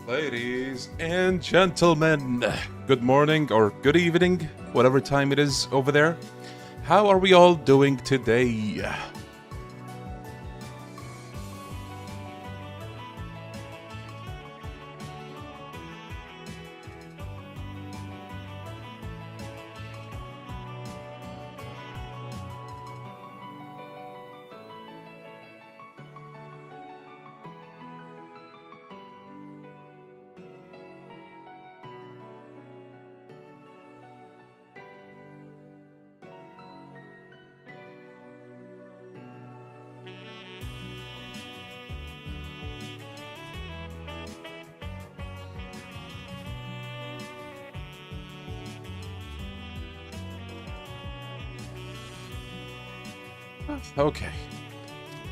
Ladies and gentlemen, good morning or good evening, whatever time it is over there. How are we all doing today? Okay.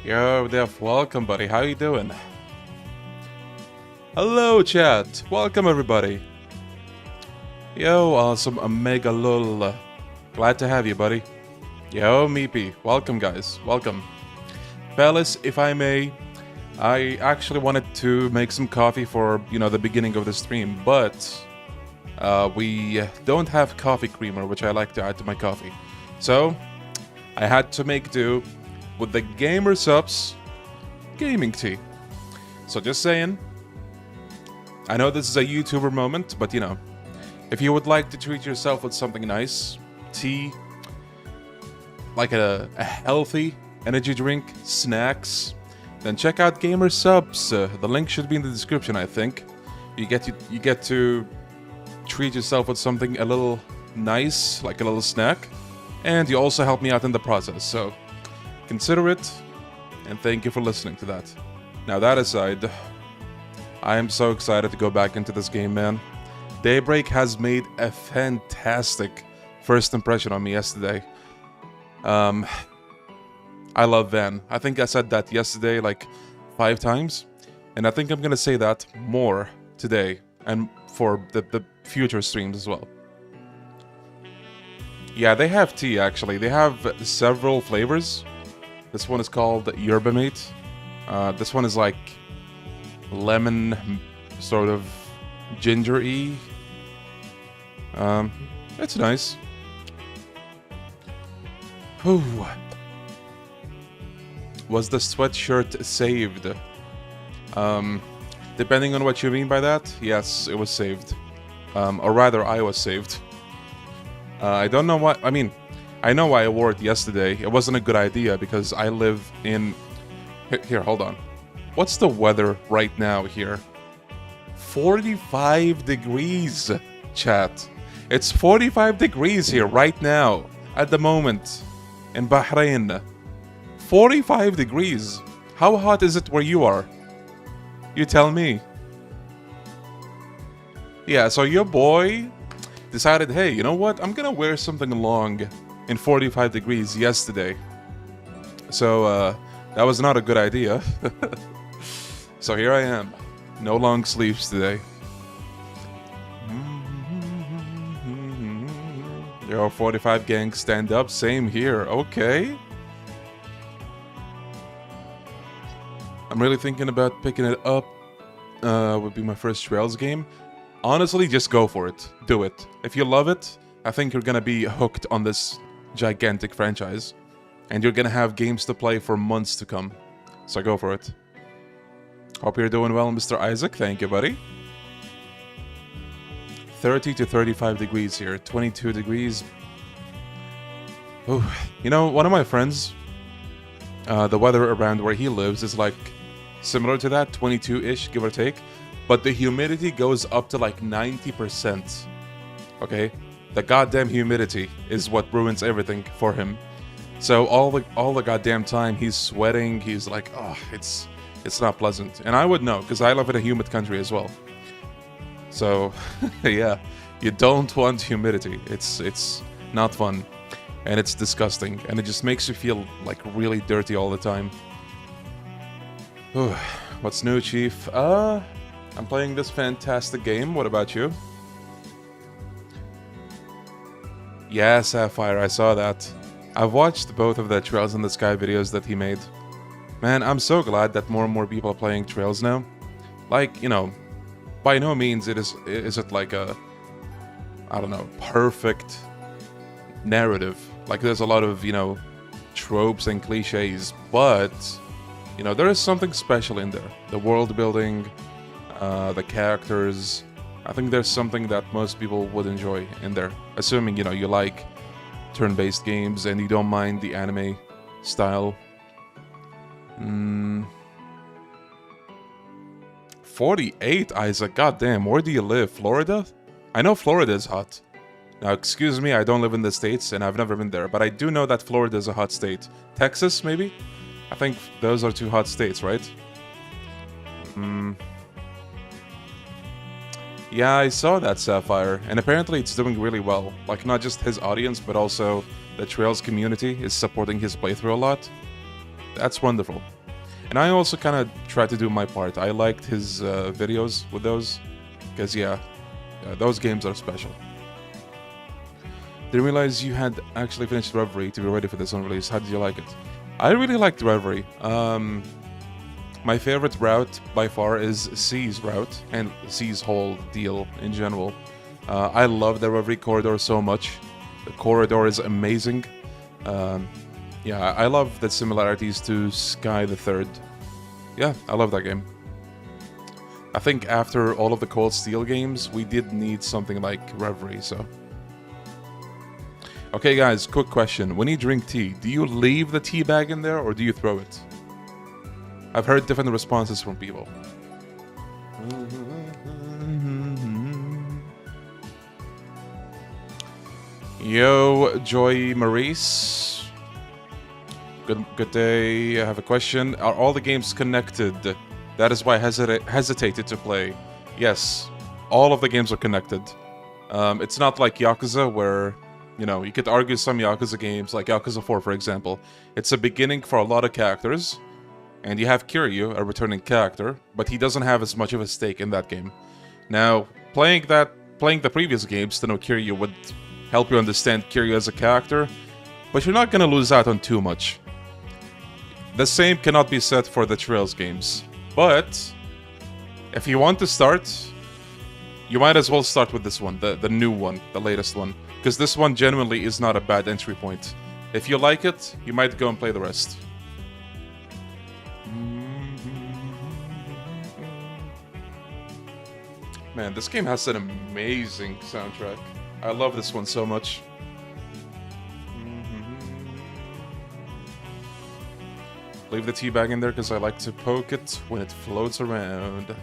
Yo, Def, welcome, buddy. How you doing? Hello, chat. Welcome, everybody. Yo, awesome. Mega lol. Glad to have you, buddy. Yo, Meepy. Welcome, guys. Welcome. Fellas, if I may, I actually wanted to make some coffee for, the beginning of the stream, but we don't have coffee creamer, which I like to add to my coffee. So, I had to make do with the Gamer Subs gaming tea. So just saying, I know this is a YouTuber moment, but if you would like to treat yourself with something nice, tea, like a healthy energy drink, snacks, then check out Gamer Subs. The link should be in the description, I think. You get to treat yourself with something a little nice, like a little snack. And you also help me out in the process, so consider it, and thank you for listening to that. Now that aside, I am so excited to go back into this game, man. Daybreak has made a fantastic first impression on me yesterday. I love Van. I think I said that yesterday like 5 times, and I think I'm gonna say that more today, and for the future streams as well. Yeah, they have tea, actually. They have several flavors. This one is called Yerba Mate. This one is like lemon, sort of ginger-y. It's nice. Whew. Was the sweatshirt saved? Depending on what you mean by that, yes, it was saved. Or rather, I was saved. I don't know why. I mean, I know why I wore it yesterday. It wasn't a good idea because I live in... Here, hold on. What's the weather right now here? 45 degrees, chat. It's 45 degrees here right now, at the moment, in Bahrain. 45 degrees. How hot is it where you are? You tell me. Yeah, so your boy decided, hey, you know what? I'm gonna wear something long in 45 degrees yesterday. So, that was not a good idea. So here I am. No long sleeves today. Yo, 45 gang, stand up. Same here. Okay. I'm really thinking about picking it up. Would be my first Trails game. Honestly, just go for it. Do it. If you love it, I think you're gonna be hooked on this gigantic franchise. And you're gonna have games to play for months to come. So go for it. Hope you're doing well, Mr. Isaac. Thank you, buddy. 30 to 35 degrees here. 22 degrees. Ooh. You know, one of my friends, the weather around where he lives is like similar to that, 22-ish, give or take. But the humidity goes up to like 90%. Okay? The goddamn humidity is what ruins everything for him. So all the goddamn time he's sweating, he's like, oh, it's not pleasant. And I would know, because I live in a humid country as well. So, yeah, you don't want humidity. It's not fun. And it's disgusting. And it just makes you feel like really dirty all the time. Whew. What's new, Chief? I'm playing this fantastic game. What about you? Yeah, Sapphire, I saw that. I've watched both of the Trails in the Sky videos that he made. Man, I'm so glad that more and more people are playing Trails now. Like, by no means is it like a, I don't know, perfect narrative. Like there's a lot of, you know, tropes and cliches, but you know, there is something special in there. The world building, the characters. I think there's something that most people would enjoy in there, assuming, you know, you like turn-based games and you don't mind the anime style. 48, Isaac, goddamn, where do you live? Florida? I know Florida is hot. Now, excuse me, I don't live in the States and I've never been there, but I do know that Florida is a hot state. Texas, maybe? I think those are two hot states, right? Yeah, I saw that, Sapphire, and apparently it's doing really well. Like, not just his audience, but also the Trails community is supporting his playthrough a lot. That's wonderful. And I also kind of tried to do my part. I liked his videos with those, because yeah, those games are special. Didn't realize you had actually finished Reverie to be ready for this one release. How did you like it? I really liked Reverie. My favorite route by far is C's route, and C's whole deal in general. I love the Reverie corridor so much. The corridor is amazing. Yeah, I love the similarities to Sky the Third. Yeah, I love that game. I think after all of the Cold Steel games, we did need something like Reverie, so... Okay guys, quick question. When you drink tea, do you leave the tea bag in there or do you throw it? I've heard different responses from people. Yo, Joy Maurice. Good day. I have a question. Are all the games connected? That is why I hesitated to play. Yes, all of the games are connected. It's not like Yakuza where, you know, you could argue some Yakuza games, like Yakuza 4 for example. It's a beginning for a lot of characters. And you have Kiryu, a returning character, but he doesn't have as much of a stake in that game. Now, playing the previous games to know Kiryu would help you understand Kiryu as a character, but you're not gonna lose out on too much. The same cannot be said for the Trails games, but if you want to start, you might as well start with this one, the new one, the latest one, because this one genuinely is not a bad entry point. If you like it, you might go and play the rest. Man, this game has an amazing soundtrack. I love this one so much. Leave the tea bag in there because I like to poke it when it floats around.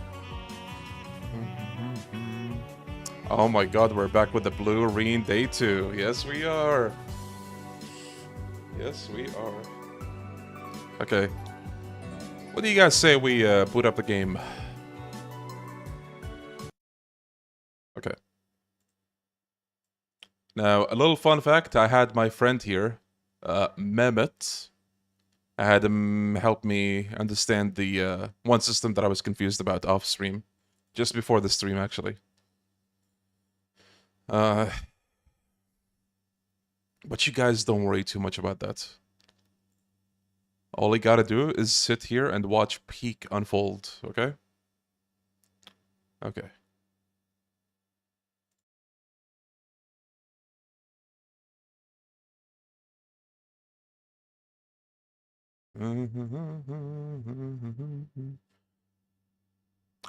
Oh my god, we're back with the Blue Reen Day 2. Yes, we are. Yes, we are. Okay. What do you guys say we boot up the game? Okay. Now, a little fun fact. I had my friend here, Mehmet. I had him help me understand the one system that I was confused about off stream. Just before the stream, actually. But you guys don't worry too much about that. All you gotta do is sit here and watch Peak unfold, okay? Okay.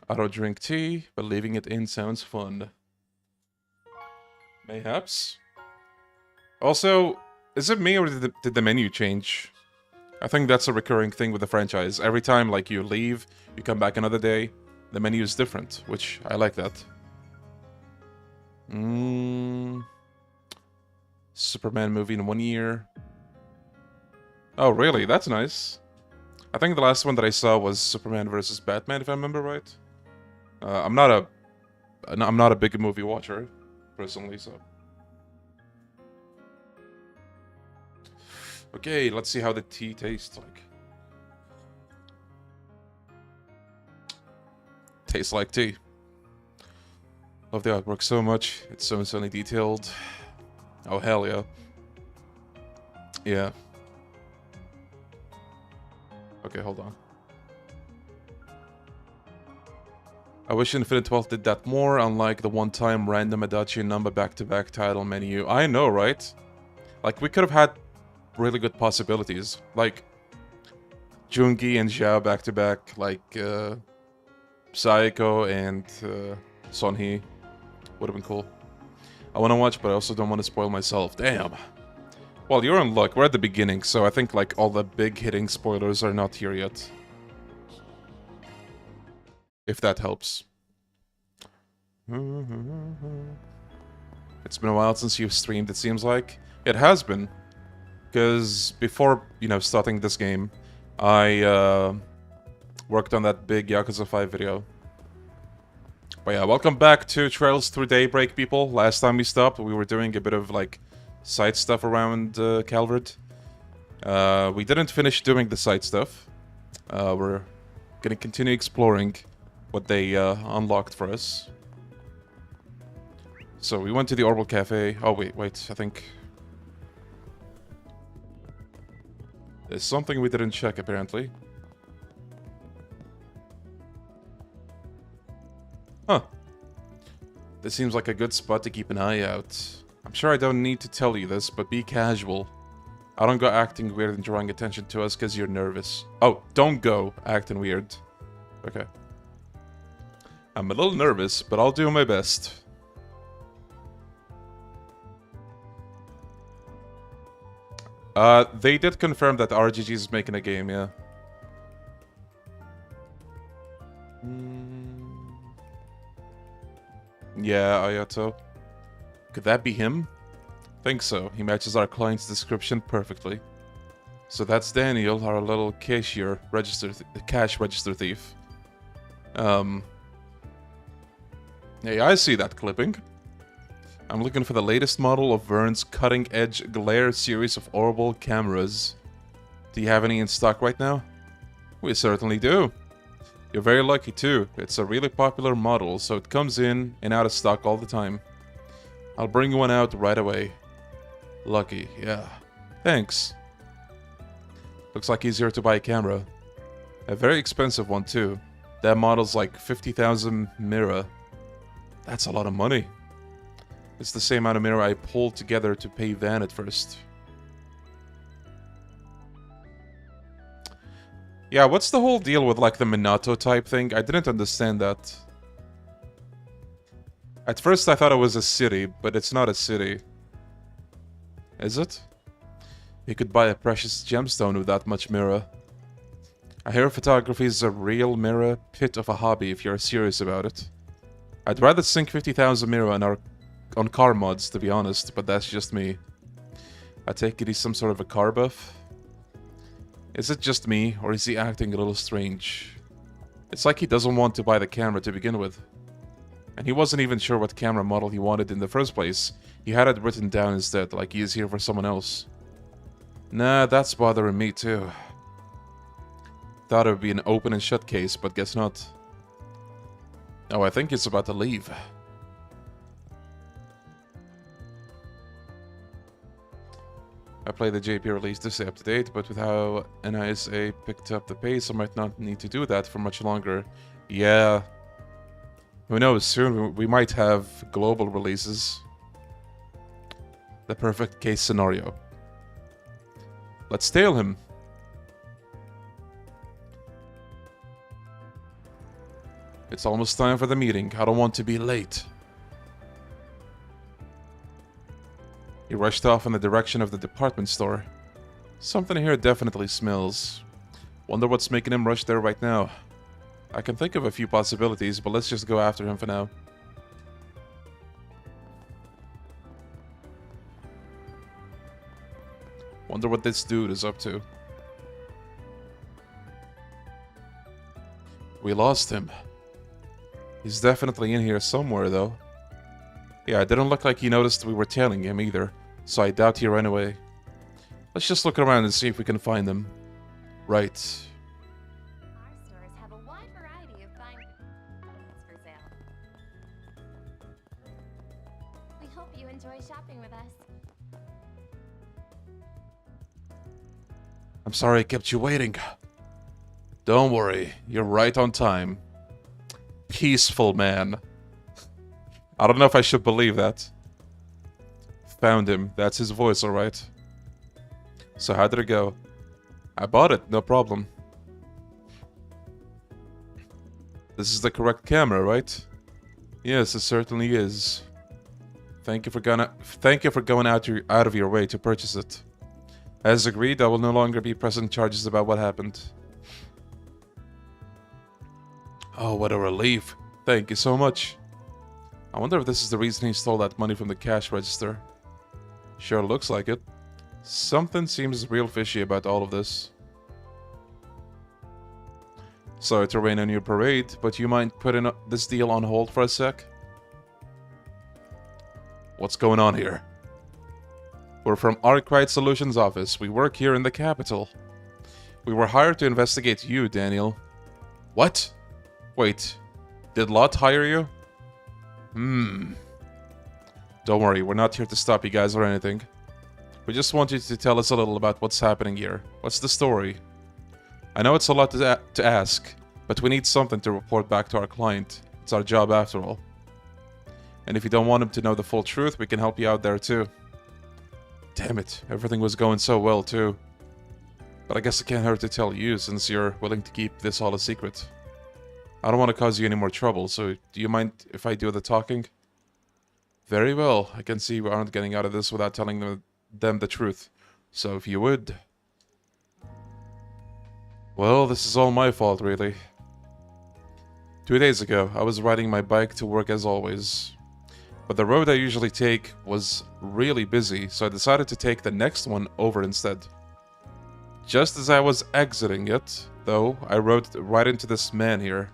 I don't drink tea, but leaving it in sounds fun. Mayhaps. Also, is it me or did the menu change? I think that's a recurring thing with the franchise. Every time, like, you leave, you come back another day, the menu is different, which I like that. Superman movie in 1 year. Oh, really? That's nice. I think the last one that I saw was Superman versus Batman, if I remember right. I'm not a big movie watcher, personally, so. Okay, let's see how the tea tastes like. Tastes like tea. Love the artwork so much. It's so insanely detailed. Oh, hell yeah. Yeah. Okay, hold on. I wish Infinite Wealth did that more, unlike the one-time random Adachi number back-to-back title menu. I know, right? Like, we could have had really good possibilities. Like, Jungi and Xiao back-to-back, like, Saiko and Sonhee. Would have been cool. I want to watch, but I also don't want to spoil myself. Damn. Well, you're in luck. We're at the beginning, so I think, like, all the big-hitting spoilers are not here yet. If that helps. It's been a while since you've streamed, it seems like. It has been. Because before, you know, starting this game, I worked on that big Yakuza 5 video. But yeah, welcome back to Trails Through Daybreak, people. Last time we stopped, we were doing a bit of, like, side stuff around Calvert. We didn't finish doing the side stuff. We're gonna continue exploring what they unlocked for us. So we went to the Orbital Cafe. Oh, wait, I think... There's something we didn't check, apparently. Huh. This seems like a good spot to keep an eye out. I'm sure I don't need to tell you this, but be casual. I don't go acting weird and drawing attention to us because you're nervous. Oh, don't go acting weird. Okay. I'm a little nervous, but I'll do my best. They did confirm that RGG is making a game, yeah. Yeah, Ayato. Could that be him? Think so. He matches our client's description perfectly. So that's Daniel, our little cashier cash register thief. Hey, I see that clipping. I'm looking for the latest model of Vern's cutting-edge Glare series of orbital cameras. Do you have any in stock right now? We certainly do. You're very lucky too. It's a really popular model, so it comes in and out of stock all the time. I'll bring one out right away. Lucky, yeah. Thanks. Looks like he's here to buy a camera. A very expensive one too. That model's like 50,000 mira. That's a lot of money. It's the same amount of mirror I pulled together to pay Van at first. Yeah, what's the whole deal with like the Minato type thing? I didn't understand that. At first I thought it was a city, but it's not a city. Is it? You could buy a precious gemstone with that much mirror. I hear photography is a real mirror pit of a hobby if you're serious about it. I'd rather sink 50,000 mirror on car mods, to be honest, but that's just me. I take it he's some sort of a car buff. Is it just me, or is he acting a little strange? It's like he doesn't want to buy the camera to begin with. And he wasn't even sure what camera model he wanted in the first place. He had it written down instead, like he is here for someone else. Nah, that's bothering me too. Thought it would be an open and shut case, but guess not. Oh, I think he's about to leave. I played the JP release to stay up to date, but with how NISA picked up the pace, I might not need to do that for much longer. Yeah. Who knows, soon we might have global releases. The perfect case scenario. Let's tail him. It's almost time for the meeting. I don't want to be late. He rushed off in the direction of the department store. Something here definitely smells. Wonder what's making him rush there right now. I can think of a few possibilities, but let's just go after him for now. Wonder what this dude is up to. We lost him. He's definitely in here somewhere, though. Yeah, it didn't look like he noticed we were tailing him either, so I doubt he ran away. Let's just look around and see if we can find him. Right. Our stores have a wide variety of fine goods for sale. We hope you enjoy shopping with us. I'm sorry I kept you waiting. Don't worry, you're right on time. peaceful man. I don't know if I should believe that. Found him. That's his voice, alright. So how did it go? I bought it, no problem. This is the correct camera, right? Yes, it certainly is. Thank you for going out of your way to purchase it. As agreed, I will no longer be pressing charges about what happened. Oh, what a relief. Thank you so much. I wonder if this is the reason he stole that money from the cash register. Sure looks like it. Something seems real fishy about all of this. Sorry to rain on your parade, but you mind putting this deal on hold for a sec? What's going on here? We're from Arkwright Solutions office. We work here in the capital. We were hired to investigate you, Daniel. What? Wait, did Lot hire you? Don't worry, we're not here to stop you guys or anything. We just want you to tell us a little about what's happening here. What's the story? I know it's a lot to ask, but we need something to report back to our client. It's our job after all. And if you don't want him to know the full truth, we can help you out there too. Damn it, everything was going so well too. But I guess it can't hurt to tell you since you're willing to keep this all a secret. I don't want to cause you any more trouble, so do you mind if I do the talking? Very well, I can see we aren't getting out of this without telling them the truth. So if you would... Well, this is all my fault, really. 2 days ago, I was riding my bike to work as always. But the road I usually take was really busy, so I decided to take the next one over instead. Just as I was exiting it, though, I rode right into this man here.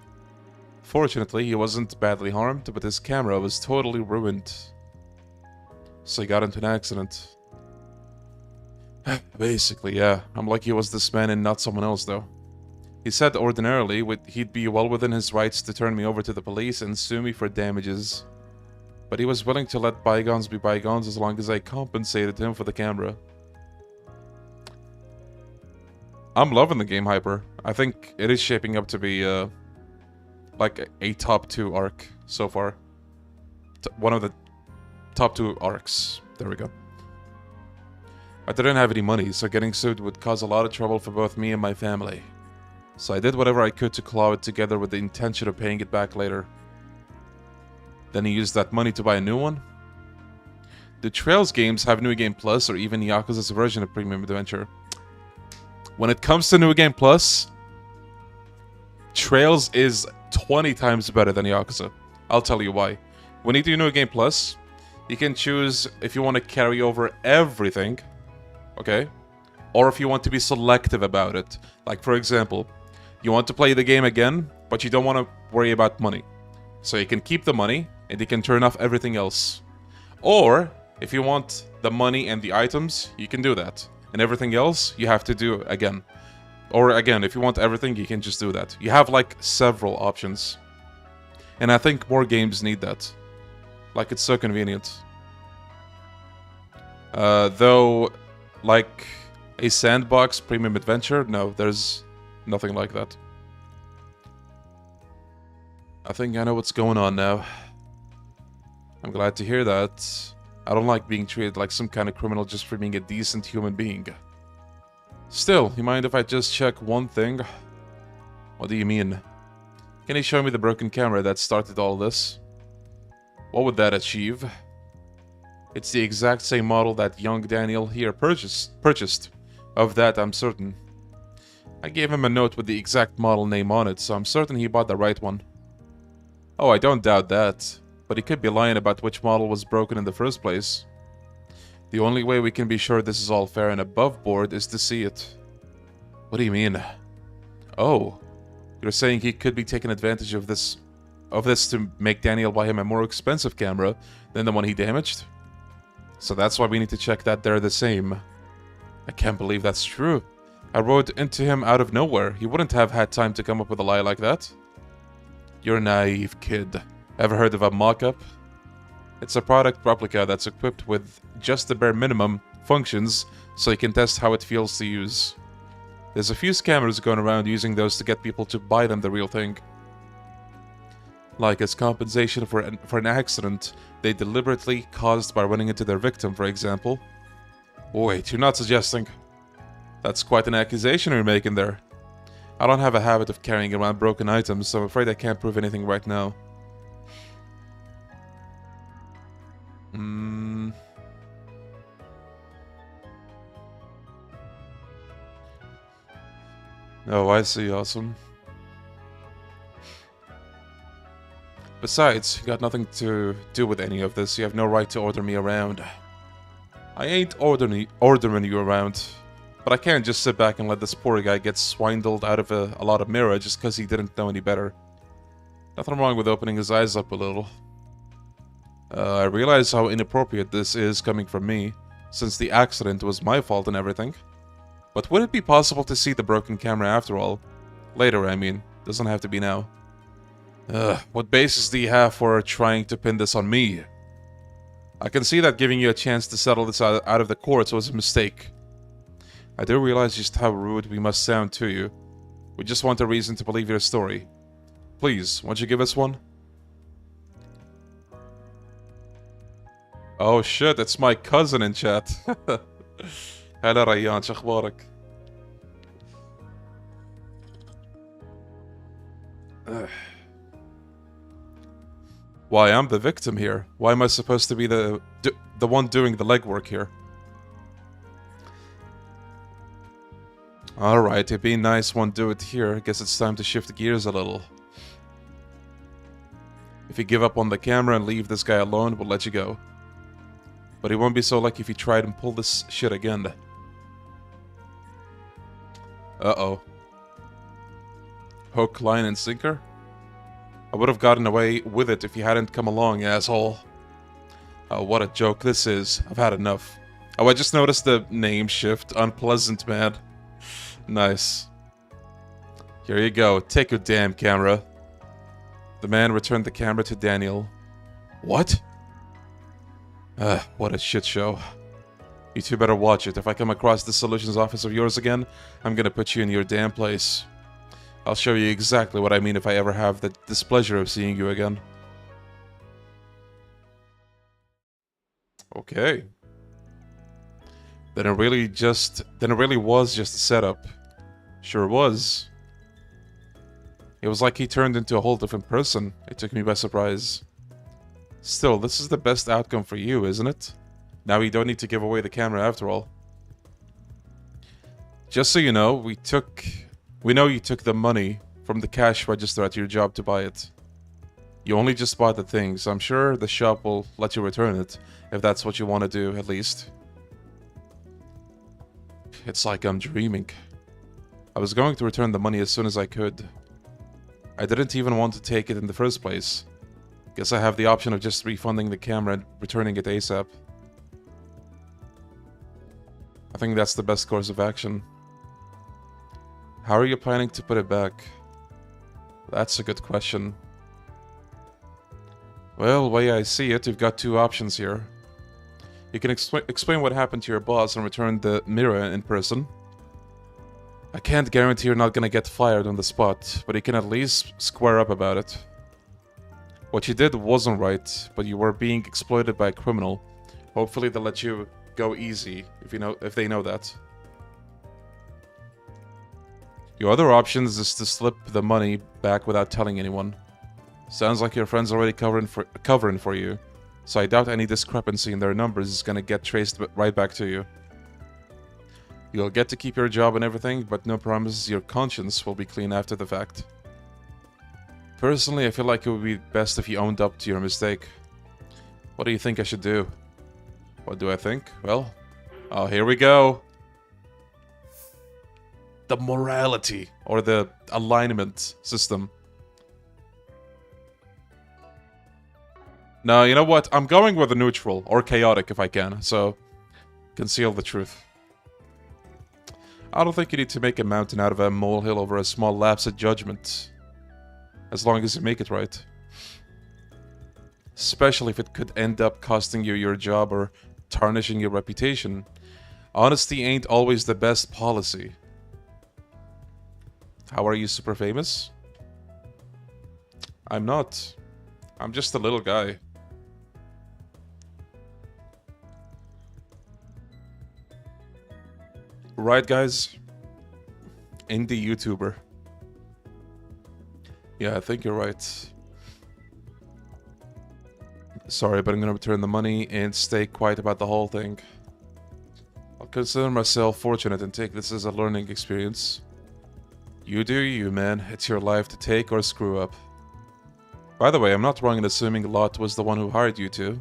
Fortunately, he wasn't badly harmed, but his camera was totally ruined. So he got into an accident. Basically, yeah. I'm lucky it was this man and not someone else, though. He said ordinarily he'd be well within his rights to turn me over to the police and sue me for damages. But he was willing to let bygones be bygones as long as I compensated him for the camera. I'm loving the game, Hyper. I think it is shaping up to be, like a top 2 arc so far. One of the top 2 arcs. There we go. I didn't have any money, so getting sued would cause a lot of trouble for both me and my family. So I did whatever I could to claw it together with the intention of paying it back later. Then he used that money to buy a new one? Do Trails games have New Game Plus or even Yakuza's version of Premium Adventure? When it comes to New Game Plus, Trails is 20 times better than Yakuza. I'll tell you why. When you do New Game Plus, you can choose if you want to carry over everything, okay? Or if you want to be selective about it. Like, for example, you want to play the game again, but you don't want to worry about money. So you can keep the money, and you can turn off everything else. Or, if you want the money and the items, you can do that. And everything else, you have to do again. Or again, if you want everything, you can just do that. You have, like, several options. And I think more games need that. Like, it's so convenient. Though, like, a sandbox premium adventure, no, there's nothing like that. I think I know what's going on now. I'm glad to hear that. I don't like being treated like some kind of criminal just for being a decent human being. Still, you mind if I just check one thing? What do you mean? Can you show me the broken camera that started all this? What would that achieve? It's the exact same model that young Daniel here purchased. Of that, I'm certain. I gave him a note with the exact model name on it, so I'm certain he bought the right one. Oh, I don't doubt that. But he could be lying about which model was broken in the first place. The only way we can be sure this is all fair and above board is to see it. What do you mean? Oh, you're saying he could be taking advantage of this to make Daniel buy him a more expensive camera than the one he damaged? So that's why we need to check that they're the same. I can't believe that's true. I rode into him out of nowhere. He wouldn't have had time to come up with a lie like that. You're a naive kid. Ever heard of a mock-up? It's a product replica that's equipped with just the bare minimum functions so you can test how it feels to use. There's a few scammers going around using those to get people to buy them the real thing. Like as compensation for an accident they deliberately caused by running into their victim, for example. Wait, you're not suggesting... That's quite an accusation you're making there. I don't have a habit of carrying around broken items, so I'm afraid I can't prove anything right now. Oh, I see, awesome. Besides, you got nothing to do with any of this. You have no right to order me around. I ain't ordering you around. But I can't just sit back and let this poor guy get swindled out of a lot of mirror just because he didn't know any better. Nothing wrong with opening his eyes up a little. I realize how inappropriate this is coming from me, since the accident was my fault and everything. But would it be possible to see the broken camera after all? Later, I mean. Doesn't have to be now. What basis do you have for trying to pin this on me? I can see that giving you a chance to settle this out of the courts was a mistake. I do realize just how rude we must sound to you. We just want a reason to believe your story. Please, won't you give us one? Oh shit, it's my cousin in chat. Hello Rayyan, شخبارك? Why, I'm the victim here. Why am I supposed to be the one doing the legwork here? Alright, if being nice won't do it here, I guess it's time to shift gears a little. If you give up on the camera and leave this guy alone, we'll let you go. But he won't be so lucky if you try and pull this shit again. Uh-oh. Hook, line, and sinker? I would have gotten away with it if you hadn't come along, asshole. Oh, what a joke this is. I've had enough. Oh, I just noticed the name shift. Unpleasant, man. Nice. Here you go. Take your damn camera. The man returned the camera to Daniel. What? What a shit show. You two better watch it. If I come across this solutions office of yours again, I'm gonna put you in your damn place. I'll show you exactly what I mean if I ever have the displeasure of seeing you again. Okay. Then it really was just a setup. Sure was. It was like he turned into a whole different person. It took me by surprise. Still, this is the best outcome for you, isn't it? Now you don't need to give away the camera after all. Just so you know, we know you took the money from the cash register at your job to buy it. You only just bought the thing, so I'm sure the shop will let you return it, if that's what you want to do, at least. It's like I'm dreaming. I was going to return the money as soon as I could. I didn't even want to take it in the first place. Guess I have the option of just refunding the camera and returning it ASAP. I think that's the best course of action. How are you planning to put it back? That's a good question. Well, the way I see it, you've got two options here. You can explain what happened to your boss and return the mirror in person. I can't guarantee you're not gonna get fired on the spot, but you can at least square up about it. What you did wasn't right, but you were being exploited by a criminal. Hopefully they'll let you go easy, if they know that. Your other option is to slip the money back without telling anyone. Sounds like your friend's already covering for you, so I doubt any discrepancy in their numbers is gonna get traced right back to you. You'll get to keep your job and everything, but no promises your conscience will be clean after the fact. Personally, I feel like it would be best if you owned up to your mistake. What do you think I should do? What do I think? Well, oh, here we go. The morality, or the alignment system. No, you know what? I'm going with a neutral, or chaotic if I can, so conceal the truth. I don't think you need to make a mountain out of a molehill over a small lapse at judgment. As long as you make it right. Especially if it could end up costing you your job or tarnishing your reputation. Honesty ain't always the best policy. How are you super famous? I'm not. I'm just a little guy. Right, guys? Indie YouTuber. Yeah, I think you're right. Sorry, but I'm gonna return the money and stay quiet about the whole thing. I'll consider myself fortunate and take this as a learning experience. You do you, man. It's your life to take or screw up. By the way, I'm not wrong in assuming Lot was the one who hired you two.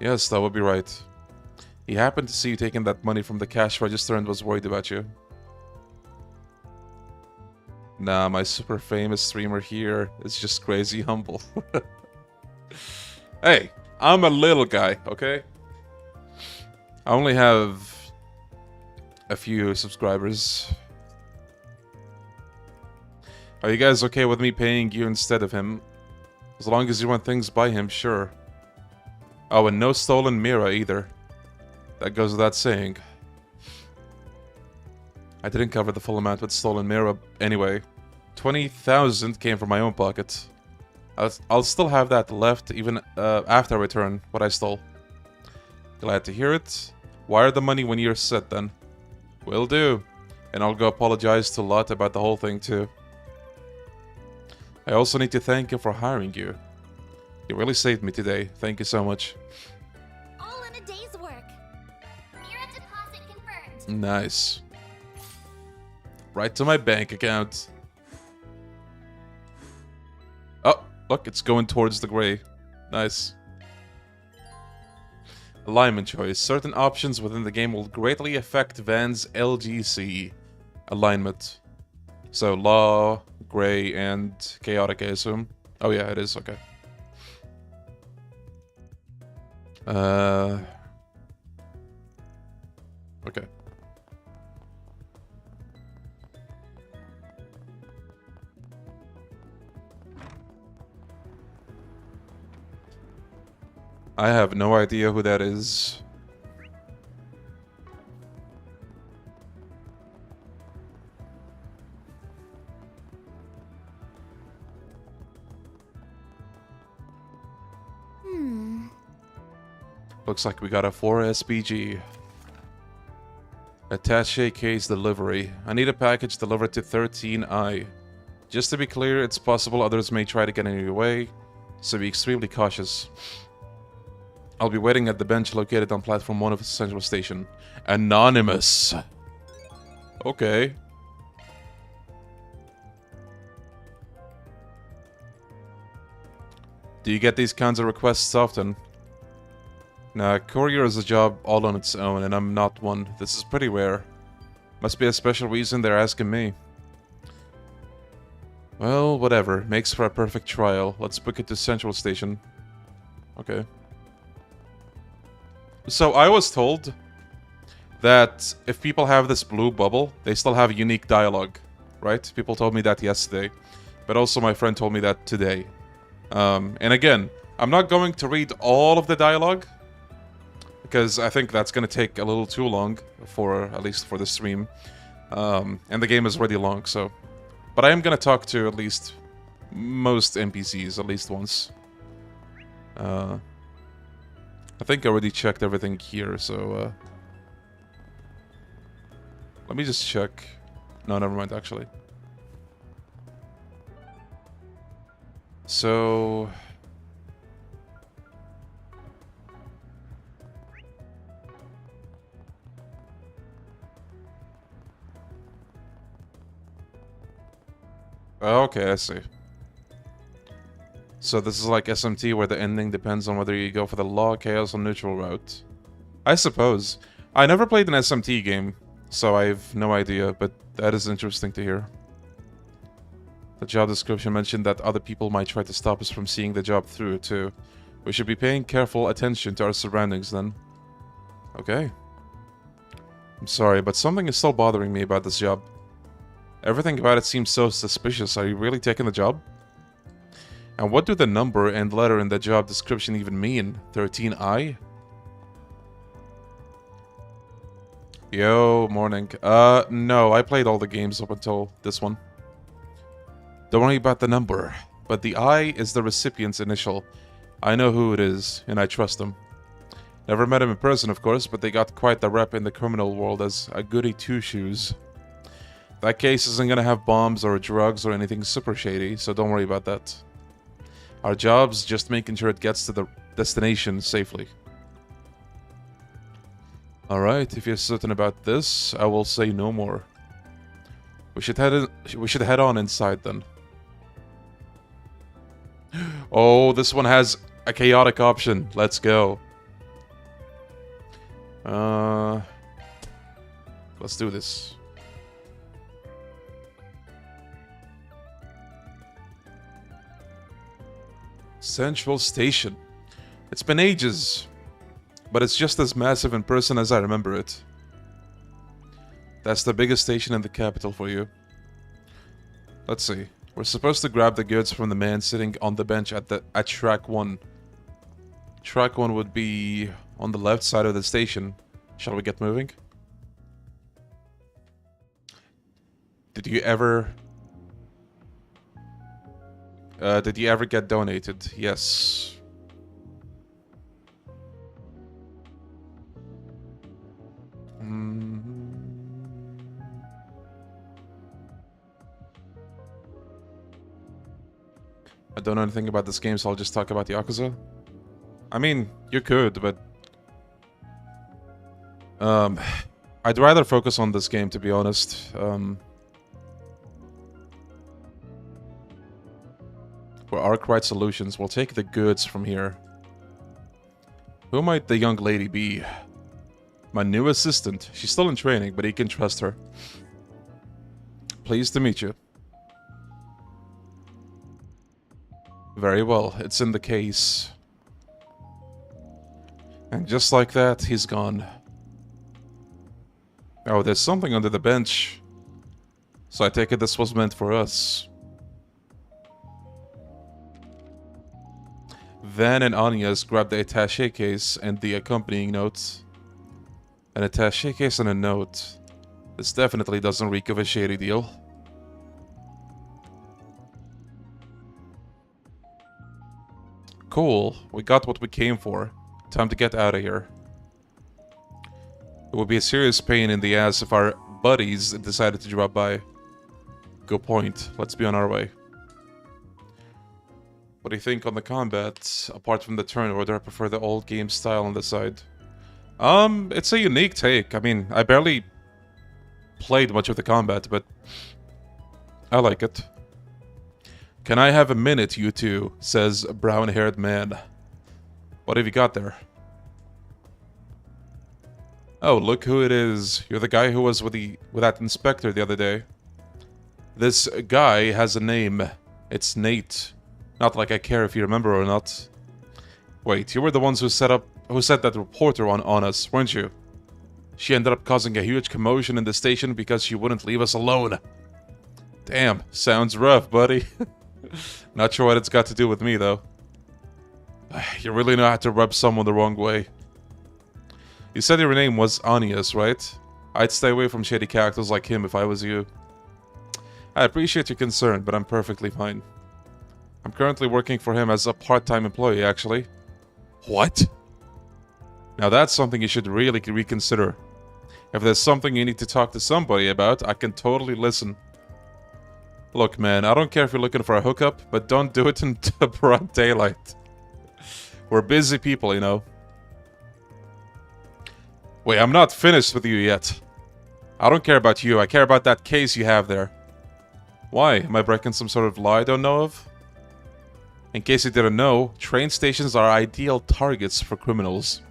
Yes, that would be right. He happened to see you taking that money from the cash register and was worried about you. Nah, my super famous streamer here is just crazy humble. Hey, I'm a little guy, okay? I only have a few subscribers. Are you guys okay with me paying you instead of him? As long as you want things by him, sure. Oh, and no stolen Mira either. That goes without saying. I didn't cover the full amount with stolen Mira anyway. 20,000 came from my own pocket. I'll still have that left even after I return what I stole. Glad to hear it. Wire the money when you're set then. Will do. And I'll go apologize to Lot about the whole thing too. I also need to thank him for hiring you. You really saved me today. Thank you so much. All in a day's work. Mira deposit confirmed. Nice. Right to my bank account. Oh, look, it's going towards the gray. Nice. Alignment choice. Certain options within the game will greatly affect Van's LGC alignment. So, law, gray, and chaotic, I assume. Oh yeah, it is, okay. Okay. I have no idea who that is. Looks like we got a 4 SPG. Attaché case delivery. I need a package delivered to 13I. Just to be clear, it's possible others may try to get in your way, so be extremely cautious. I'll be waiting at the bench located on platform 1 of the central station. Anonymous. Okay. Do you get these kinds of requests often? Nah, courier is a job all on its own, and I'm not one. This is pretty rare. Must be a special reason they're asking me. Well, whatever. Makes for a perfect trial. Let's book it to Central Station. Okay. So, I was told that if people have this blue bubble, they still have unique dialogue, right? People told me that yesterday. But also my friend told me that today. And again, I'm not going to read all of the dialogue, because I think that's going to take a little too long, for at least for the stream. And the game is already long, so... But I am going to talk to at least most NPCs, at least once. I think I already checked everything here, so... Let me just check. No, never mind, actually. So... Okay, I see. So this is like SMT, where the ending depends on whether you go for the law, chaos, or neutral route. I suppose. I never played an SMT game, so I have no idea, but that is interesting to hear. The job description mentioned that other people might try to stop us from seeing the job through, too. We should be paying careful attention to our surroundings, then. Okay. I'm sorry, but something is still bothering me about this job. Everything about it seems so suspicious. Are you really taking the job? And what do the number and letter in the job description even mean? 13I? Yo, morning. No, I played all the games up until this one. Don't worry about the number. but the I is the recipient's initial. I know who it is, and I trust them. Never met him in person, of course, but they got quite the rep in the criminal world as a goody two-shoes. That case isn't gonna have bombs or drugs or anything super shady, so don't worry about that. Our job's just making sure it gets to the destination safely. Alright, if you're certain about this, I will say no more. We should head on inside then. Oh, this one has a chaotic option. Let's go. Let's do this. Central Station. It's been ages, but it's just as massive in person as I remember it. That's the biggest station in the capital for you. Let's see. We're supposed to grab the goods from the man sitting on the bench at track 1. Track 1 would be on the left side of the station. Shall we get moving? Did you ever get donated? Yes. I don't know anything about this game, so I'll just talk about the Yakuza. I mean, you could, but I'd rather focus on this game, to be honest. For Arkwright Solutions, we'll take the goods from here. Who might the young lady be? My new assistant. She's still in training, but you can trust her. Pleased to meet you. Very well, it's in the case. And just like that, he's gone. Oh, there's something under the bench. So I take it this was meant for us. Van and Anya's grabbed the attaché case and the accompanying notes. An attaché case and a note. This definitely doesn't reek of a shady deal. Cool, we got what we came for. Time to get out of here. It would be a serious pain in the ass if our buddies decided to drop by. Good point. Let's be on our way. What do you think on the combat? Apart from the turn order, I prefer the old game style on the side. It's a unique take. I mean, I barely played much of the combat, but I like it. Can I have a minute, you two? Says a brown-haired man. What have you got there? Oh, look who it is. You're the guy who was with that inspector the other day. This guy has a name. It's Nate. Not like I care if you remember or not. Wait, you were the ones who set that reporter on us, weren't you? She ended up causing a huge commotion in the station because she wouldn't leave us alone. Damn, sounds rough, buddy. Not sure what it's got to do with me, though. You really know how to rub someone the wrong way. You said your name was Anya's, right? I'd stay away from shady characters like him if I was you. I appreciate your concern, but I'm perfectly fine. I'm currently working for him as a part-time employee, actually. What? Now that's something you should really reconsider. If there's something you need to talk to somebody about, I can totally listen. Look, man, I don't care if you're looking for a hookup, but don't do it in broad daylight. We're busy people, you know. Wait, I'm not finished with you yet. I don't care about you, I care about that case you have there. Why? Am I breaking some sort of law I don't know of? In case you didn't know, train stations are ideal targets for criminals.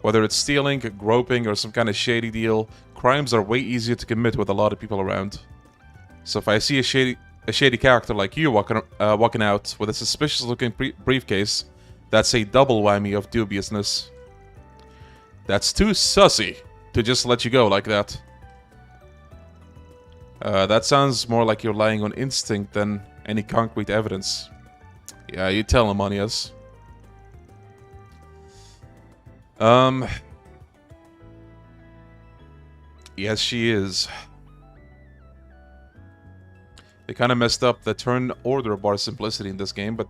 Whether it's stealing, groping, or some kind of shady deal, crimes are way easier to commit with a lot of people around. So if I see a shady character like you walking out with a suspicious-looking briefcase, that's a double whammy of dubiousness. That's too sussy to just let you go like that. That sounds more like you're lying on instinct than any concrete evidence. Yeah, you tell him, Anya's. Yes, she is. They kind of messed up the turn order bar simplicity in this game, but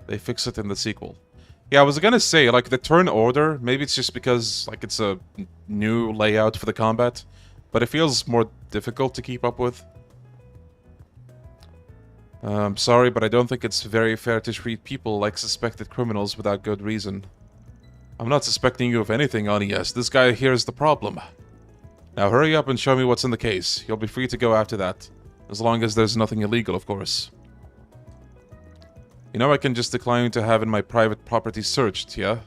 they fix it in the sequel. Yeah, I was gonna say, like, the turn order, maybe it's just because, like, it's a new layout for the combat, but it feels more difficult to keep up with. I'm sorry, but I don't think it's very fair to treat people like suspected criminals without good reason. I'm not suspecting you of anything, Hannya. This guy here is the problem. Now hurry up and show me what's in the case. You'll be free to go after that. As long as there's nothing illegal, of course. You know I can just decline to having my private property searched, yeah?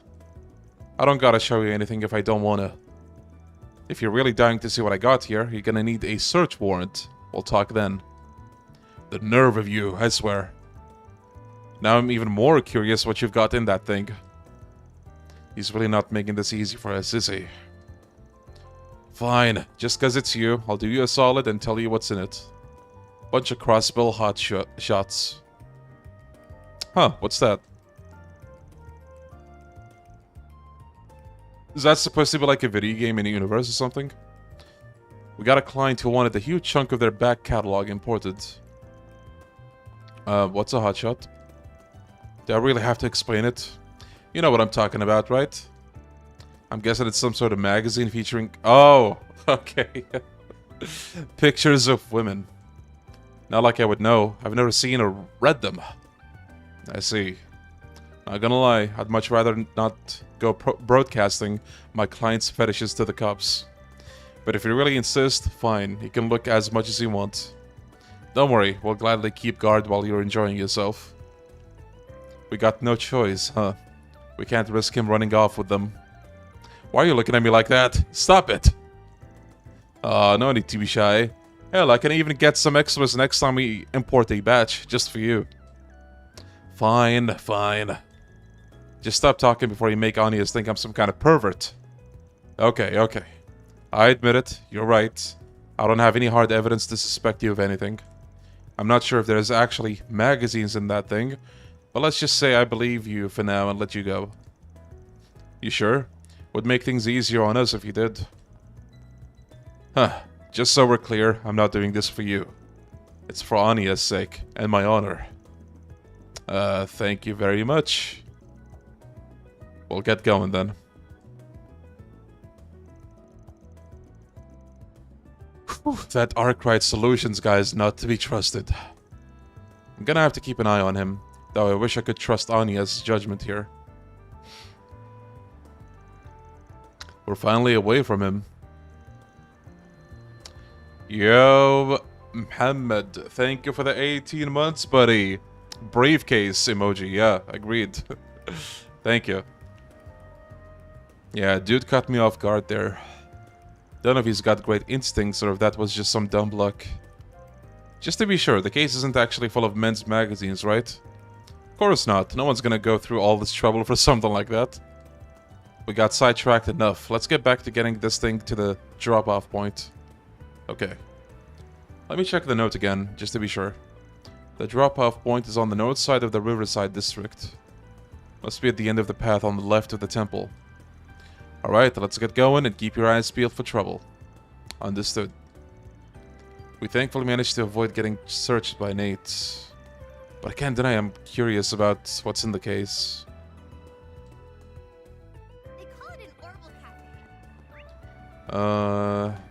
I don't gotta show you anything if I don't wanna. If you're really dying to see what I got here, you're gonna need a search warrant. We'll talk then. The nerve of you, I swear. Now I'm even more curious what you've got in that thing. He's really not making this easy for us, is he? Fine, just cause it's you, I'll do you a solid and tell you what's in it. Bunch of crossbow shots. Huh, what's that? Is that supposed to be like a video game in the universe or something? We got a client who wanted a huge chunk of their back catalog imported. What's a hotshot? Do I really have to explain it? You know what I'm talking about, right? I'm guessing it's some sort of magazine featuring... Oh, okay. Pictures of women. Not like I would know. I've never seen or read them. I see. Not gonna lie, I'd much rather not go broadcasting my client's fetishes to the cops. But if you really insist, fine. You can look as much as you want. Don't worry, we'll gladly keep guard while you're enjoying yourself. We got no choice, huh? We can't risk him running off with them. Why are you looking at me like that? Stop it! No need to be shy. Hell, I can even get some extras next time we import a batch, just for you. Fine, fine. Just stop talking before you make Hannya think I'm some kind of pervert. Okay, okay. I admit it, you're right. I don't have any hard evidence to suspect you of anything. I'm not sure if there's actually magazines in that thing, but let's just say I believe you for now and let you go. You sure? Would make things easier on us if you did. Huh. Just so we're clear, I'm not doing this for you. It's for Hanya's sake, and my honor. Thank you very much. We'll get going then. Whew, that Arkwright Solutions guy is not to be trusted. I'm gonna have to keep an eye on him, though I wish I could trust Hanya's judgment here. We're finally away from him. Yo, Mehmet, thank you for the 18 months, buddy. Briefcase emoji, yeah, agreed. Thank you. Yeah, dude caught me off guard there. Don't know if he's got great instincts or if that was just some dumb luck. Just to be sure, the case isn't actually full of men's magazines, right? Of course not. No one's gonna go through all this trouble for something like that. We got sidetracked enough. Let's get back to getting this thing to the drop-off point. Okay. Let me check the note again, just to be sure. The drop-off point is on the north side of the Riverside district. Must be at the end of the path on the left of the temple. Alright, let's get going and keep your eyes peeled for trouble. Understood. We thankfully managed to avoid getting searched by Nate. But I can't deny I'm curious about what's in the case. They call it an Orbital Cafe.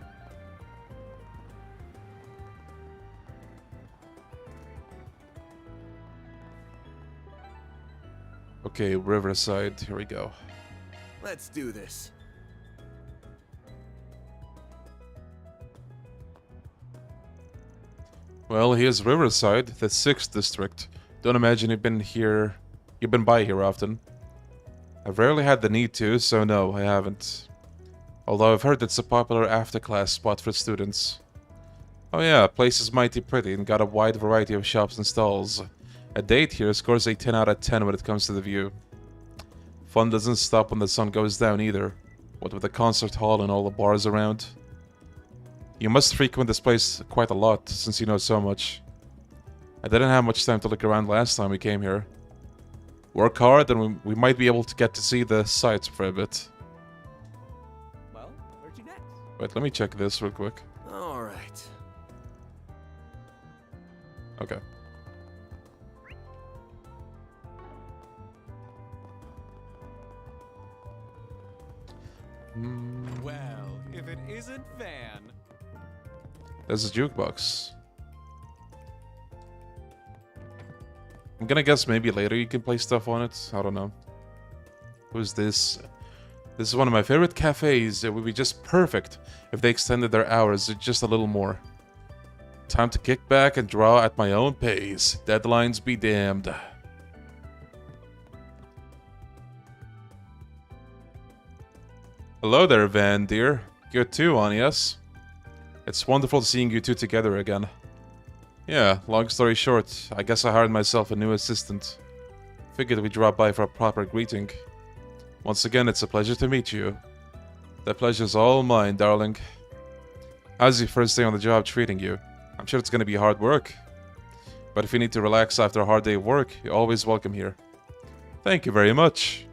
Okay, Riverside, here we go. Let's do this. Well, here's Riverside, the 6th district. Don't imagine you've been by here often. I've rarely had the need to, so no, I haven't. Although I've heard it's a popular after-class spot for students. Oh yeah, place is mighty pretty and got a wide variety of shops and stalls. A date here scores a 10 out of 10 when it comes to the view. Fun doesn't stop when the sun goes down either, what with the concert hall and all the bars around. You must frequent this place quite a lot, since you know so much. I didn't have much time to look around last time we came here. Work hard and we might be able to get to see the sights for a bit. Well, where'd you next? Wait, let me check this real quick. All right. Okay. Well, if it isn't Van. There's a jukebox. I'm gonna guess maybe later you can play stuff on it. I don't know. Who's this? This is one of my favorite cafes. It would be just perfect if they extended their hours just a little more. Time to kick back and draw at my own pace. Deadlines be damned. Hello there, Van, dear. Good too, Hannya. It's wonderful seeing you two together again. Yeah, long story short, I guess I hired myself a new assistant. Figured we'd drop by for a proper greeting. Once again, it's a pleasure to meet you. The pleasure's all mine, darling. How's your first day on the job treating you? I'm sure it's gonna be hard work. But if you need to relax after a hard day of work, you're always welcome here. Thank you very much.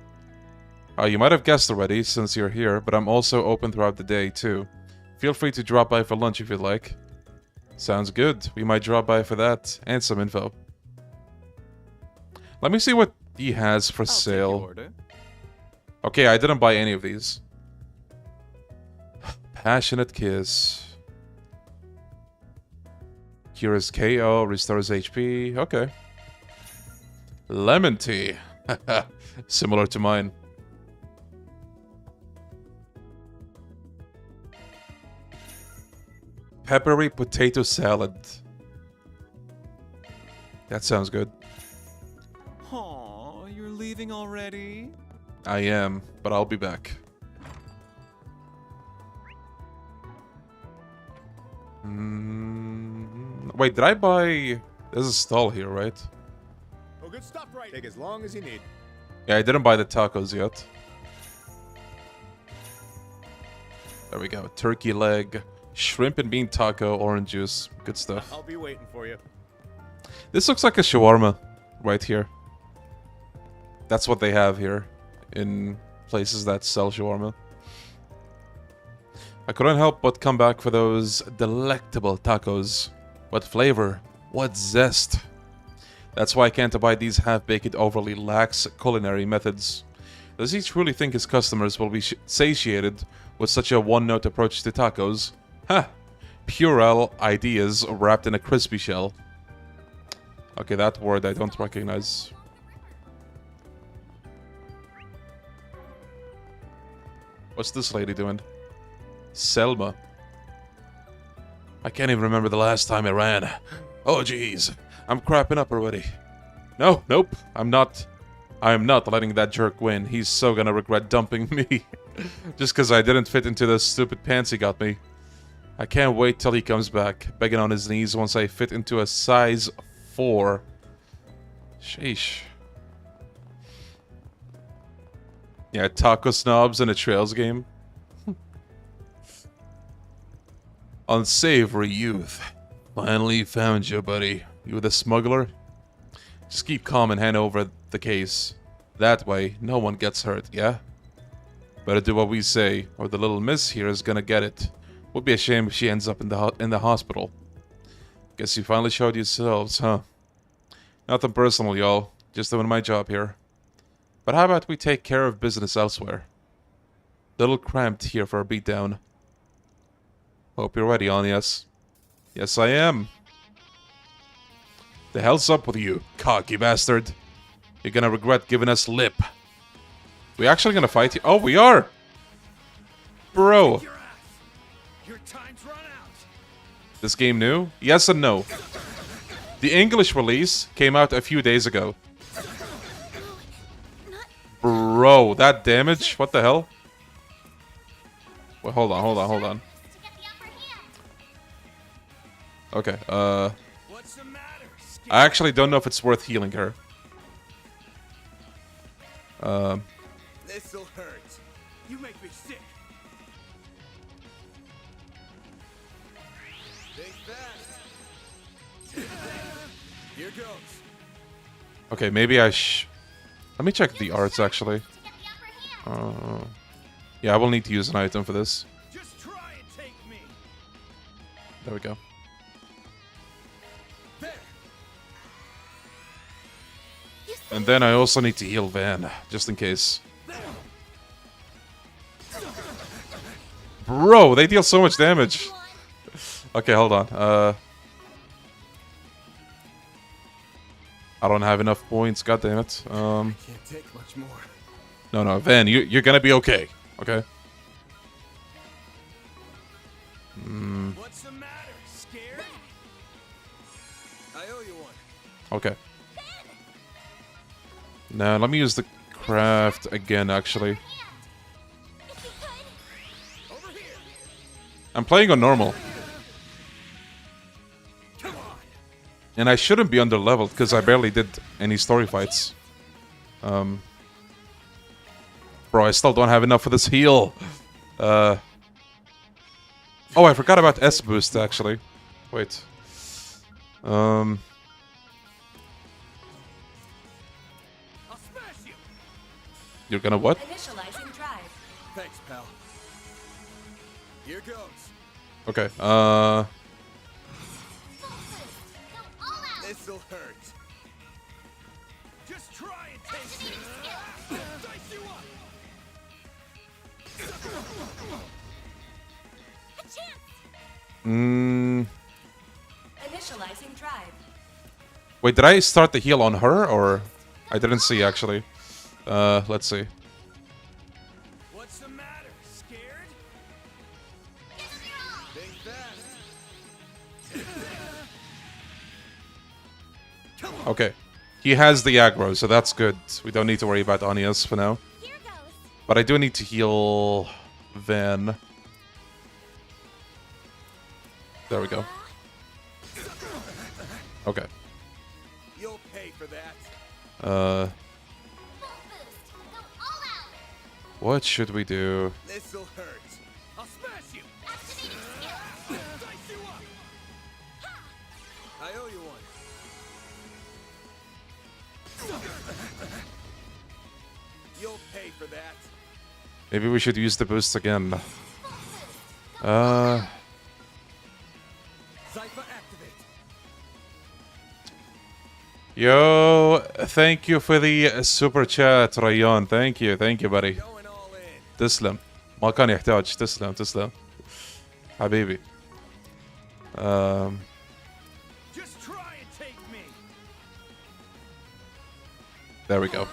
You might have guessed already since you're here, but I'm also open throughout the day too. Feel free to drop by for lunch if you'd like. Sounds good. We might drop by for that and some info. Let me see what he has for sale. Okay, I didn't buy any of these. Passionate Kiss. Cures KO, restores HP. Okay. Lemon tea. Similar to mine. Peppery potato salad. That sounds good. Aw, you're leaving already? I am, but I'll be back. Wait, did I buy... There's a stall here, right? Oh, good stuff, right? Take as long as you need. Yeah, I didn't buy the tacos yet. There we go. Turkey leg, shrimp and bean taco, orange juice. Good stuff. I'll be waiting for you. This looks like a shawarma right here. That's what they have here in places that sell shawarma. I couldn't help but come back for those delectable tacos. What flavor, what zest. That's why I can't abide these half-baked, overly lax culinary methods. Does he truly think his customers will be satiated with such a one-note approach to tacos? Ha! Purell ideas wrapped in a crispy shell. Okay, that word I don't recognize. What's this lady doing? Selma. I can't even remember the last time I ran. Oh jeez, I'm crapping up already. No, nope, I'm not letting that jerk win. He's so gonna regret dumping me. Just because I didn't fit into those stupid pants he got me. I can't wait till he comes back, begging on his knees once I fit into a size 4. Sheesh. Yeah, taco snobs in a Trails game. Unsavory youth. Finally found you, buddy. You the smuggler? Just keep calm and hand over the case. That way, no one gets hurt, yeah? Better do what we say, or the little miss here is gonna get it. Would be a shame if she ends up in the hospital. Guess you finally showed yourselves, huh? Nothing personal, y'all. Just doing my job here. But how about we take care of business elsewhere? Little cramped here for a beatdown. Hope you're ready, Hannya. Yes, I am. The hell's up with you, cocky bastard? You're gonna regret giving us lip. We actually gonna fight you? Oh, we are! Bro. Your time's run out. This game new? Yes and no. The English release came out a few days ago. Bro, that damage? What the hell? Wait, hold on. Okay, What's the matter? I actually don't know if it's worth healing her. This'll hurt. You make me sick. Think fast. Here goes. Okay, maybe I let me check the arts, actually. Yeah, I will need to use an item for this. Just try and take me. There we go. There. And then I also need to heal Van, just in case. Bro, they deal so much damage. Okay, hold on. I don't have enough points, god damn it. Can't take much more. No, Van, you're gonna be okay. Okay? What's the matter? Scared? I owe you one. Okay. Now, let me use the craft again, actually. Over here. I'm playing on normal. Come on. And I shouldn't be under-leveled, because I barely did any story fights. Bro, I still don't have enough for this heal. Oh, I forgot about S-Boost, actually. Wait. I'll smash you. You're gonna what? Initializing drive. Thanks, pal. Here goes. Okay, This'll hurt. Just try and take it. Dice you up. A chance. Initializing drive. Wait, did I start the heal on her, or... I didn't see, actually. Let's see. What's the matter? Scared? Think that. Okay. He has the aggro, so that's good. We don't need to worry about Hanya's for now. Here goes. But I do need to heal Van. There we go. Okay. You'll pay for that. Full boost. Go all out. What should we do? This'll hurt. I'll smash you. Activating skill. Dice you up. I owe you one. You'll pay for that. Maybe we should use the boost again. Zypher activate. Yo, thank you for the super chat, Rayan. Thank you, buddy. Going all in. تسلم. ما كان يحتاج. تسلم. حبيبي. Just try and take me. There we go.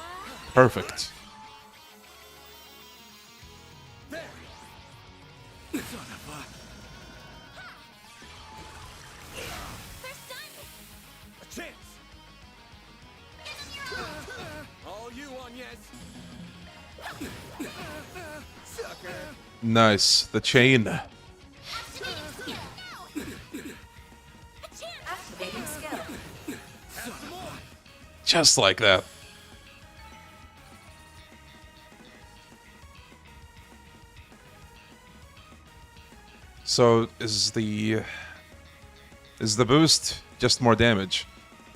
Perfect. There. Son of a. First done. A chance. All you on, yes. Sucker. Nice. The chain. Activating skill. A chance. Activating skill. Just like that. So is the boost just more damage?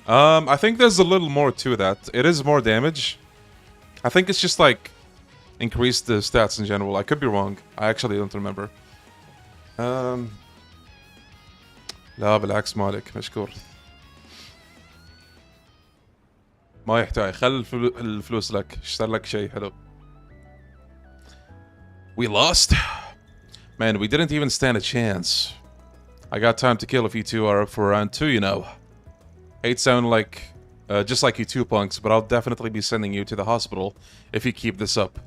I think there's a little more to that. It is more damage. I think it's just like increase the stats in general. I could be wrong. I actually don't remember. لا بالعكس مالك مشكور. ما يحتاج خل الفلوس لك اشتري لك شيء حلو. We lost? Man, we didn't even stand a chance. I got time to kill if you two are up for round 2, you know. Hate sound like just like you two punks, but I'll definitely be sending you to the hospital if you keep this up.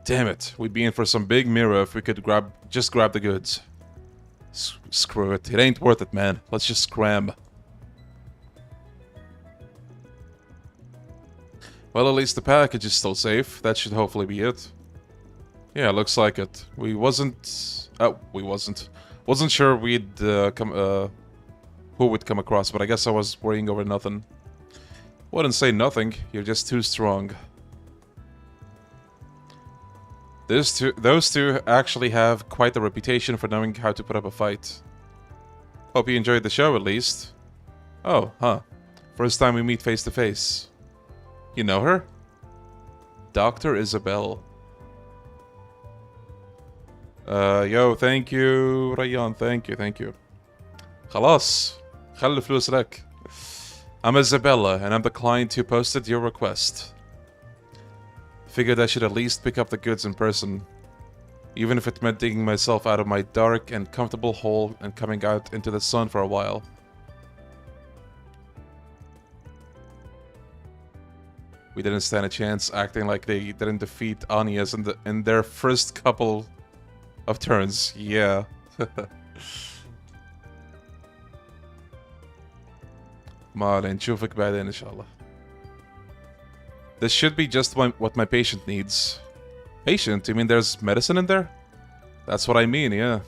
Damn it, we'd be in for some big mirror if we could just grab the goods. Screw it, it ain't worth it, man. Let's just scram. Well, at least the package is still safe. That should hopefully be it. Yeah, looks like it. Wasn't sure we'd who would come across, but I guess I was worrying over nothing. Wouldn't say nothing. You're just too strong. Those two actually have quite a reputation for knowing how to put up a fight. Hope you enjoyed the show, at least. Oh, huh. First time we meet face to face. You know her? Dr. Isabel. Yo, thank you, Rayan. Thank you. خلاص. خلي الفلوس لك. I'm Isabella, and I'm the client who posted your request. Figured I should at least pick up the goods in person. Even if it meant digging myself out of my dark and comfortable hole and coming out into the sun for a while. We didn't stand a chance, acting like they didn't defeat Hannya in their first couple of turns. Yeah. Maar نشوفك بعدين إن شاء الله. This should be just what my patient needs. Patient? You mean there's medicine in there? That's what I mean, yeah.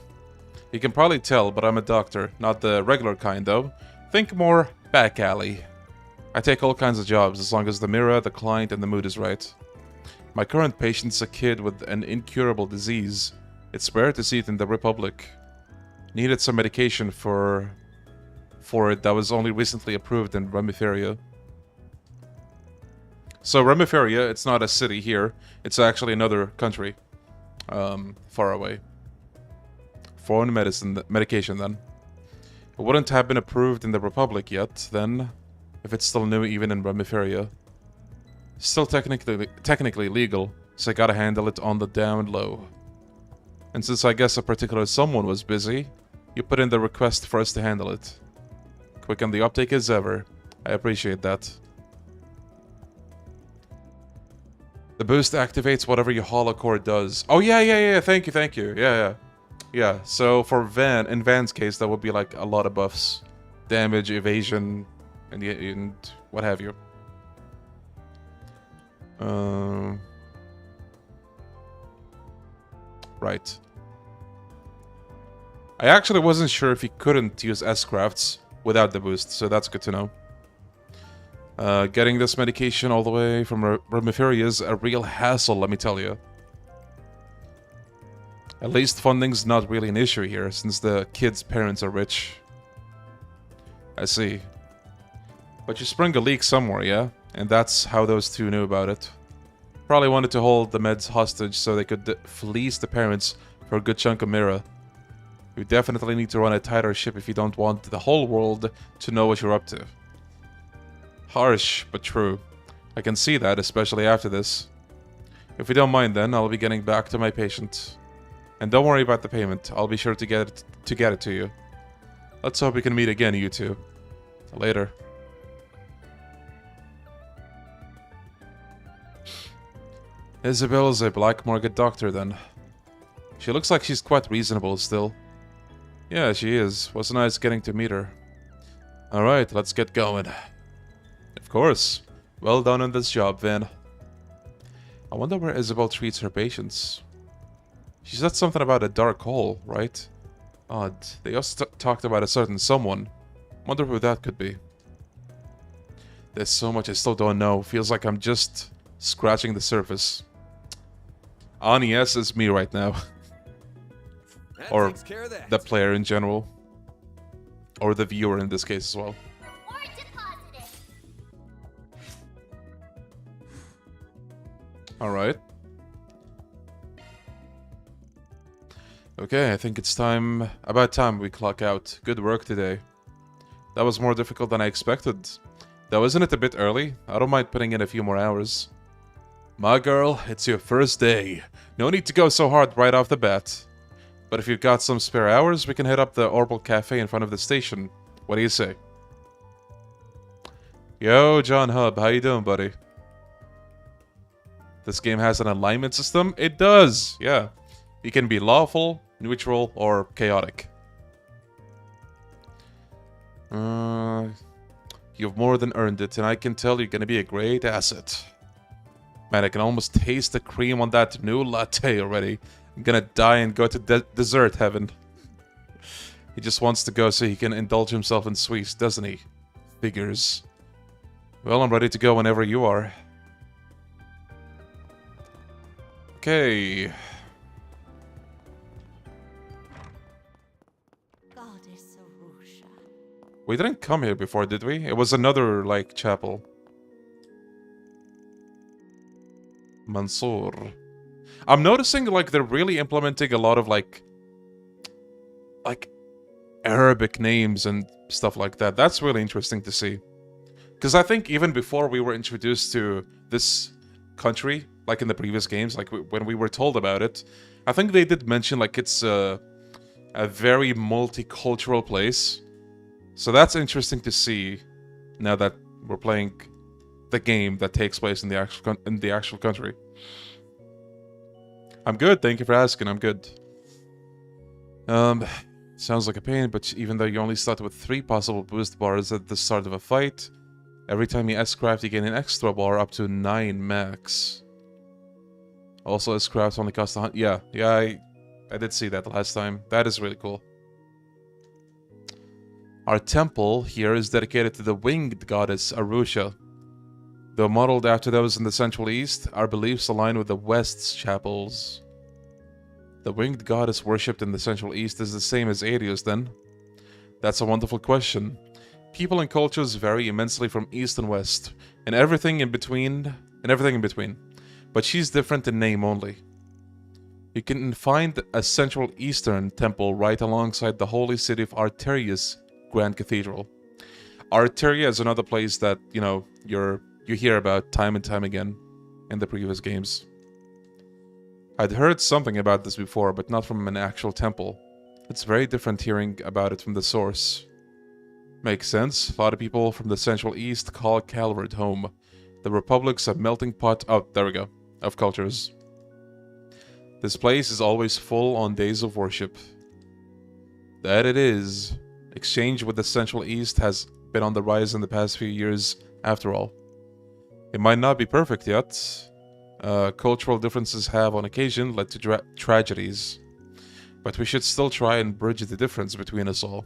You can probably tell, but I'm a doctor. Not the regular kind, though. Think more back alley. I take all kinds of jobs, as long as the mirror, the client, and the mood is right. My current patient's a kid with an incurable disease. It's rare to see it in the Republic. Needed some medication for it that was only recently approved in Remiferia. So Remiferia, it's not a city here. It's actually another country. Far away. Foreign medication then. It wouldn't have been approved in the Republic yet, then, if it's still new even in Remiferia. Still technically legal, so I gotta handle it on the down low. And since I guess a particular someone was busy, you put in the request for us to handle it. Quick on the uptake as ever. I appreciate that. The boost activates whatever your holocore does. Oh yeah, thank you. Yeah, so for in Van's case, that would be like a lot of buffs. Damage, evasion, and what have you. Right. I actually wasn't sure if he couldn't use S-crafts without the boost, so that's good to know. Getting this medication all the way from Remiferia is a real hassle, let me tell you. At least funding's not really an issue here, since the kid's parents are rich. I see. But you sprung a leak somewhere, yeah? And that's how those two knew about it. Probably wanted to hold the meds hostage so they could fleece the parents for a good chunk of Mira. You definitely need to run a tighter ship if you don't want the whole world to know what you're up to. Harsh, but true. I can see that, especially after this. If you don't mind then, I'll be getting back to my patient. And don't worry about the payment, I'll be sure to get it to you. Let's hope we can meet again, you two. Later. Isabel's a black market doctor then. She looks like she's quite reasonable still. Yeah, she is. Was nice getting to meet her. Alright, let's get going. Of course. Well done on this job, Van. I wonder where Isabel treats her patients. She said something about a dark hole, right? Odd. They also talked about a certain someone. Wonder who that could be. There's so much I still don't know. Feels like I'm just scratching the surface. Hannya is me right now. Or the player in general. Or the viewer in this case as well. Reward deposited. Alright. Okay, I think it's about time we clock out. Good work today. That was more difficult than I expected. Though isn't it a bit early? I don't mind putting in a few more hours. My girl, it's your first day. No need to go so hard right off the bat. But if you've got some spare hours, we can head up the Orbital Cafe in front of the station. What do you say? Yo, John Hub, how you doing, buddy? This game has an alignment system? It does, yeah. You can be lawful, neutral, or chaotic. You've more than earned it, and I can tell you're gonna be a great asset. Man, I can almost taste the cream on that new latte already. I'm gonna die and go to dessert heaven. He just wants to go so he can indulge himself in sweets, doesn't he? Figures. Well, I'm ready to go whenever you are. Okay. We didn't come here before, did we? It was another, like, chapel. Mansour. I'm noticing, like, they're really implementing a lot of, like, Arabic names and stuff like that. That's really interesting to see. Because I think even before we were introduced to this country, like in the previous games, like when we were told about it, I think they did mention like it's a very multicultural place. So that's interesting to see now that we're playing the game that takes place in the actual country. I'm good, thank you for asking, I'm good. Sounds like a pain, but even though you only start with 3 possible boost bars at the start of a fight, every time you S-craft you gain an extra bar up to 9 max. Also, S-crafts only cost 100. Yeah, I did see that last time. That is really cool. Our temple here is dedicated to the winged goddess Arusha. Though modeled after those in the Central East, our beliefs align with the West's chapels. The winged goddess worshipped in the Central East is the same as Arius, then? That's a wonderful question. People and cultures vary immensely from East and West, and everything in between. But she's different in name only. You can find a Central Eastern temple right alongside the holy city of Arteria's Grand Cathedral. Arteria is another place that, you know, you hear about time and time again in the previous games. I'd heard something about this before, but not from an actual temple. It's very different hearing about it from the source. Makes sense. A lot of people from the Central East call Calvert home. The Republic's a melting pot, of cultures. This place is always full on days of worship. That it is. Exchange with the Central East has been on the rise in the past few years, after all. It might not be perfect yet. Cultural differences have, on occasion, led to tragedies. But we should still try and bridge the difference between us all.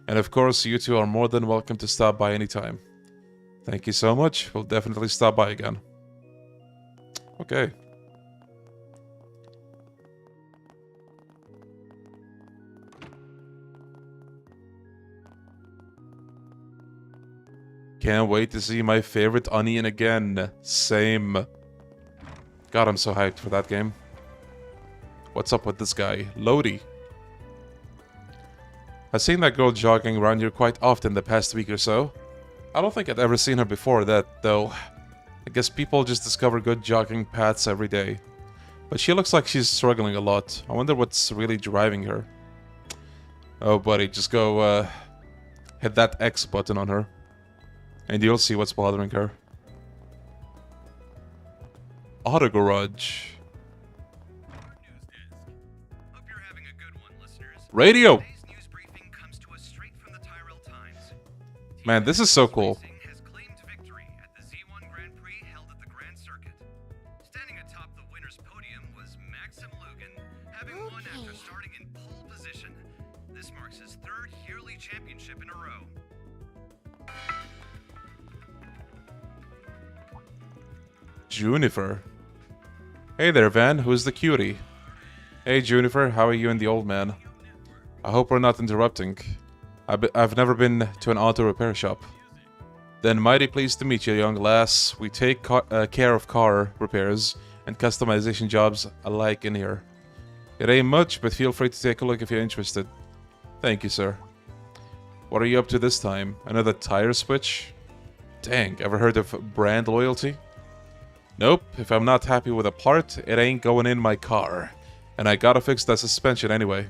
And of course, you two are more than welcome to stop by anytime. Thank you so much. We'll definitely stop by again. Okay. Can't wait to see my favorite onion again. Same. God, I'm so hyped for that game. What's up with this guy? Lodi. I've seen that girl jogging around here quite often the past week or so. I don't think I'd ever seen her before that, though. I guess people just discover good jogging paths every day. But she looks like she's struggling a lot. I wonder what's really driving her. Oh, buddy, just go, hit that X button on her. And you'll see what's bothering her. Auto Garage. Radio! Man, this is so cool. Has claimed victory at the Z1 Grand Prix held at the Grand Circuit. Standing atop the winner's podium was Maxim Lugan, having won after starting in pole position. This marks his 3rd yearly championship in a row. Junifer. Hey there, Van. Who's the cutie? Hey, Junifer. How are you and the old man? I hope we're not interrupting. I've never been to an auto repair shop. Then mighty pleased to meet you, young lass. We take care of car repairs and customization jobs alike in here. It ain't much, but feel free to take a look if you're interested. Thank you, sir. What are you up to this time? Another tire switch? Dang, ever heard of brand loyalty? Nope, if I'm not happy with a part, it ain't going in my car. And I gotta fix that suspension anyway.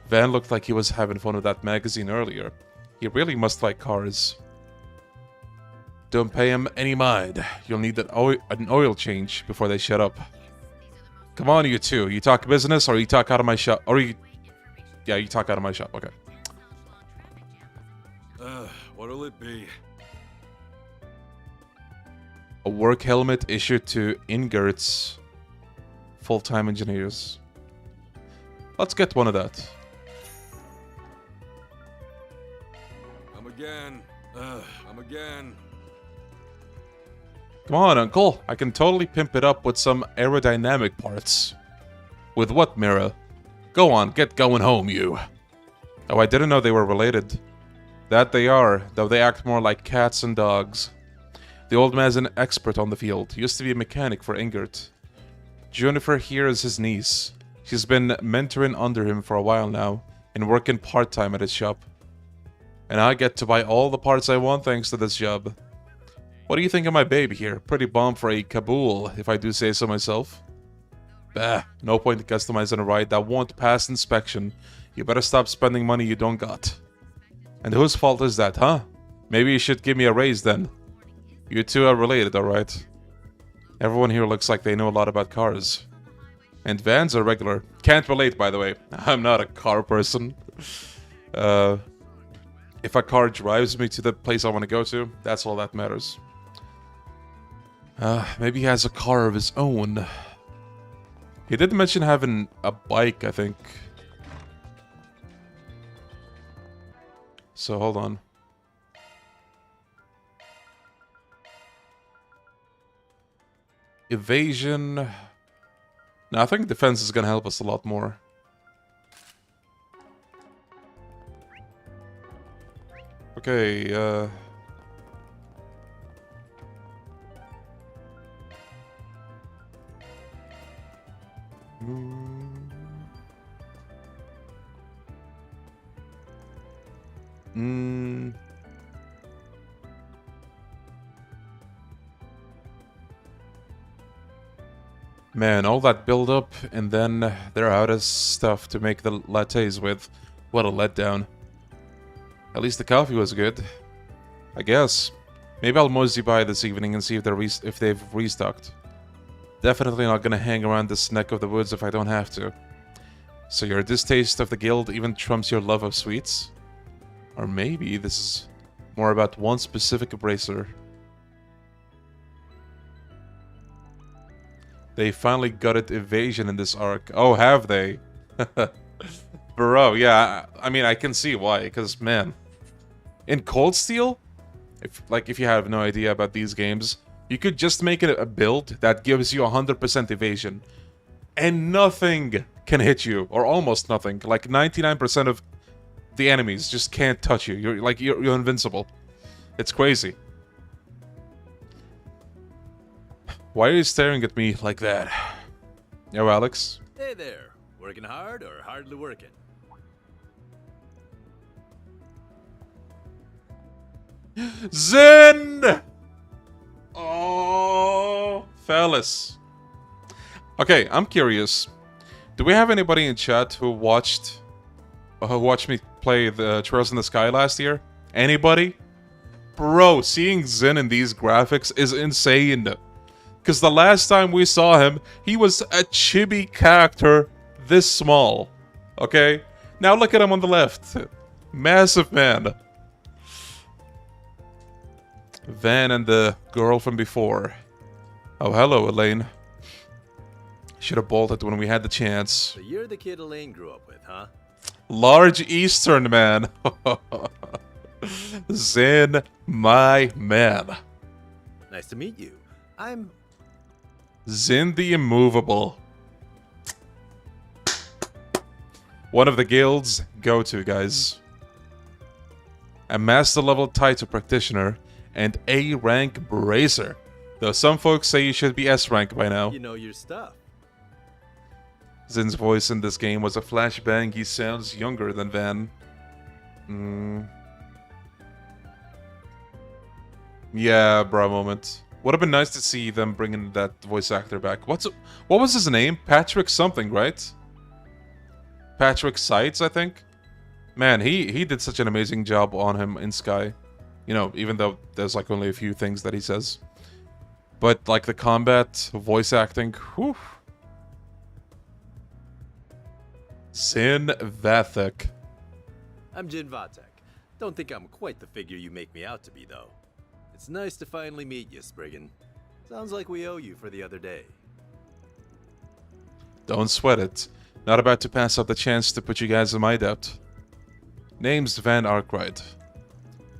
Van looked like he was having fun with that magazine earlier. He really must like cars. Don't pay him any mind. You'll need an oil change before they shut up. Come on, you two. You talk business or you talk out of my shop. Yeah, you talk out of my shop. Okay. What'll it be? A work helmet issued to Ingert's full-time engineers. Let's get one of that. I'm again. Come on, Uncle. I can totally pimp it up with some aerodynamic parts. With what, Mira? Go on, get going home, you. Oh, I didn't know they were related. That they are, though they act more like cats and dogs. The old man's an expert on the field. Used to be a mechanic for Ingert. Junifer here is his niece. She's been mentoring under him for a while now, and working part-time at his shop. And I get to buy all the parts I want thanks to this job. What do you think of my baby here? Pretty bomb for a Kabul, if I do say so myself. Bah, no point in customizing a ride that won't pass inspection. You better stop spending money you don't got. And whose fault is that, huh? Maybe you should give me a raise then. You two are related, alright? Everyone here looks like they know a lot about cars. And vans are regular. Can't relate, by the way. I'm not a car person. If a car drives me to the place I want to go to, that's all that matters. Maybe he has a car of his own. He did mention having a bike, I think. So, hold on. Evasion. No, I think defense is gonna help us a lot more. Okay, Man, all that build-up, and then they're out of stuff to make the lattes with. What a letdown. At least the coffee was good. I guess. Maybe I'll mosey by this evening and see if they've restocked. Definitely not gonna hang around this neck of the woods if I don't have to. So your distaste of the guild even trumps your love of sweets? Or maybe this is more about one specific bracer. They finally got it evasion in this arc. Oh, have they? Bro, yeah, I mean, I can see why, because, man, in Cold Steel, if you have no idea about these games, you could just make it a build that gives you 100% evasion, and nothing can hit you, or almost nothing. Like 99% of the enemies just can't touch you. You're invincible. It's crazy. Why are you staring at me like that? Yo, Alex. Hey there. Working hard or hardly working? Zen! Oh, fellas. Okay, I'm curious. Do we have anybody in chat who watched me play the Trails in the Sky last year? Anybody? Bro, seeing Zen in these graphics is insane. Because the last time we saw him, he was a chibi character this small. Okay? Now look at him on the left. Massive man. Van and the girl from before. Oh, hello, Elaine. Should have bolted when we had the chance. So you're the kid Elaine grew up with, huh? Large Eastern man. Zen, my man. Nice to meet you. I'm... Zen the Immovable. One of the guild's go-to guys. A master level Taito practitioner and A rank bracer. Though some folks say you should be S rank by now. You know your stuff. Zen's voice in this game was a flashbang. He sounds younger than Van. Yeah, bro moment. Would have been nice to see them bringing that voice actor back. What was his name? Patrick something, right? Patrick Sides, I think. Man, he did such an amazing job on him in Sky. You know, even though there's like only a few things that he says. But like the combat, voice acting, whew. Sin Vathek. I'm Jin Vatek. Don't think I'm quite the figure you make me out to be, though. It's nice to finally meet you, Spriggan. Sounds like we owe you for the other day. Don't sweat it. Not about to pass up the chance to put you guys in my debt. Name's Van Arkwright.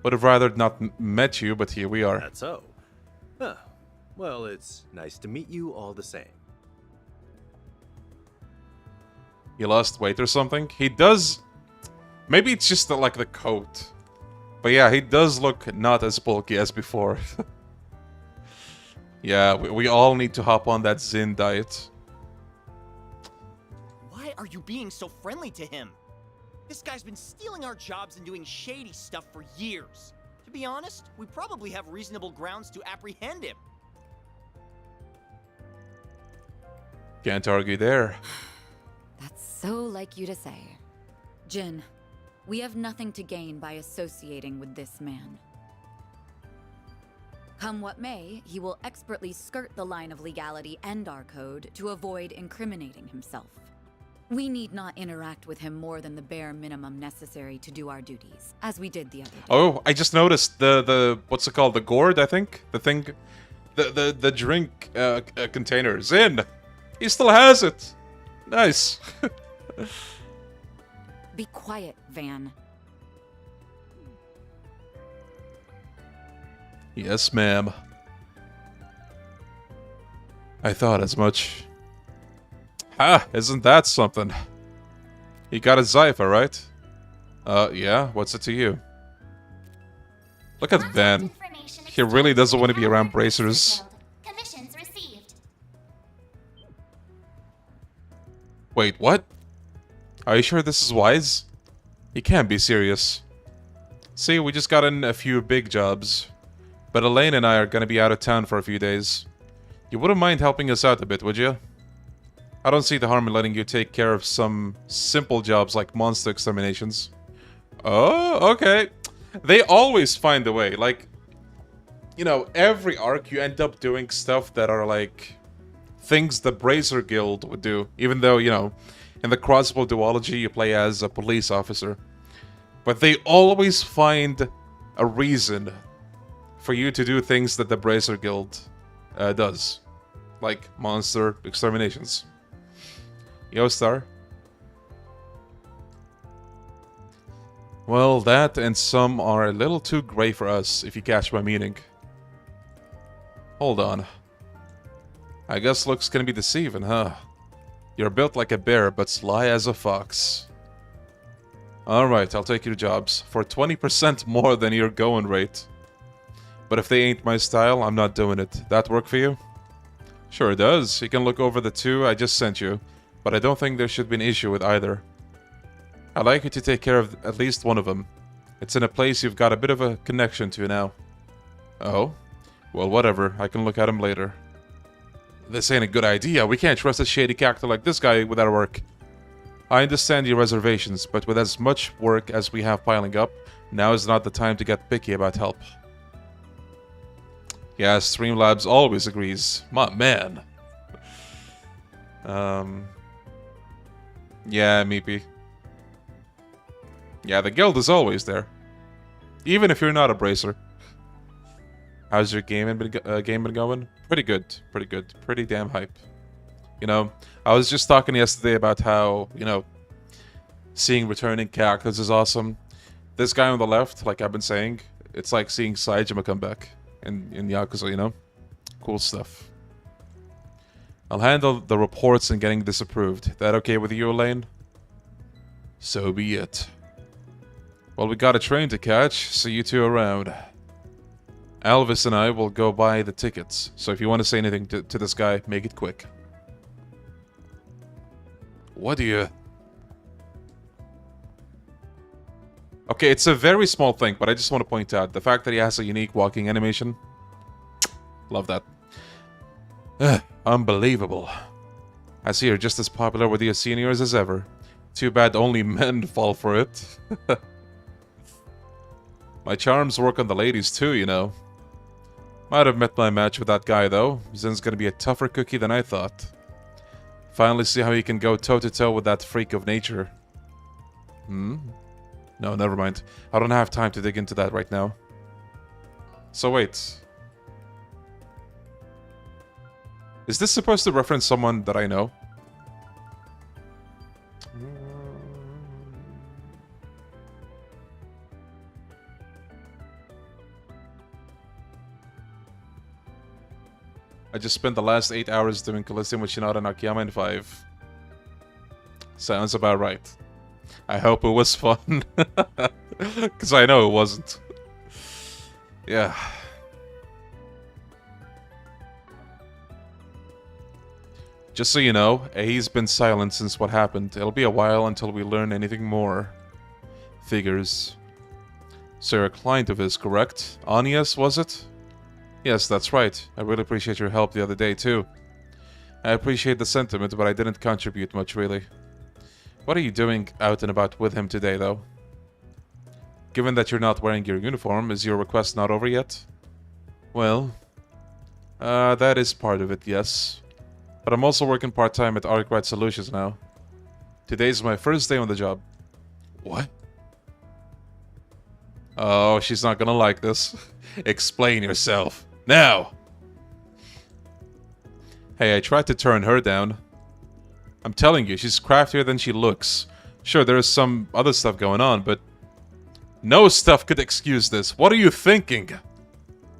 Would have rather not met you, but here we are. That's so. Huh. Well, it's nice to meet you all the same. He lost weight or something? He does... Maybe it's just like the coat. But yeah, he does look not as bulky as before. Yeah, we all need to hop on that Zen diet. Why are you being so friendly to him? This guy's been stealing our jobs and doing shady stuff for years. To be honest, we probably have reasonable grounds to apprehend him. Can't argue there. That's so like you to say. Jin, we have nothing to gain by associating with this man. Come what may, he will expertly skirt the line of legality and our code to avoid incriminating himself. We need not interact with him more than the bare minimum necessary to do our duties, as we did the other day. Oh, I just noticed the what's it called? The gourd, I think? The thing... The drink container is in! He still has it! Nice. Be quiet, Van. Yes, ma'am. I thought as much. Ha! Isn't that something? You got a Zypher, right? Yeah? What's it to you? Look at Van. He really doesn't want to be around bracers. Commissions received. Wait, what? Are you sure this is wise? You can't be serious. See, we just got in a few big jobs. But Elaine and I are gonna be out of town for a few days. You wouldn't mind helping us out a bit, would you? I don't see the harm in letting you take care of some simple jobs like monster exterminations. Oh, okay. They always find a way. Like, you know, every arc you end up doing stuff that are like things the BRACER Guild would do. Even though, you know, in the Crossbow duology you play as a police officer. But they always find a reason for you to do things that the BRACER Guild does. Like monster exterminations. Yo, Star. Well, that and some are a little too grey for us, if you catch my meaning. Hold on. I guess looks can be deceiving, huh? You're built like a bear, but sly as a fox. Alright, I'll take your jobs, for 20% more than your going rate. But if they ain't my style, I'm not doing it. That work for you? Sure it does. You can look over the two I just sent you, but I don't think there should be an issue with either. I'd like you to take care of at least one of them. It's in a place you've got a bit of a connection to now. Oh? Well, whatever. I can look at him later. This ain't a good idea. We can't trust a shady character like this guy with our work. I understand your reservations, but with as much work as we have piling up, now is not the time to get picky about help. Yeah, Streamlabs always agrees. My man. Yeah, Meepy. Yeah, the guild is always there. Even if you're not a bracer. How's your game been going? Pretty good. Pretty good. Pretty damn hype. You know, I was just talking yesterday about how, you know, seeing returning characters is awesome. This guy on the left, like I've been saying, it's like seeing Saijima come back in Yakuza, you know? Cool stuff. I'll handle the reports and getting this approved. That okay with you, Elaine? So be it. Well, we got a train to catch. See you two around. Alvis and I will go buy the tickets. So if you want to say anything to this guy, make it quick. What do you... Okay, it's a very small thing, but I just want to point out the fact that he has a unique walking animation. Love that. Unbelievable. I see you're just as popular with your seniors as ever. Too bad only men fall for it. My charms work on the ladies too, you know. Might have met my match with that guy though. Zin's gonna be a tougher cookie than I thought. Finally see how he can go toe-to-toe with that freak of nature. No, never mind. I don't have time to dig into that right now. So wait. Is this supposed to reference someone that I know? I just spent the last 8 hours doing Coliseum with Shinada and Akiyama in 5. Sounds about right. I hope it was fun. Because I know it wasn't. Yeah. Just so you know, A's been silent since what happened. It'll be a while until we learn anything more. Figures. So you're a client of his, correct? Hanya's, was it? Yes, that's right. I really appreciate your help the other day, too. I appreciate the sentiment, but I didn't contribute much, really. What are you doing out and about with him today, though? Given that you're not wearing your uniform, is your request not over yet? Well, that is part of it, yes. But I'm also working part-time at Arkwright Solutions now. Today's my first day on the job. What? Oh, she's not gonna like this. Explain yourself. Now! Hey, I tried to turn her down. I'm telling you, she's craftier than she looks. Sure, there is some other stuff going on, but... no stuff could excuse this. What are you thinking?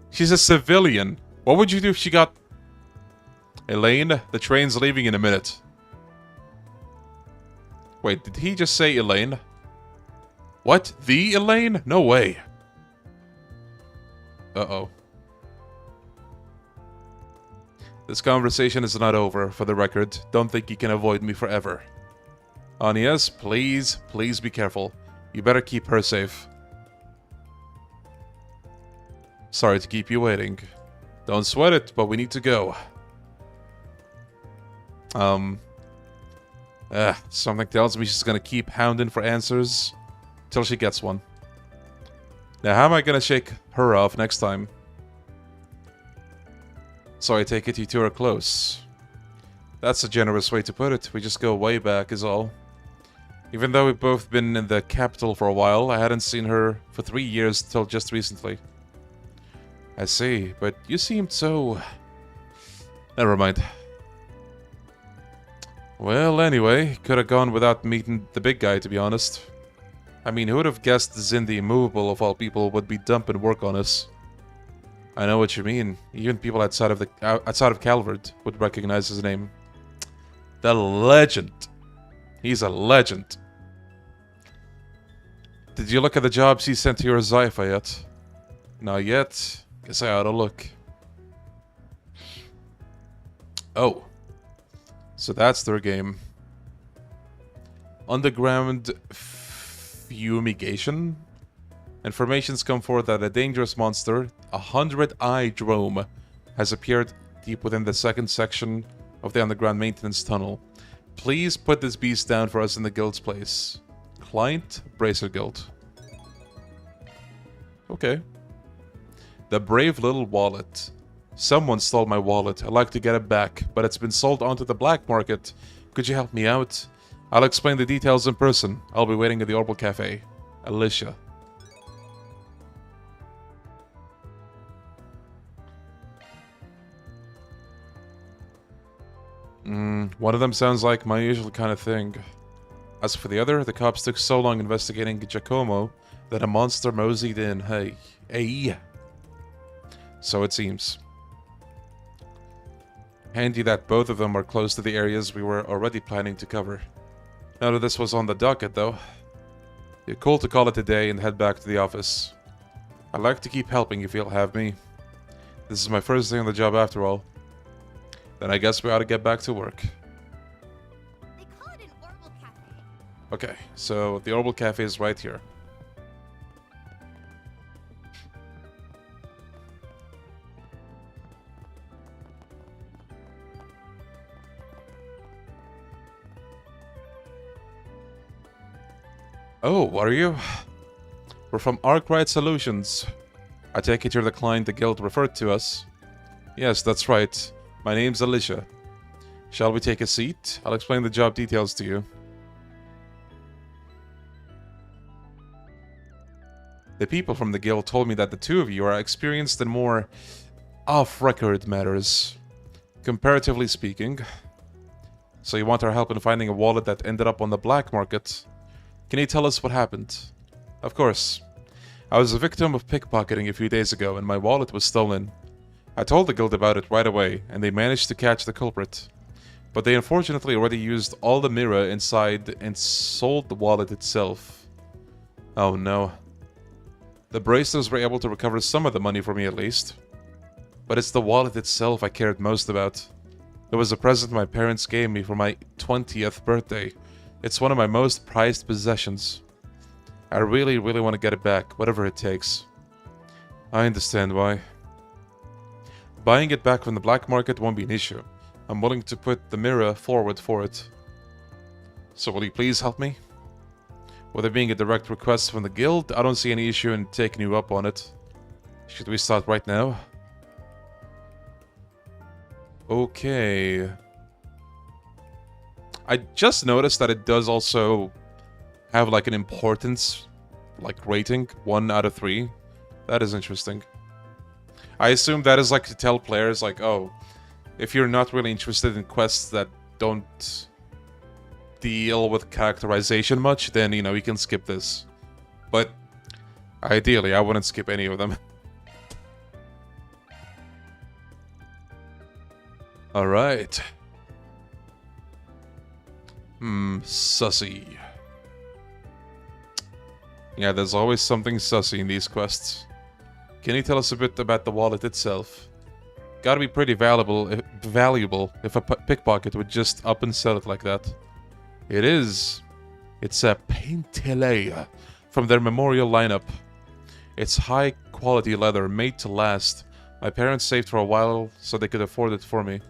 She's a civilian. What would you do if she got... Elaine, the train's leaving in a minute. Wait, did he just say Elaine? What? The Elaine? No way. Uh-oh. This conversation is not over, for the record. Don't think you can avoid me forever. Yes, please, please be careful. You better keep her safe. Sorry to keep you waiting. Don't sweat it, but we need to go. Something tells me she's gonna keep hounding for answers till she gets one. Now, how am I gonna shake her off next time? So I take it you two are close. That's a generous way to put it. We just go way back is all. Even though we've both been in the capital for a while, I hadn't seen her for 3 years till just recently. I see, but you seemed so... Never mind. Well, anyway, could have gone without meeting the big guy, to be honest. I mean, who would have guessed Zin the Immovable, of all people, would be dumping work on us? I know what you mean. Even people outside of Calvert would recognize his name. The legend. He's a legend. Did you look at the jobs he sent to your Zypha yet? Not yet. Guess I ought to look. Oh. So that's their game. Underground fumigation? Information's come forth that a dangerous monster, a 100-eye drome, has appeared deep within the second section of the underground maintenance tunnel. Please put this beast down for us in the guild's place. Client, Bracer Guild. Okay. The brave little wallet. Someone stole my wallet. I'd like to get it back, but it's been sold onto the black market. Could you help me out? I'll explain the details in person. I'll be waiting at the Orbital Cafe. Alicia. One of them sounds like my usual kind of thing. As for the other, the cops took so long investigating Giacomo that a monster moseyed in. Hey. So it seems. Handy that both of them are close to the areas we were already planning to cover. None of this was on the docket, though. You're cool to call it a day and head back to the office. I'd like to keep helping if you'll have me. This is my first day on the job after all. Then I guess we ought to get back to work. They call it an Orbital Cafe. Okay, so the Orbital Cafe is right here. Oh, what are you? We're from Arkwright Solutions. I take it you're the client the guild referred to us. Yes, that's right. My name's Alicia. Shall we take a seat? I'll explain the job details to you. The people from the guild told me that the two of you are experienced in more off-record matters, comparatively speaking. So you want our help in finding a wallet that ended up on the black market? Can you tell us what happened? Of course. I was a victim of pickpocketing a few days ago and my wallet was stolen. I told the guild about it right away and they managed to catch the culprit. But they unfortunately already used all the mirror inside and sold the wallet itself. Oh no. The bracers were able to recover some of the money for me at least. But it's the wallet itself I cared most about. It was a present my parents gave me for my 20th birthday. It's one of my most prized possessions. I really, really want to get it back, whatever it takes. I understand why. Buying it back from the black market won't be an issue. I'm willing to put the mirror forward for it. So will you please help me? With it being a direct request from the guild, I don't see any issue in taking you up on it. Should we start right now? Okay. I just noticed that it does also have like an importance, like rating, 1 out of 3. That is interesting. I assume that is like to tell players like, oh, if you're not really interested in quests that don't deal with characterization much, then, you know, you can skip this. But ideally, I wouldn't skip any of them. Alright. Sussy. Yeah, there's always something sussy in these quests. Can you tell us a bit about the wallet itself? Gotta be pretty valuable if a pickpocket would just up and sell it like that. It is. It's a Paintelea from their memorial lineup. It's high quality leather, made to last. My parents saved for a while so they could afford it for me.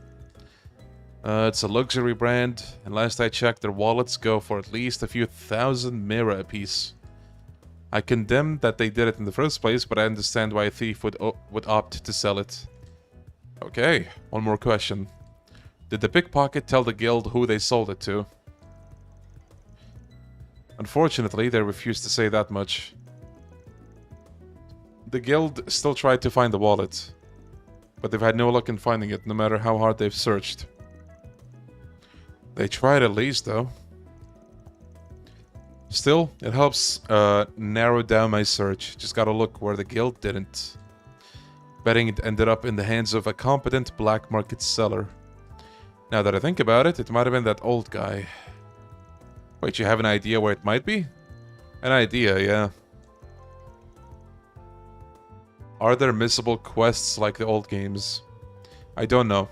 It's a luxury brand, and last I checked, their wallets go for at least a few thousand mira apiece. I condemn that they did it in the first place, but I understand why a thief would opt to sell it. Okay, one more question. Did the pickpocket tell the guild who they sold it to? Unfortunately, they refused to say that much. The guild still tried to find the wallet, but they've had no luck in finding it, no matter how hard they've searched. They tried at least, though. Still, it helps narrow down my search. Just gotta look where the guild didn't. Betting it ended up in the hands of a competent black market seller. Now that I think about it, it might have been that old guy. Wait, you have an idea where it might be? An idea, yeah. Are there missable quests like the old games? I don't know.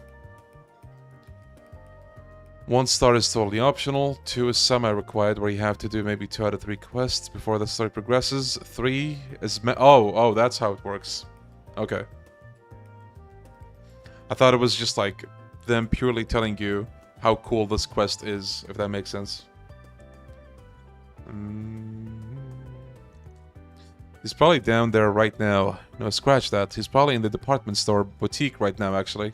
1 star is totally optional, 2 is semi-required, where you have to do maybe 2 out of 3 quests before the story progresses. 3 is oh, that's how it works. Okay. I thought it was just like them purely telling you how cool this quest is, if that makes sense. He's probably down there right now. No, scratch that. He's probably in the department store boutique right now, actually.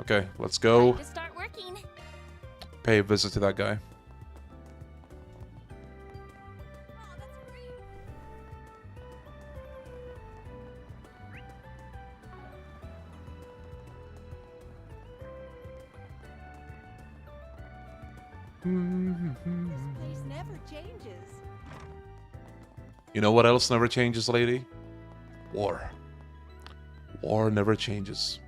Okay, let's go. Time to start working. Pay a visit to that guy. This place never changes. You know what else never changes, lady? War. War never changes.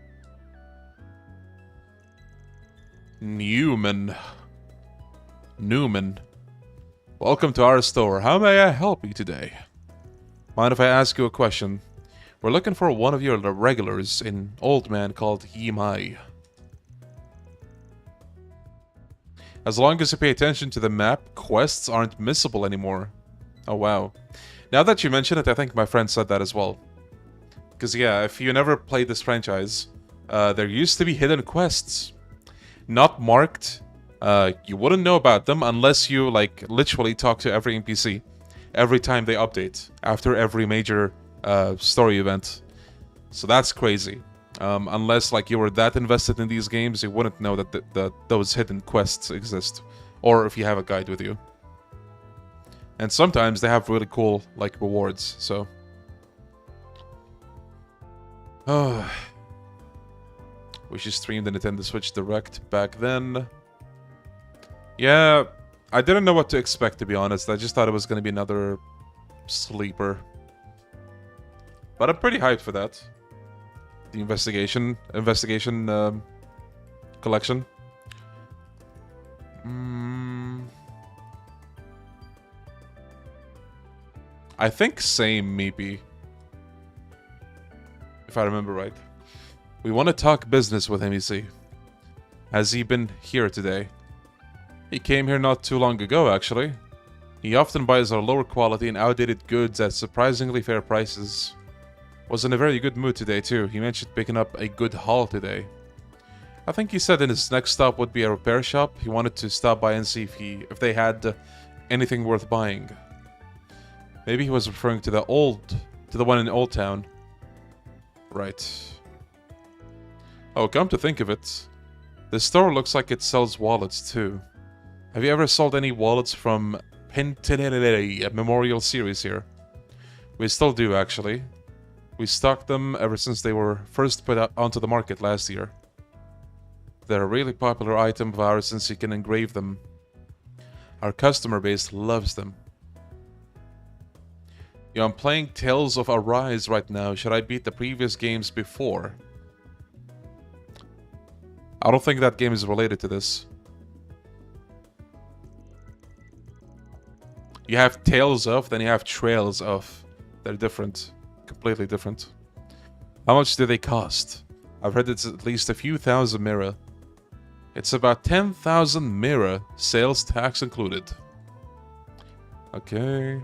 Newman. Welcome to our store. How may I help you today? Mind if I ask you a question? We're looking for one of your regulars, an old man called Yimai. As long as you pay attention to the map, quests aren't missable anymore. Oh wow. Now that you mention it, I think my friend said that as well. Because yeah, if you never played this franchise, there used to be hidden quests. Not marked. You wouldn't know about them unless you, like, literally talk to every NPC. Every time they update. After every major story event. So that's crazy. Unless, like, you were that invested in these games, you wouldn't know that those hidden quests exist. Or if you have a guide with you. And sometimes they have really cool, like, rewards, so... Oh... We should stream the Nintendo Switch Direct back then. Yeah, I didn't know what to expect, to be honest. I just thought it was going to be another sleeper. But I'm pretty hyped for that. The investigation collection. I think same, maybe. If I remember right. We want to talk business with him, you see. Has he been here today? He came here not too long ago, actually. He often buys our lower quality and outdated goods at surprisingly fair prices. Was in a very good mood today too. He mentioned picking up a good haul today. I think he said in his next stop would be a repair shop. He wanted to stop by and see if they had anything worth buying. Maybe he was referring to the one in Old Town. Right. Oh, come to think of it, the store looks like it sells wallets too. Have you ever sold any wallets from Pentinelli Memorial Series here? We still do, actually. We stocked them ever since they were first put out onto the market last year. They're a really popular item of ours since you can engrave them. Our customer base loves them. Yeah, I'm playing Tales of Arise right now. Should I beat the previous games before? I don't think that game is related to this. You have Tales of, then you have Trails of. They're different. Completely different. How much do they cost? I've heard it's at least a few thousand mira. It's about 10,000 mira, sales tax included. Okay.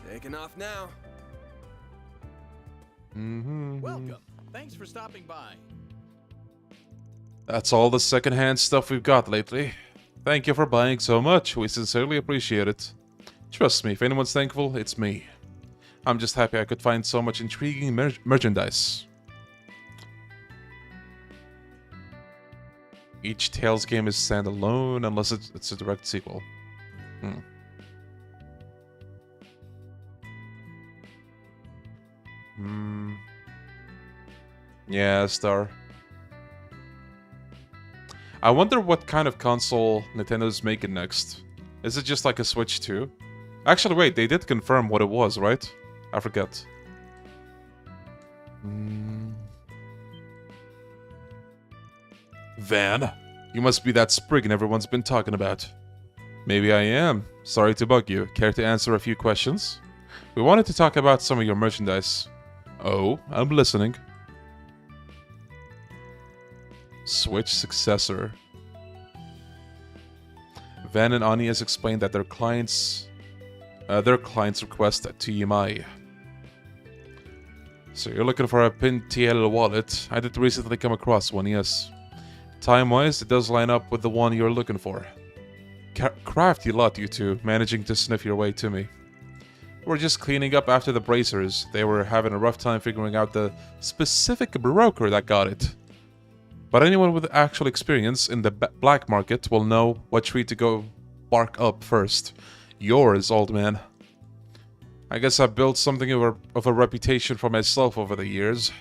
Taking off now. Welcome. Thanks for stopping by. That's all the secondhand stuff we've got lately. Thank you for buying so much. We sincerely appreciate it. Trust me, if anyone's thankful, it's me. I'm just happy I could find so much intriguing merchandise. Each Tales game is standalone unless it's a direct sequel. Yeah, Star. I wonder what kind of console Nintendo's making next. Is it just like a Switch 2? Actually, wait, they did confirm what it was, right? I forget. Van, you must be that Spriggan everyone's been talking about. Maybe I am. Sorry to bug you. Care to answer a few questions? We wanted to talk about some of your merchandise. Oh, I'm listening. Switch successor. Van and Ani has explained that their clients' request a TMI. So you're looking for a PinTL wallet. I did recently come across one, yes. Time-wise, it does line up with the one you're looking for. Crafty lot, you two, managing to sniff your way to me. We're just cleaning up after the bracers. They were having a rough time figuring out the specific broker that got it. But anyone with actual experience in the black market will know what tree to go bark up first. Yours, old man. I guess I've built something of a reputation for myself over the years.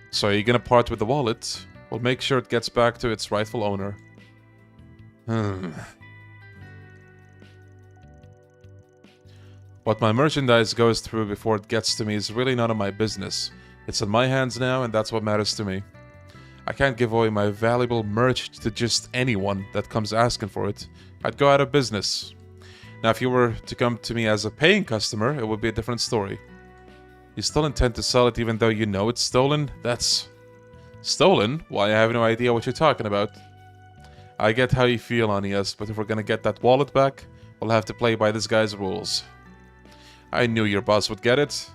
So are you gonna part with the wallet? We'll make sure it gets back to its rightful owner. What my merchandise goes through before it gets to me is really none of my business. It's in my hands now, and that's what matters to me. I can't give away my valuable merch to just anyone that comes asking for it. I'd go out of business. Now, if you were to come to me as a paying customer, it would be a different story. You still intend to sell it even though you know it's stolen? That's... Stolen? Why, I have no idea what you're talking about. I get how you feel, Anias, but if we're gonna get that wallet back, we'll have to play by this guy's rules. I knew your boss would get it.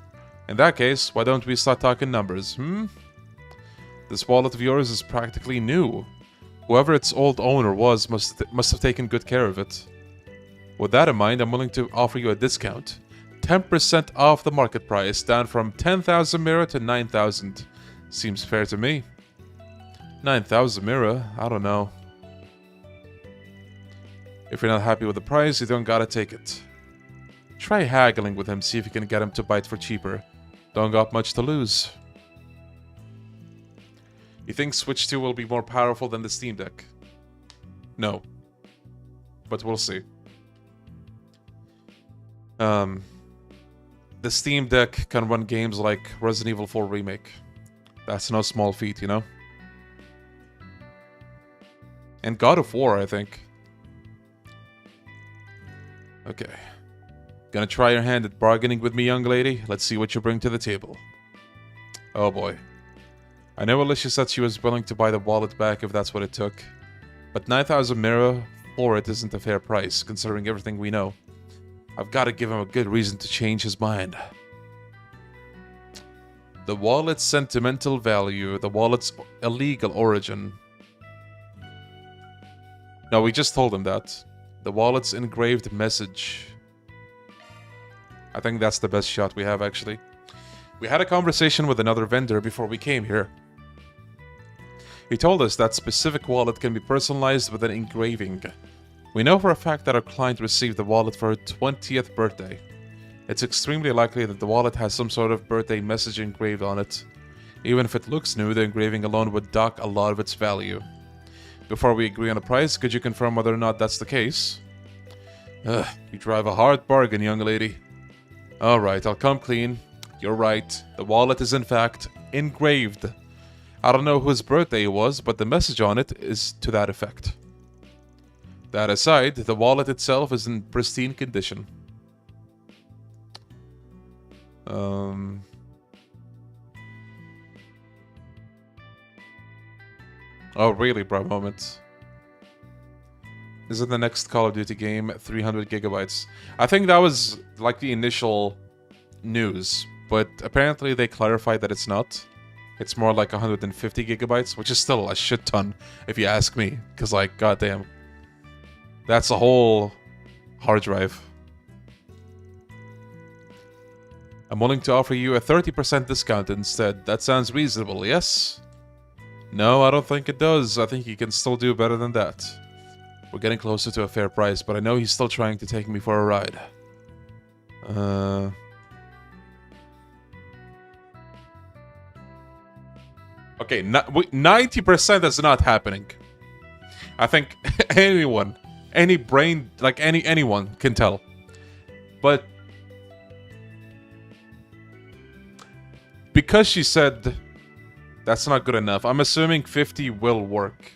In that case, why don't we start talking numbers, This wallet of yours is practically new. Whoever its old owner was must have taken good care of it. With that in mind, I'm willing to offer you a discount. 10% off the market price, down from 10,000 mira to 9,000. Seems fair to me. 9,000 mira? I don't know. If you're not happy with the price, you don't gotta take it. Try haggling with him, see if you can get him to bite for cheaper. Don't got much to lose. You think Switch 2 will be more powerful than the Steam Deck? No. but we'll see. The Steam Deck can run games like Resident Evil 4 Remake. That's no small feat, you know? And God of War, I think. Okay. Gonna try your hand at bargaining with me, young lady? Let's see what you bring to the table. Oh boy. I know Alicia said she was willing to buy the wallet back if that's what it took. But 9,000 mira for it isn't a fair price, considering everything we know. I've got to give him a good reason to change his mind. The wallet's sentimental value, the wallet's illegal origin. No, we just told him that. The wallet's engraved message. I think that's the best shot we have, actually. We had a conversation with another vendor before we came here. He told us that specific wallet can be personalized with an engraving. We know for a fact that our client received the wallet for her 20th birthday. It's extremely likely that the wallet has some sort of birthday message engraved on it. Even if it looks new, the engraving alone would dock a lot of its value. Before we agree on a price, could you confirm whether or not that's the case? You drive a hard bargain, young lady. Alright, I'll come clean. You're right. The wallet is in fact engraved. I don't know whose birthday it was, but the message on it is to that effect. That aside, the wallet itself is in pristine condition. Oh, really, bro? Moment. Is it the next Call of Duty game 300 gigabytes? I think that was like the initial news, but apparently they clarified that it's not. It's more like 150 gigabytes, which is still a shit ton, if you ask me. Because, like, goddamn. That's a whole hard drive. I'm willing to offer you a 30% discount instead. That sounds reasonable, yes? No, I don't think it does. I think you can still do better than that. We're getting closer to a fair price, but I know he's still trying to take me for a ride. Okay, 90% is not happening. I think anyone, any brain, like anyone can tell. But because she said that's not good enough, I'm assuming 50 will work.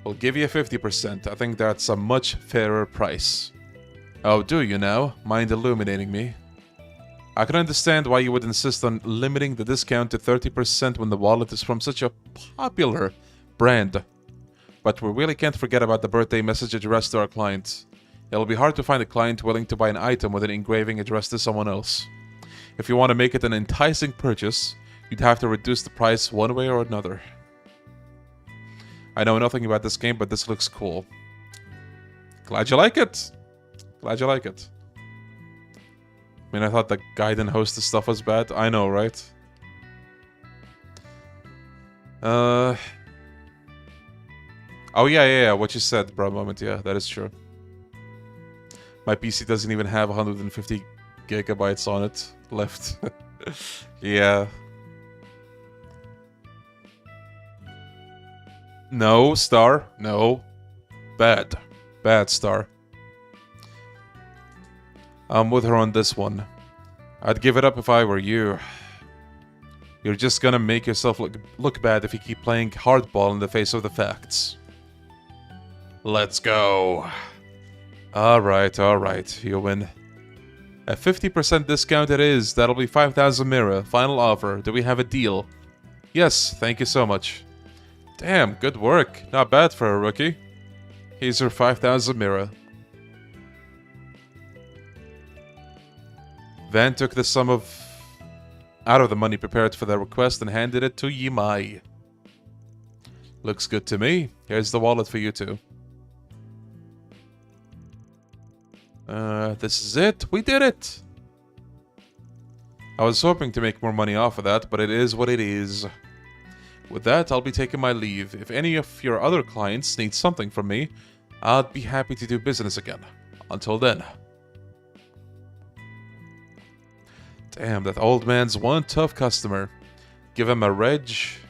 We'll give you 50%. I think that's a much fairer price. Oh, do you now? Mind illuminating me? I can understand why you would insist on limiting the discount to 30% when the wallet is from such a popular brand. But we really can't forget about the birthday message addressed to our client. It'll be hard to find a client willing to buy an item with an engraving addressed to someone else. If you want to make it an enticing purchase, you'd have to reduce the price one way or another. I know nothing about this game, but this looks cool. Glad you like it. Glad you like it. I mean, I thought the Gaiden hostess stuff was bad. I know, right? Oh, yeah, what you said, bro, moment. Yeah, that is true. My PC doesn't even have 150 gigabytes on it left. Yeah. No, Star. No. Bad. Bad, Star. I'm with her on this one. I'd give it up if I were you. You're just gonna make yourself look bad if you keep playing hardball in the face of the facts. Let's go. Alright, you win. A 50% discount it is. That'll be 5,000 mira. Final offer. Do we have a deal? Yes, thank you so much. Damn, good work. Not bad for a rookie. Here's her 5,000 mira. Van took the sum out of the money prepared for the request and handed it to Yimai. Looks good to me. Here's the wallet for you two. This is it. We did it. I was hoping to make more money off of that, but it is what it is. With that, I'll be taking my leave. If any of your other clients need something from me, I'd be happy to do business again. Until then. Damn, that old man's one tough customer. Give him a rage.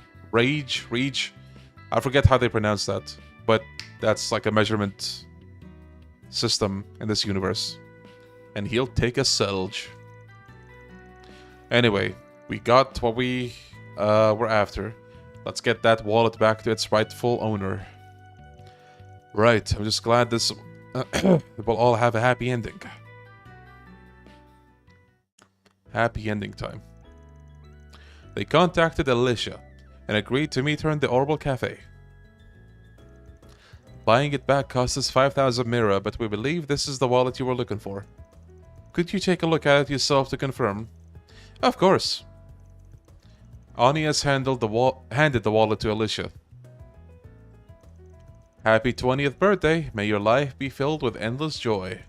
I forget how they pronounce that, but that's like a measurement system in this universe. And he'll take a Selge. Anyway, we got what we were after. Let's get that wallet back to its rightful owner. Right, I'm just glad this will all have a happy ending. Happy ending time. They contacted Alicia and agreed to meet her in the Orbital Cafe. Buying it back cost us 5,000 Mira, but we believe this is the wallet you were looking for. Could you take a look at it yourself to confirm? Of course. Anias handed the wallet to Alicia. Happy 20th birthday. May your life be filled with endless joy.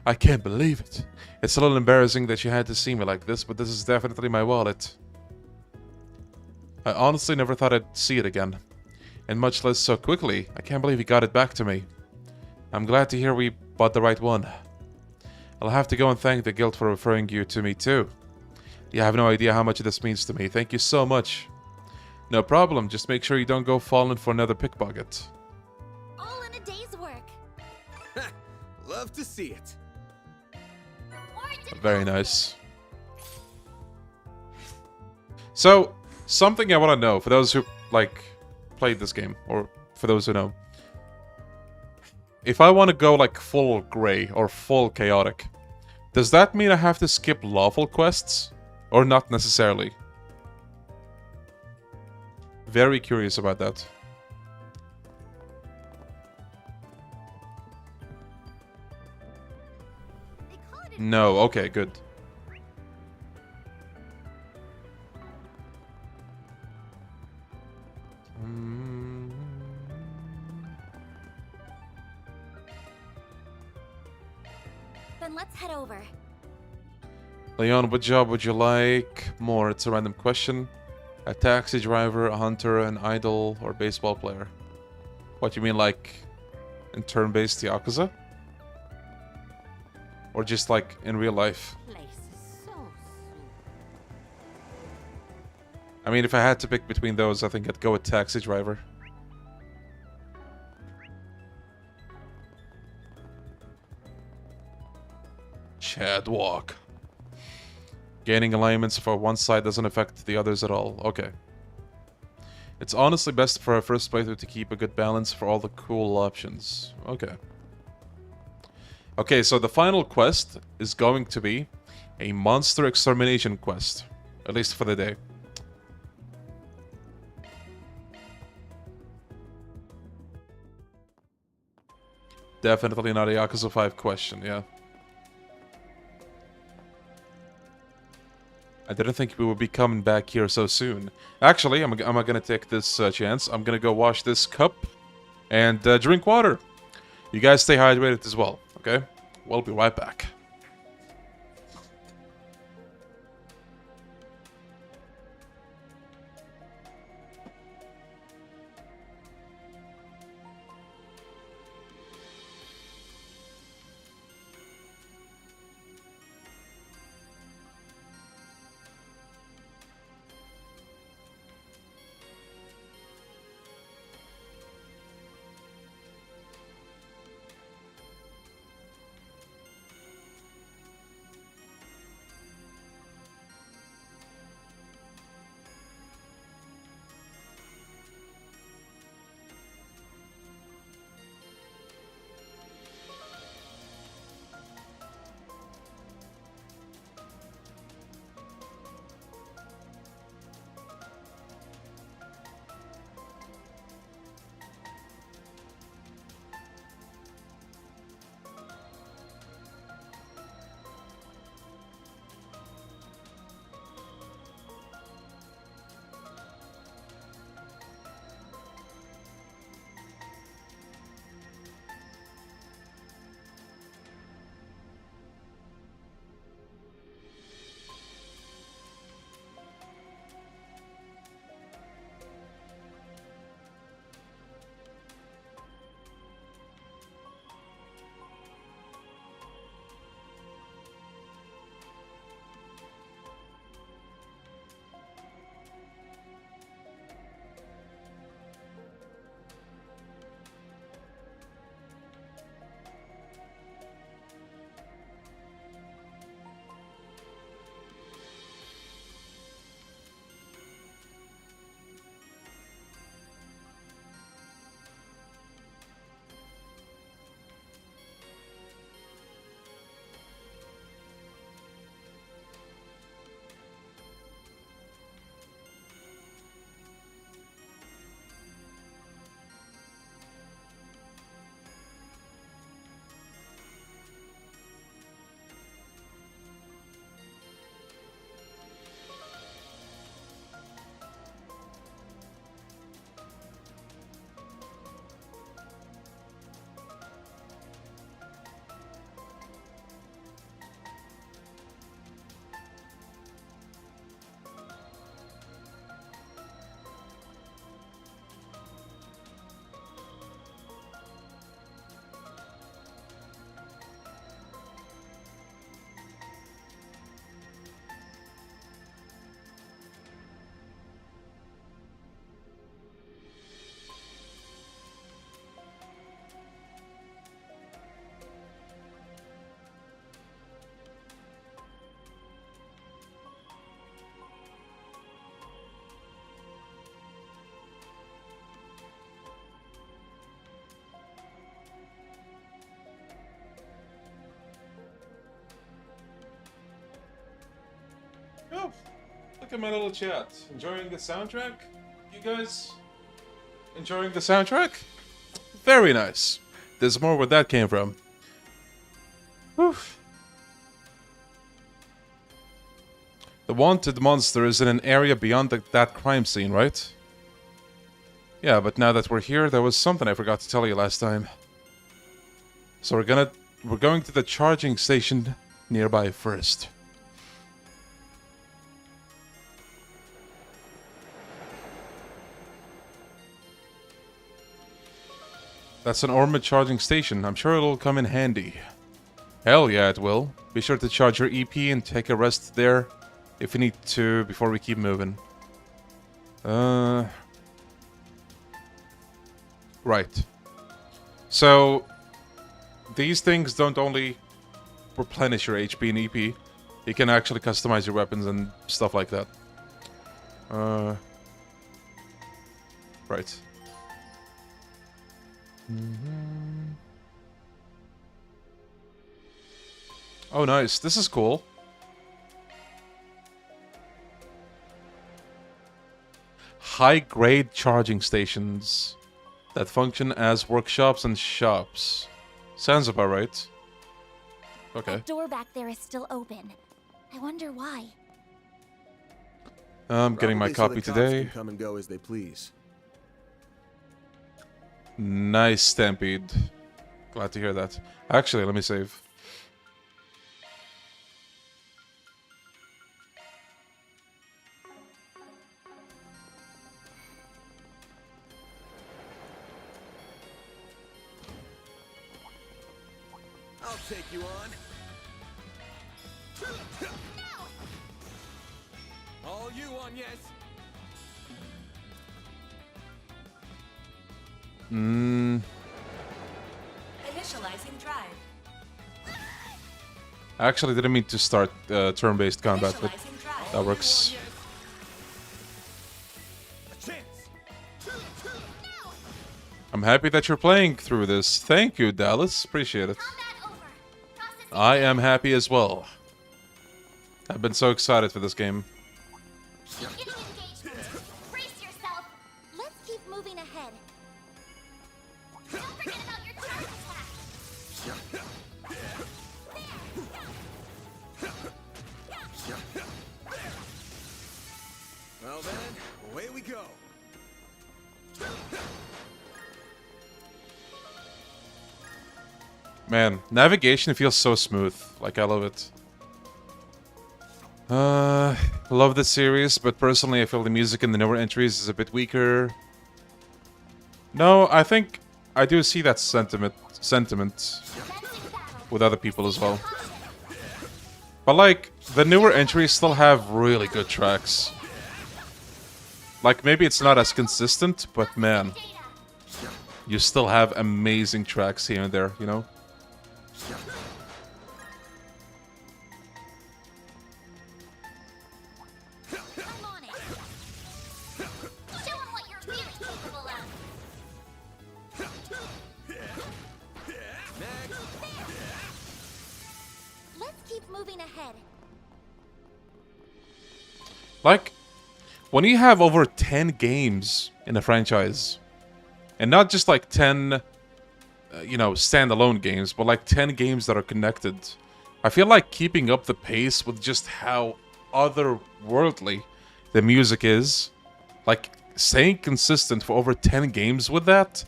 I can't believe it. It's a little embarrassing that you had to see me like this, but this is definitely my wallet. I honestly never thought I'd see it again. And much less so quickly. I can't believe he got it back to me. I'm glad to hear we bought the right one. I'll have to go and thank the guild for referring you to me too. You have no idea how much this means to me. Thank you so much. No problem. Just make sure you don't go falling for another pickpocket. All in a day's work. Love to see it. Very nice. So, something I want to know, for those who, like, played this game, or for those who know. If I want to go, like, full grey, or full chaotic, does that mean I have to skip lawful quests? Or not necessarily? Very curious about that. No, okay, good. Then let's head over. Leon, what job would you like more? It's a random question. A taxi driver, a hunter, an idol, or baseball player? What, you mean like in turn-based Yakuza? Or just like in real life? Place is so sweet. I mean, if I had to pick between those, I think I'd go with taxi driver. Chad walk. Gaining alignments for one side doesn't affect the others at all. Okay. It's honestly best for a first playthrough to keep a good balance for all the cool options. Okay. Okay, so the final quest is going to be a monster extermination quest. At least for the day. Definitely not a Yakuza 5 question, yeah. I didn't think we would be coming back here so soon. Actually, I'm gonna take this chance. I'm gonna go wash this cup and drink water. You guys stay hydrated as well, okay? We'll be right back. Look at my little chat. Enjoying the soundtrack? You guys? Enjoying the soundtrack? Very nice. There's more where that came from. Whew. The wanted monster is in an area beyond that crime scene, right? Yeah, but now that we're here, there was something I forgot to tell you last time. So we're going to the charging station nearby first. That's an armored charging station. I'm sure it'll come in handy. Hell yeah, it will. Be sure to charge your EP and take a rest there if you need to before we keep moving. Right. So, these things don't only replenish your HP and EP. You can actually customize your weapons and stuff like that. Right. Oh, nice. This is cool. High-grade charging stations that function as workshops and shops. Sounds about right. Okay. That door back there is still open. I wonder why. I'm getting my copy today. Come and go as they please. Nice, Stampede. Glad to hear that. Actually, let me save. I'll take you on. All you on, yes. Initializing drive. I actually didn't mean to start turn-based combat, but that works. I'm happy that you're playing through this. Thank you, Dallas. Appreciate it. I am happy as well. I've been so excited for this game. Getting engagement. Brace yourself. Let's keep moving ahead. Don't forget about your charge attack. Well then, away we go. Man, navigation feels so smooth. Like, I love it. Love the series, but personally I feel the music in the newer entries is a bit weaker. No, I think I do see that sentiment with other people as well. But like, the newer entries still have really good tracks. Like, maybe it's not as consistent, but man, you still have amazing tracks here and there, you know? I'm on it. Show 'em what you're really capable of. Let's keep moving ahead. Like, when you have over 10 games in a franchise, and not just like 10, you know, standalone games, but like 10 games that are connected, I feel like keeping up the pace with just how otherworldly the music is, like staying consistent for over 10 games with that,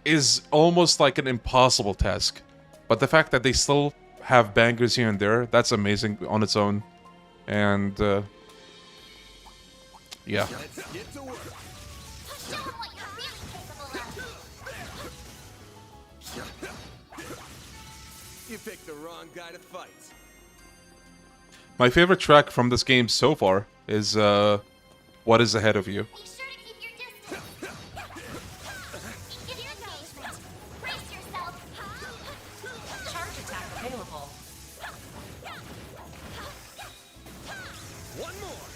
is almost like an impossible task. But the fact that they still have bangers here and there, that's amazing on its own. And, yeah. Let's get to work. Show 'em what you're really capable of. You picked the wrong guy to fight. My favorite track from this game so far is, What Is Ahead of You. Be sure to keep your distance. Get your engagement. Brace yourself. Charge attack available. One more.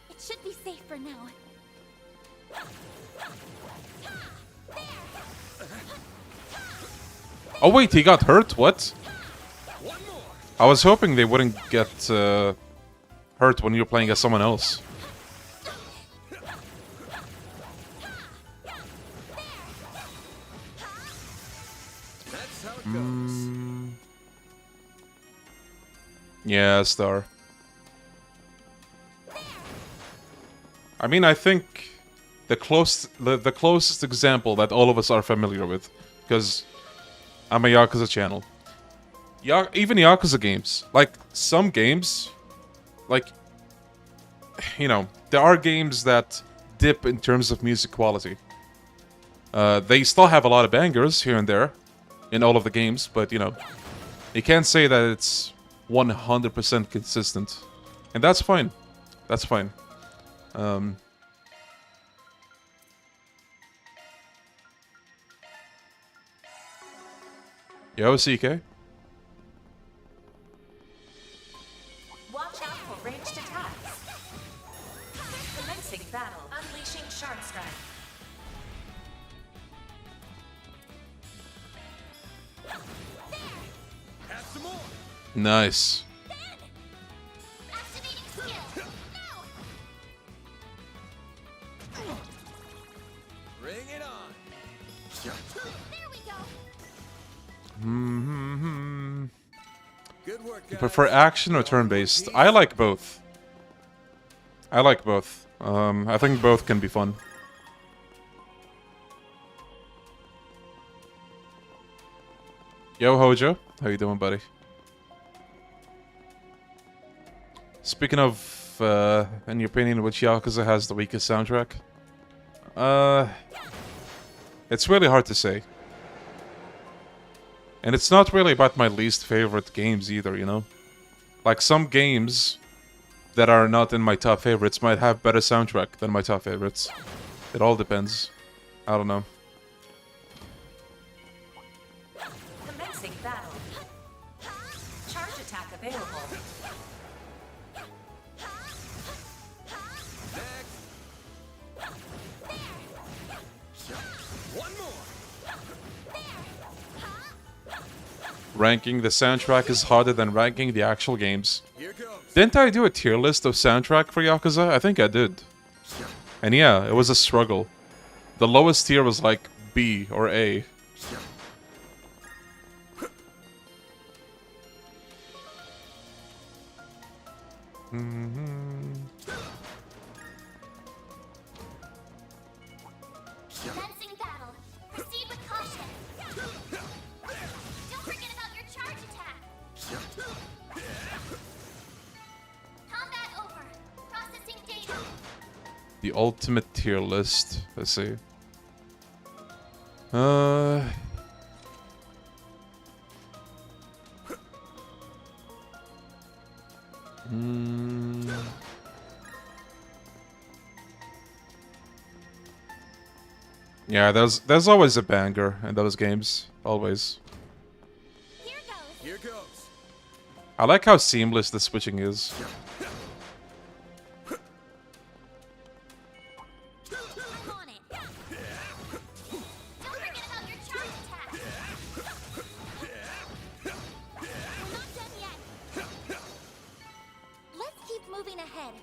It should be safe for now. Oh wait, he got hurt? What? One more. I was hoping they wouldn't get hurt when you're playing as someone else. That's how it goes. Yeah, star. I mean, I think the closest example that all of us are familiar with, because I'm a Yakuza channel. Even Yakuza games, like some games, like, you know, there are games that dip in terms of music quality. They still have a lot of bangers here and there in all of the games, but you know, you can't say that it's 100% consistent, and that's fine. That's fine. Yo, CK. Watch out for ranged attacks. Commencing battle. Unleashing Shard Strike. Have some more. Nice. Activating skill. Now. Bring it on. There we go. Good work, You guys. prefer action or turn-based? I like both. I like both. I think both can be fun. Yo, Hojo. How you doing, buddy? Speaking of, in your opinion, which Yakuza has the weakest soundtrack? It's really hard to say. And it's not really about my least favorite games either, you know? Like, some games that are not in my top favorites might have better soundtrack than my top favorites. It all depends. I don't know. Commencing battle. Charge attack available. One more. Ranking the soundtrack is harder than ranking the actual games. Here goes. Didn't I do a tier list of soundtrack for Yakuza? I think I did. And yeah, it was a struggle. The lowest tier was like B or A. Commencing battle. Proceed with caution. Don't forget about your charge attack. Combat over. Processing data. The ultimate tier list. Let's see. Yeah, there's always a banger in those games. Always. Here goes. Here goes. I like how seamless the switching is. I'm on it. Don't forget about your charge attack. We're not done yet. Let's keep moving ahead.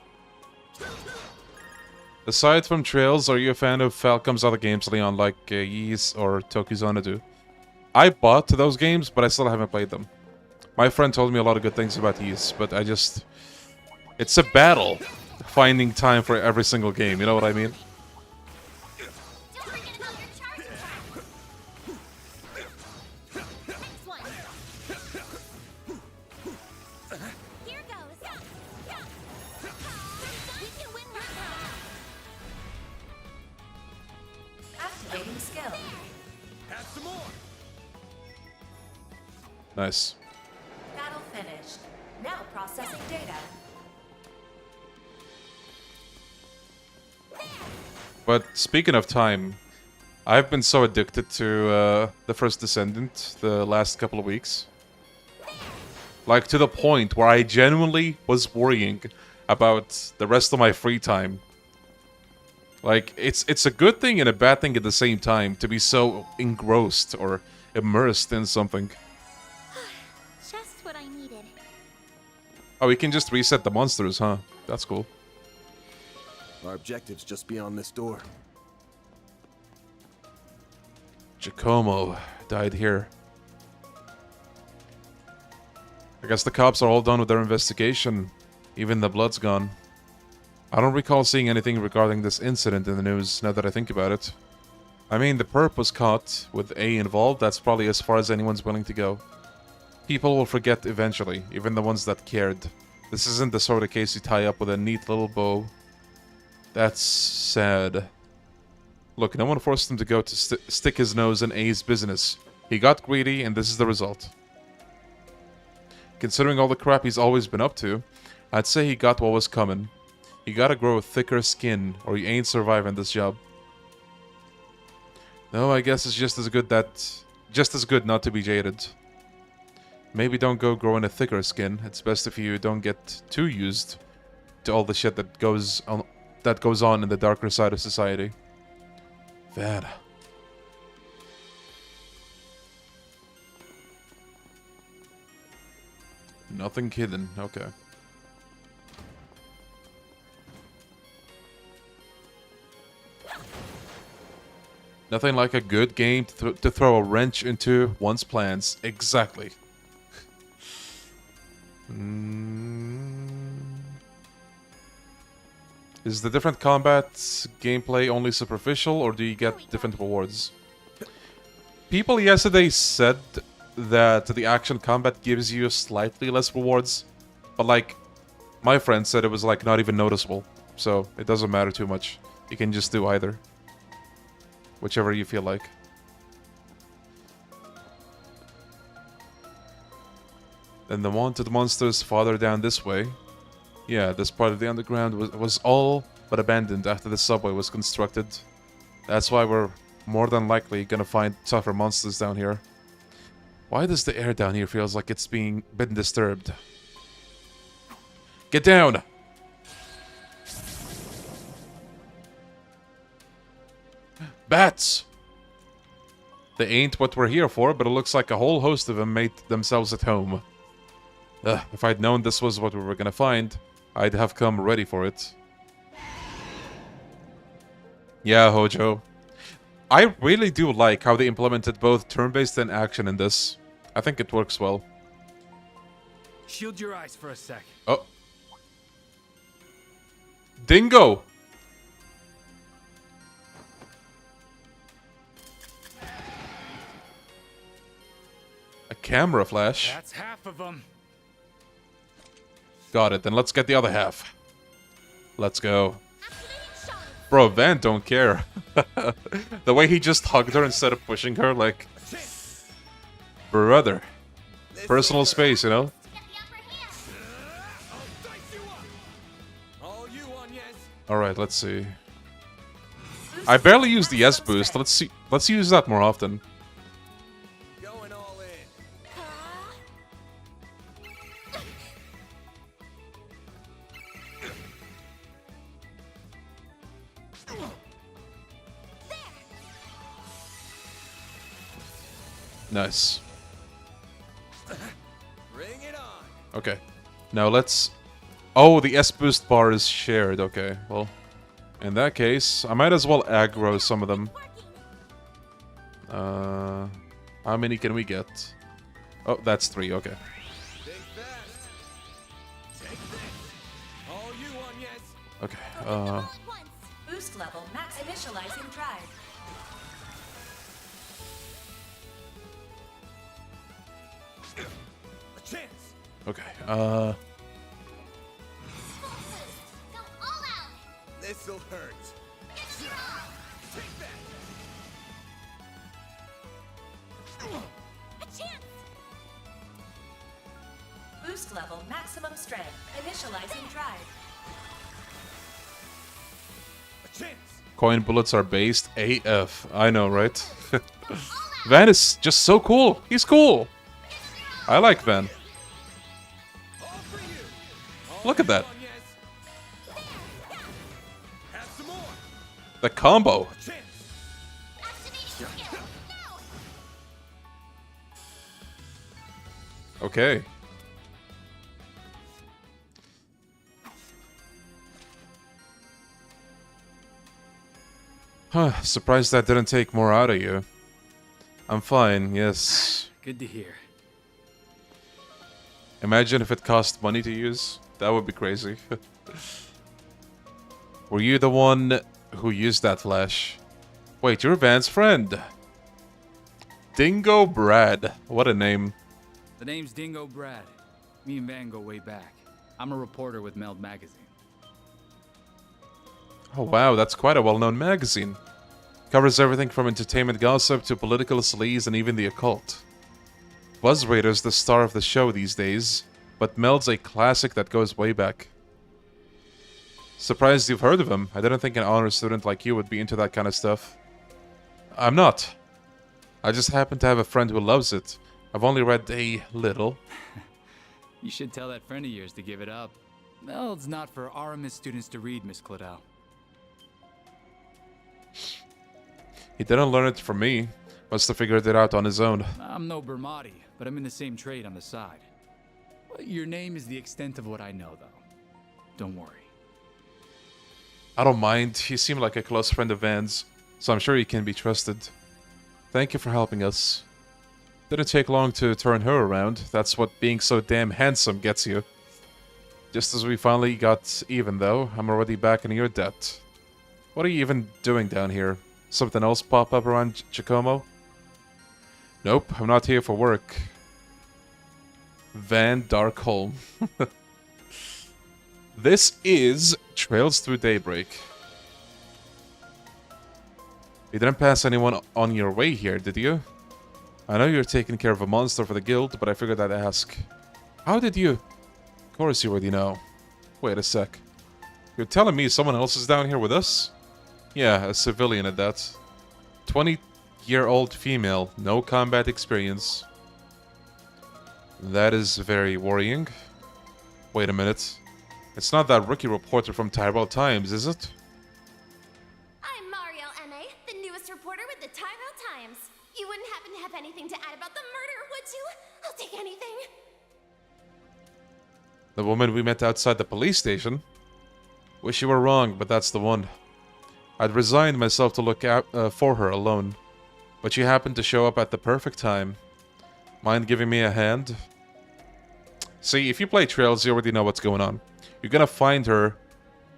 Aside from Trails, are you a fan of Falcom's other games, Leon, like Ys or Tokuzanadu? I bought those games, but I still haven't played them. My friend told me a lot of good things about Ys, but I just... It's a battle finding time for every single game, you know what I mean? Don't forget about your charge attack. Next one. Here goes. We can win right now. Activating skill. Have some more. Nice. Battle finished. Now processing data. But speaking of time, I've been so addicted to The First Descendant the last couple of weeks. Like, to the point where I genuinely was worrying about the rest of my free time. Like, it's a good thing and a bad thing at the same time to be so engrossed or immersed in something. Just what I needed. Oh, we can just reset the monsters, huh? That's cool. Our objective's just beyond this door. Giacomo died here. I guess the cops are all done with their investigation. Even the blood's gone. I don't recall seeing anything regarding this incident in the news, now that I think about it. I mean, the perp was caught, with A involved, that's probably as far as anyone's willing to go. People will forget eventually, even the ones that cared. This isn't the sort of case you tie up with a neat little bow. That's sad. Look, no one forced him to go to stick his nose in A's business. He got greedy, and this is the result. Considering all the crap he's always been up to, I'd say he got what was coming. You gotta grow a thicker skin, or you ain't surviving this job. No, I guess it's just as good not to be jaded. Maybe don't go growing a thicker skin. It's best if you don't get too used to all the shit that goes on in the darker side of society. Bad. Nothing hidden. Okay. Nothing like a good game to throw a wrench into one's plans. Exactly. Is the different combat gameplay only superficial, or do you get different rewards? People yesterday said that the action combat gives you slightly less rewards, but like, my friend said it was like not even noticeable, so it doesn't matter too much. You can just do either. Whichever you feel like. Then the wanted monsters farther down this way. Yeah, this part of the underground was all but abandoned after the subway was constructed. That's why we're more than likely gonna find tougher monsters down here. Why does the air down here feels like it's been disturbed? Get down! Bats! They ain't what we're here for, but it looks like a whole host of them made themselves at home. If I'd known this was what we were gonna find, I'd have come ready for it. Yeah, Hojo. I really do like how they implemented both turn-based and action in this. I think it works well. Shield your eyes for a sec. Oh. Dingo! A camera flash. That's half of them. Got it, then let's get the other half. Let's go. Bro, Van don't care. The way he just hugged her instead of pushing her, like... Brother. Personal space, you know? Alright, let's see. I barely use the S boost. Let's use that more often. Going all in. Nice. Bring it on. Okay. Now let's... Oh, the S boost bar is shared. Okay, well... In that case, I might as well aggro some of them. How many can we get? Oh, that's 3, okay. Big fast. Take this. All you on, yes. Okay, Boost level max initializing drive. A chance. okay, Go all out. This'll hurt. Take that. A chance. Boost level maximum strength. Initializing drive. A chance. coin bullets are based AF. I know, right? Van is just so cool. He's cool. I like Van. Look at that. The combo. Okay. Huh, surprised that didn't take more out of you. I'm fine, yes. Good to hear. Imagine if it cost money to use. That would be crazy. Were you the one who used that flash? Wait, you're Van's friend. Dingo Brad. What a name. The name's Dingo Brad. Me and Van go way back. I'm a reporter with Meld Magazine. Oh wow, that's quite a well-known magazine. Covers everything from entertainment gossip to political sleaze and even the occult. Buzz Raider's the star of the show these days, but Meld's a classic that goes way back. Surprised you've heard of him. I didn't think an honor student like you would be into that kind of stuff. I'm not. I just happen to have a friend who loves it. I've only read a little. You should tell that friend of yours to give it up. Meld's not for RMS students to read, Miss Claudel. He didn't learn it from me. Must have figured it out on his own. I'm no Bermati, but I'm in the same trade on the side. Your name is the extent of what I know, though. Don't worry. I don't mind. He seemed like a close friend of Van's, so I'm sure he can be trusted. Thank you for helping us. Didn't take long to turn her around. That's what being so damn handsome gets you. Just as we finally got even, though, I'm already back in your debt. What are you even doing down here? Something else pop up around Giacomo? Nope, I'm not here for work. Van Darkholm. This is Trails Through Daybreak. You didn't pass anyone on your way here, did you? I know you're taking care of a monster for the guild, but I figured I'd ask. How did you... Of course you already know. Wait a sec. You're telling me someone else is down here with us? Yeah, a civilian at that. 20-year-old female, no combat experience. That is very worrying. Wait a minute. It's not that rookie reporter from TreizerL Times, is it? I'm Mariel M.A., the newest reporter with the TreizerL Times. You wouldn't happen to have anything to add about the murder, would you? I'll take anything. The woman we met outside the police station? Wish you were wrong, but that's the one. I'd resigned myself to look out for her alone. But she happened to show up at the perfect time. Mind giving me a hand? See, if you play Trails, you already know what's going on. You're gonna find her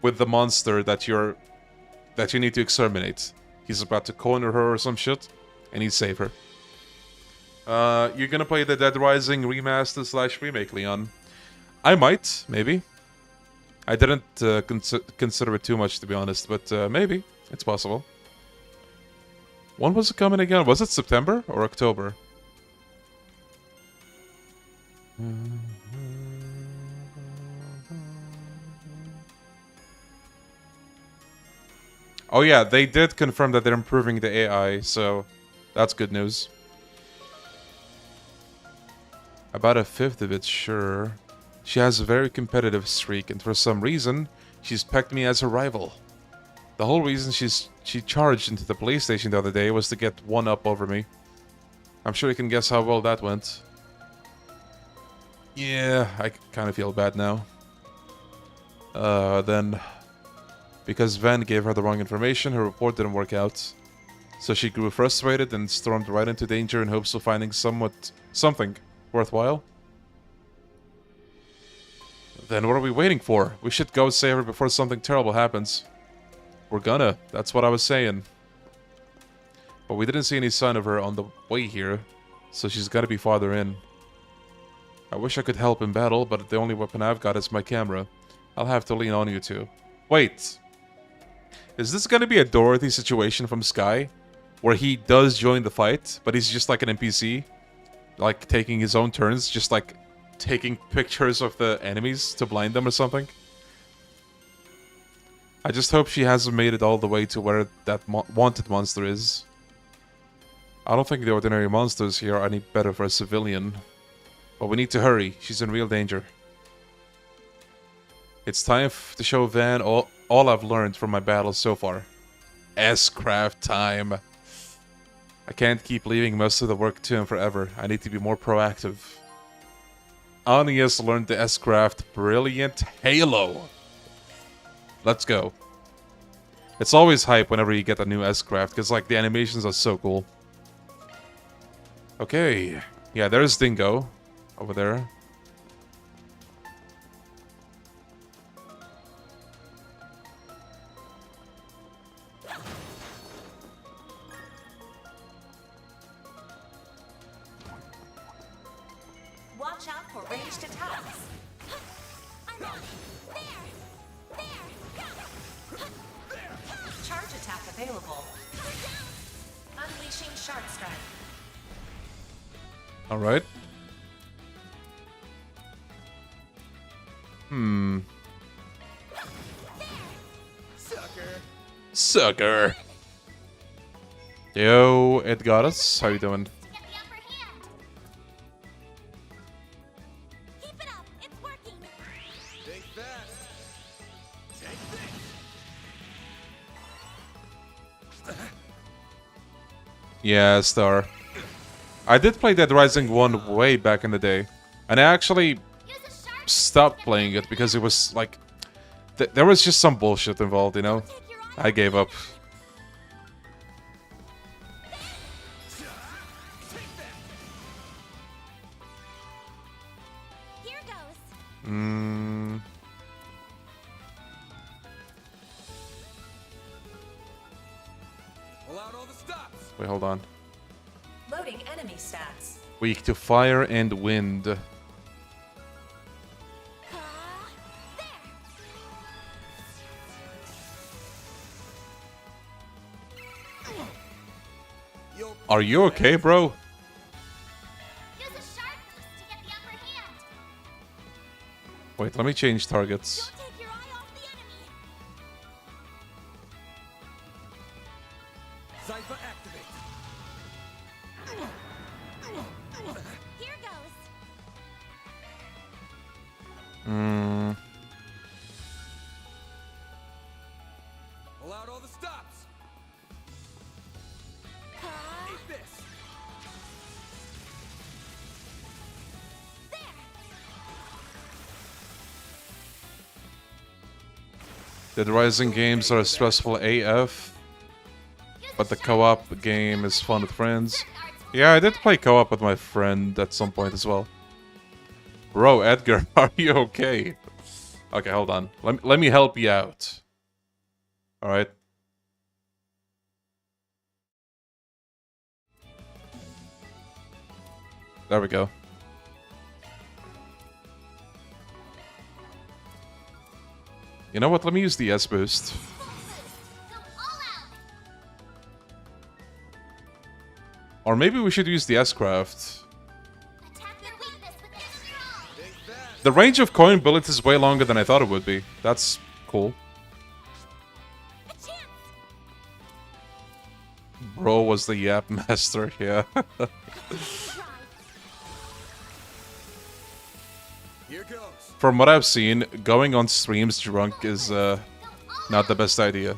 with the monster that you need to exterminate. He's about to corner her or some shit, and you save her. You're gonna play the Dead Rising remaster / remake, Leon. I might, maybe. I didn't consider it too much, to be honest, but maybe. It's possible. When was it coming again? Was it September or October? Oh yeah, they did confirm that they're improving the AI, so that's good news. About a fifth of it, sure. She has a very competitive streak, and for some reason, she's pegged me as a rival. The whole reason she charged into the police station the other day was to get one up over me. I'm sure you can guess how well that went. Yeah, I kind of feel bad now. Then, because Van gave her the wrong information, her report didn't work out. So she grew frustrated and stormed right into danger in hopes of finding something worthwhile. Then what are we waiting for? We should go save her before something terrible happens. We're gonna. That's what I was saying. But we didn't see any sign of her on the way here, so she's gotta be farther in. I wish I could help in battle, but the only weapon I've got is my camera. I'll have to lean on you two. Wait. Is this gonna be a Dorothy situation from Sky? Where he does join the fight, but he's just like an NPC? Like, taking his own turns, just like taking pictures of the enemies to blind them or something? I just hope she hasn't made it all the way to where that wanted monster is. I don't think the ordinary monsters here are any better for a civilian. But we need to hurry. She's in real danger. It's time to show Van all I've learned from my battles so far. S-craft time. I can't keep leaving most of the work to him forever. I need to be more proactive. Hanya's learned the S-craft brilliant Halo. Let's go. It's always hype whenever you get a new S-Craft, because like the animations are so cool. Okay. Yeah, there's Dingo. Over there. Watch out for ranged attacks. I'm on it. There. Charge attack available. Unleashing Shark Strike. Alright. Sucker. Yo, it got us. How you doing? To get the upper hand. Keep it up. It's working. Think fast. Take this. Yeah, Star. I did play Dead Rising 1 way back in the day. And I actually Use a sharp stopped playing it because it was like... there was just some bullshit involved, you know? take your eye I gave up. Here goes. Pull out all the stops. Wait, hold on. Loading enemy stats. Weak to fire and wind. There. You'll Are you okay, bro? Use a sharp boost to get the upper hand. Wait, let me change targets. Don't take your eye off the enemy. Cypher activate. Here goes. Pull out all the stops. Eat this. Dead Rising games are stressful AF, but the co-op game is fun with friends. Yeah, I did play co-op with my friend at some point as well. Bro, Edgar, are you okay? Okay, hold on. Let me help you out. Alright. There we go. You know what? Let me use the S boost. Go all out. Or maybe we should use the S-Craft. Attack their weakness with Miyuron. Think fast. The range of coin bullets is way longer than I thought it would be. That's cool. A chance. Bro was the Yap Master, yeah. Try. Here goes. From what I've seen, going on streams drunk is not the best idea.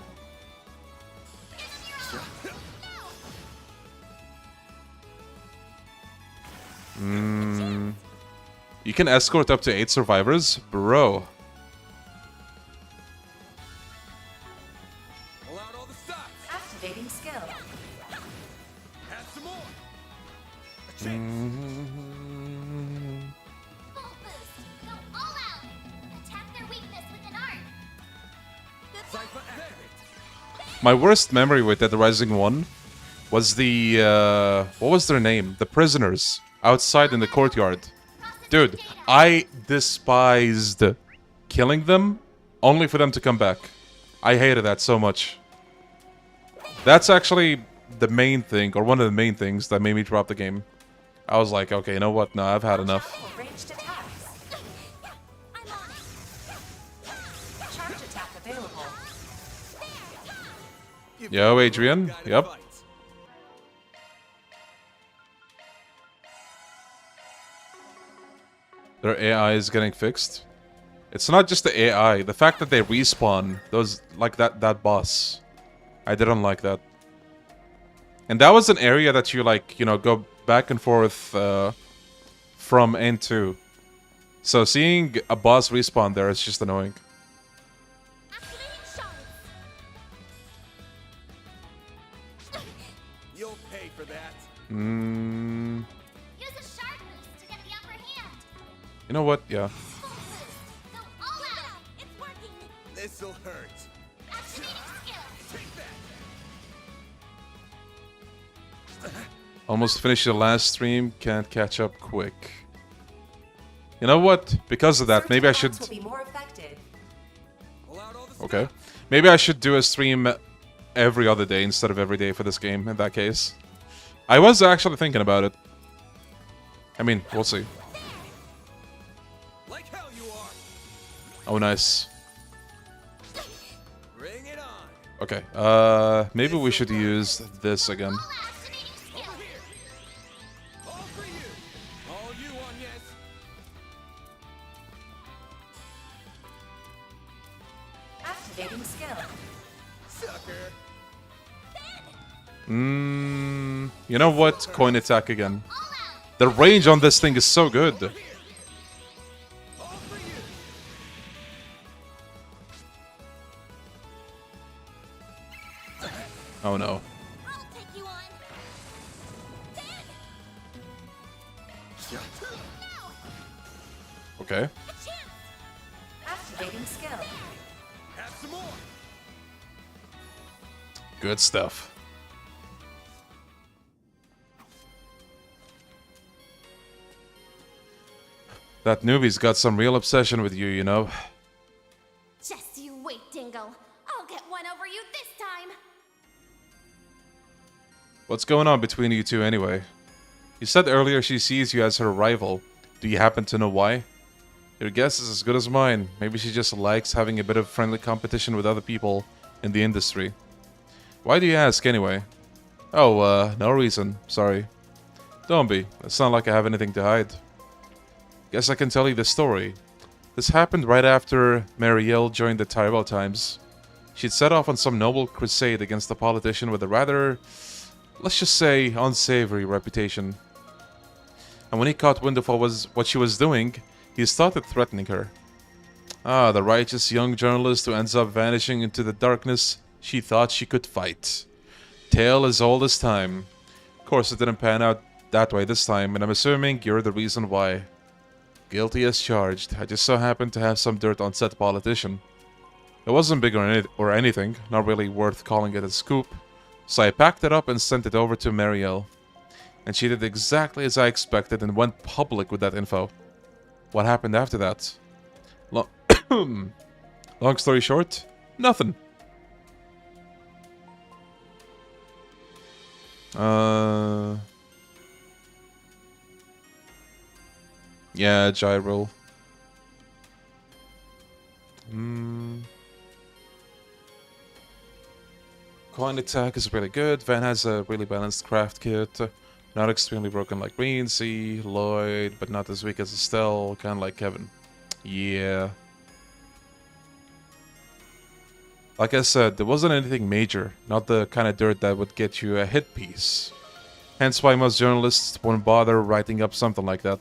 You can escort up to 8 survivors? Bro. Pull out all the stops. Activating skill. Add some more. A chance. Full boost. Go all out. Attack their weakness with an art. Cypher activate. My worst memory with Dead Rising 1 was the, what was their name? The prisoners outside in the courtyard. Dude, I despised killing them only for them to come back. I hated that so much. That's actually the main thing, or one of the main things that made me drop the game. I was like, okay, you know what? No, I've had enough. For ranged attacks. I'm on it. Charge attack available. Give Yo, me a Adrian. guided Yep. fight. Their AI is getting fixed. It's not just the AI. The fact that they respawn those like that boss, I didn't like that. And that was an area that you like, you know, go back and forth from and to. So seeing a boss respawn there is just annoying. Activating shards. pay for that. Hmm. Use a sharp boost to get the upper hand. You know what? Yeah. Full boost. Go all out. It's working. This'll hurt. Activating skill. Take that. Almost finished the last stream. Can't catch up quick. You know what? Because of that, maybe I should... Will be more affected. Okay. Maybe I should do a stream every other day instead of every day for this game, in that case. I was actually thinking about it. I mean, we'll see. Like hell you are. Oh, nice. Bring it on. Okay, maybe we should use this again. Over here. All for you. All you on, yes. Activating skill. Sucker. You know what? Coin attack again. The range on this thing is so good. All for you. Oh no. I'll take you on. Okay. Activating skill. Have some more. Good stuff. That newbie's got some real obsession with you, you know. Just you wait, Dingle. I'll get one over you this time. What's going on between you two anyway? You said earlier she sees you as her rival. Do you happen to know why? Your guess is as good as mine. Maybe she just likes having a bit of friendly competition with other people in the industry. Why do you ask anyway? Oh, no reason. Sorry. Don't be. It's not like I have anything to hide. Guess I can tell you the story. This happened right after Murillo joined the TreizerL times. She'd set off on some noble crusade against a politician with a rather, let's just say, unsavory reputation. And when he caught wind of what she was doing, he started threatening her. Ah, the righteous young journalist who ends up vanishing into the darkness she thought she could fight. Tale as old as time. Of course, it didn't pan out that way this time, and I'm assuming you're the reason why. Guilty as charged. I just so happened to have some dirt on said politician. It wasn't big or anything, not really worth calling it a scoop, so I packed it up and sent it over to Murillo. And she did exactly as I expected and went public with that info. What happened after that? Long story short, nothing. Yeah, gyro. Coin attack is really good. Van has a really balanced craft kit. Not extremely broken like Greenzy, Lloyd, but not as weak as Estelle, kind of like Kevin. Yeah. Like I said, there wasn't anything major, not the kind of dirt that would get you a hit piece. Hence why most journalists won't bother writing up something like that.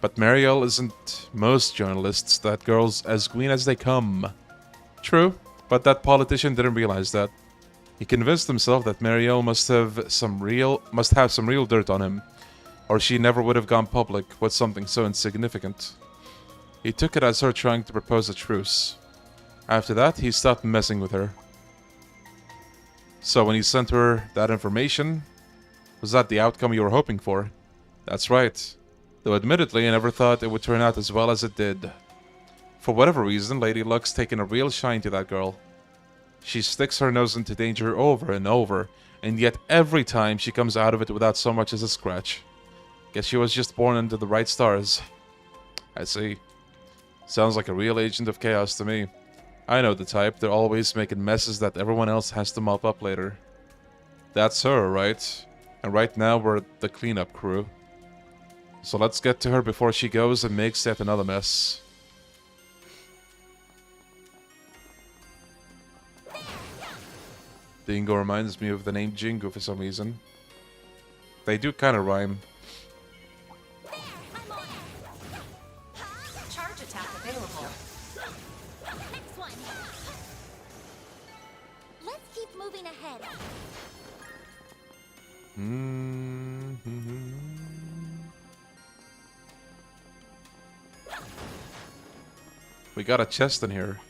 But Murillo isn't most journalists, that girl's as green as they come. True, but that politician didn't realize that. He convinced himself that Murillo must have some real dirt on him, or she never would have gone public with something so insignificant. He took it as her trying to propose a truce. After that, he stopped messing with her. So when he sent her that information, was that the outcome you were hoping for? That's right. Though admittedly, I never thought it would turn out as well as it did. For whatever reason, Lady Luck's taken a real shine to that girl. She sticks her nose into danger over and over, and yet every time she comes out of it without so much as a scratch. Guess she was just born under the right stars. I see. Sounds like a real agent of chaos to me. I know the type, they're always making messes that everyone else has to mop up later. That's her, right? And right now we're the cleanup crew. So let's get to her before she goes and makes yet another mess. Dingo reminds me of the name Jingo for some reason. They do kind of rhyme. Charge attack available. Next one. Let's keep moving ahead. We got a chest in here.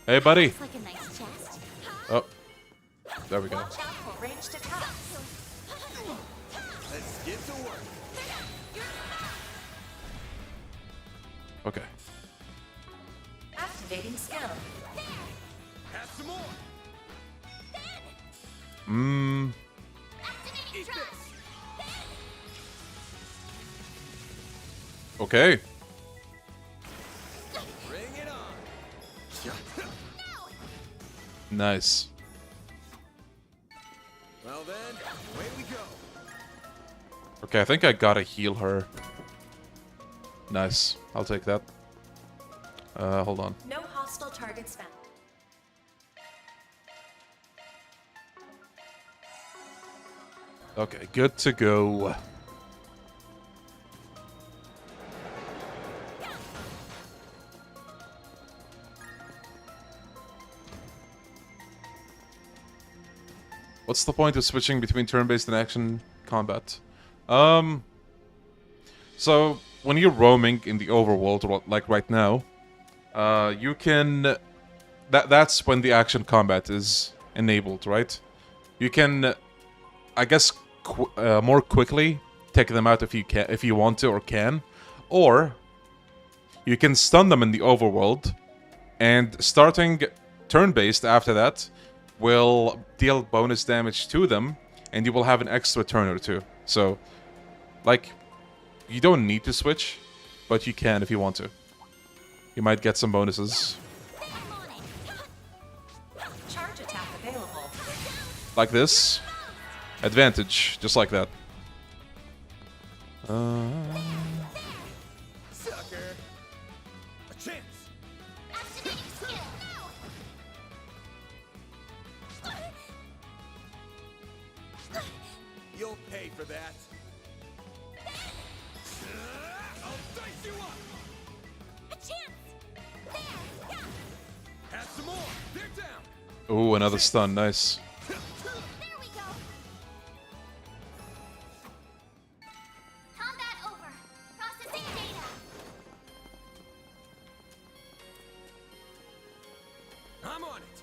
Hey, buddy. Looks like a nice chest. Oh, there we go. Watch out for ranged attacks. Let's get to work. Okay. Activating skill. Have some more. Activating Eat trap. this. Okay. Bring it on. Nice. Well then, away we go. Okay, I think I gotta heal her. Nice. I'll take that. Hold on. No hostile targets found. Okay, good to go. What's the point of switching between turn-based and action combat? So when you're roaming in the overworld, like right now, you can. That's when the action combat is enabled, right? You can, I guess, more quickly take them out if you want to or can, or you can stun them in the overworld, and starting turn-based after that will deal bonus damage to them, and you will have an extra turn or two. So, like, you don't need to switch, but you can if you want to. You might get some bonuses. Charge attack available. Like this. Advantage, just like that. Sucker. A chance. Activating skill. You'll pay for that. I'll dice you up. A chance. There. Have some more. They're down. Ooh, another stun, nice. There we go. Combat over. Processing data. I'm on it.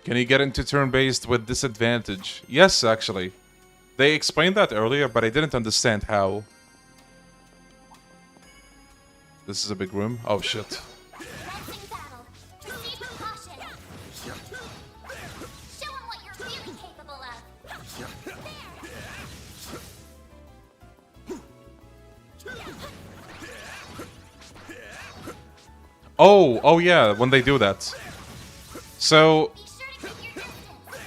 Can you get into turn-based with disadvantage? Yes, actually. They explained that earlier, but I didn't understand how. This is a big room. Oh, shit. Commencing battle. Proceed with caution. Show 'em what you're really capable of. Oh yeah, when they do that. So, Be sure to keep your distance.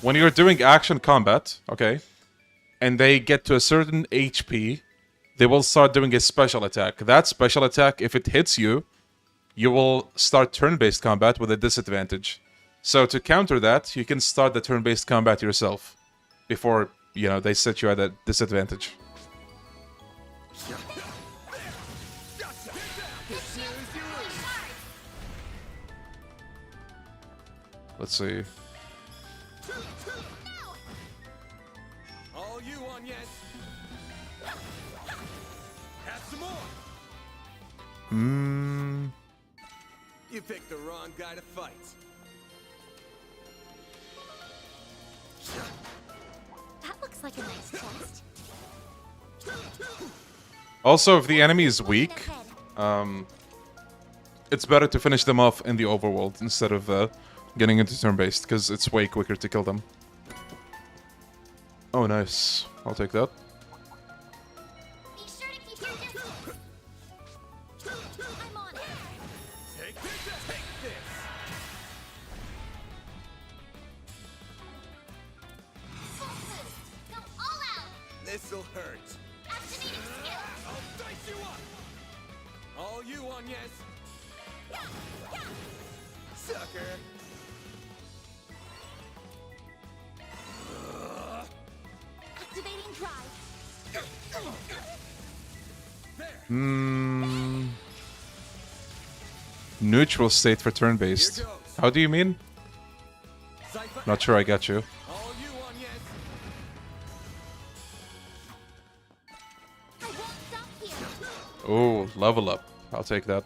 when you're doing action combat, okay, and they get to a certain HP, they will start doing a special attack. That special attack, if it hits you, you will start turn-based combat with a disadvantage. So to counter that, you can start the turn-based combat yourself before, you know, they set you at a disadvantage. Let's see. All you on yet? Have some more. You picked the wrong guy to fight. That looks like a nice chest. Also, if the enemy is weak, it's better to finish them off in the overworld instead of getting into turn-based, because it's way quicker to kill them. Oh, nice. I'll take that. Be sure to keep your distance. I'm on it. Take this. Take this. Full boost. Go all out. This'll hurt. Activating skill. I'll dice you up. All you on yes? Sucker. Activating drive. Neutral state for turn-based. Here goes. How do you mean? Not sure I got you. All you on yes? Oh, level up. I'll take that.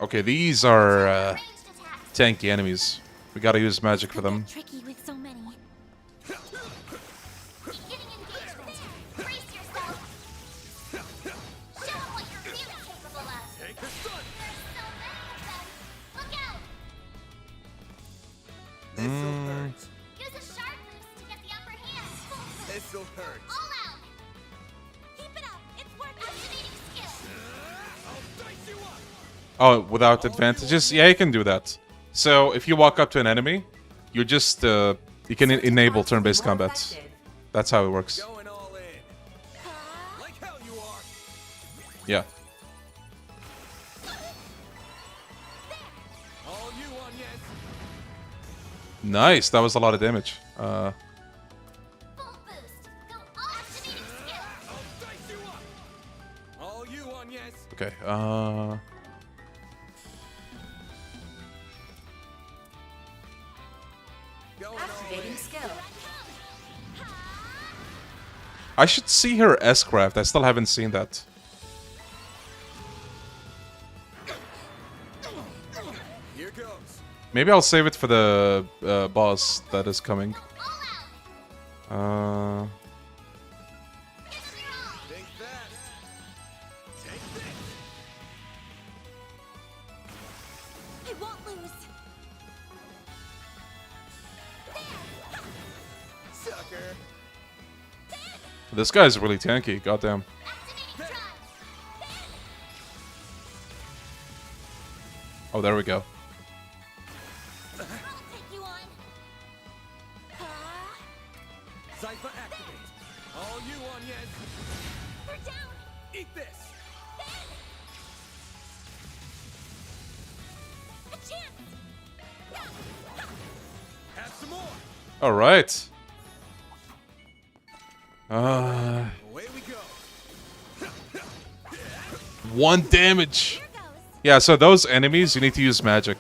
Okay, these are tanky enemies. We gotta use magic for them. Tricky with so many. Beginning engagement. Brace yourself. Show 'em what you're really capable of. Take the sun. There's so many of them. Look out! This'll hurt. Use a sharp boost to get the upper hand. This'll hurt. All out. Keep it up. It's worth activating skill. I'll dice you up. Oh, without advantages? Yeah, you can do that. So, if you walk up to an enemy, you just, you can enable turn-based combat. That's how it works. Going all in. Like hell you are. Yeah. All you on, yes. Nice, that was a lot of damage. Full boost. Go all activating skill. I'll dice you up. All you on, yes. Okay, Going all Activating in. skill. I should see her S-craft. I still haven't seen that. Here goes. Maybe I'll save it for the boss that is coming. Think that. Take this. I won't lose. Sucker. This guy's really tanky. Goddamn. Activating drive. Oh, there we go. I'll take you on. Cypher activate. All you on, yes. They're down. Eat this. A chance. Have some more. All right. Away we go. 1 damage. Here goes. Yeah, so those enemies, you need to use magic.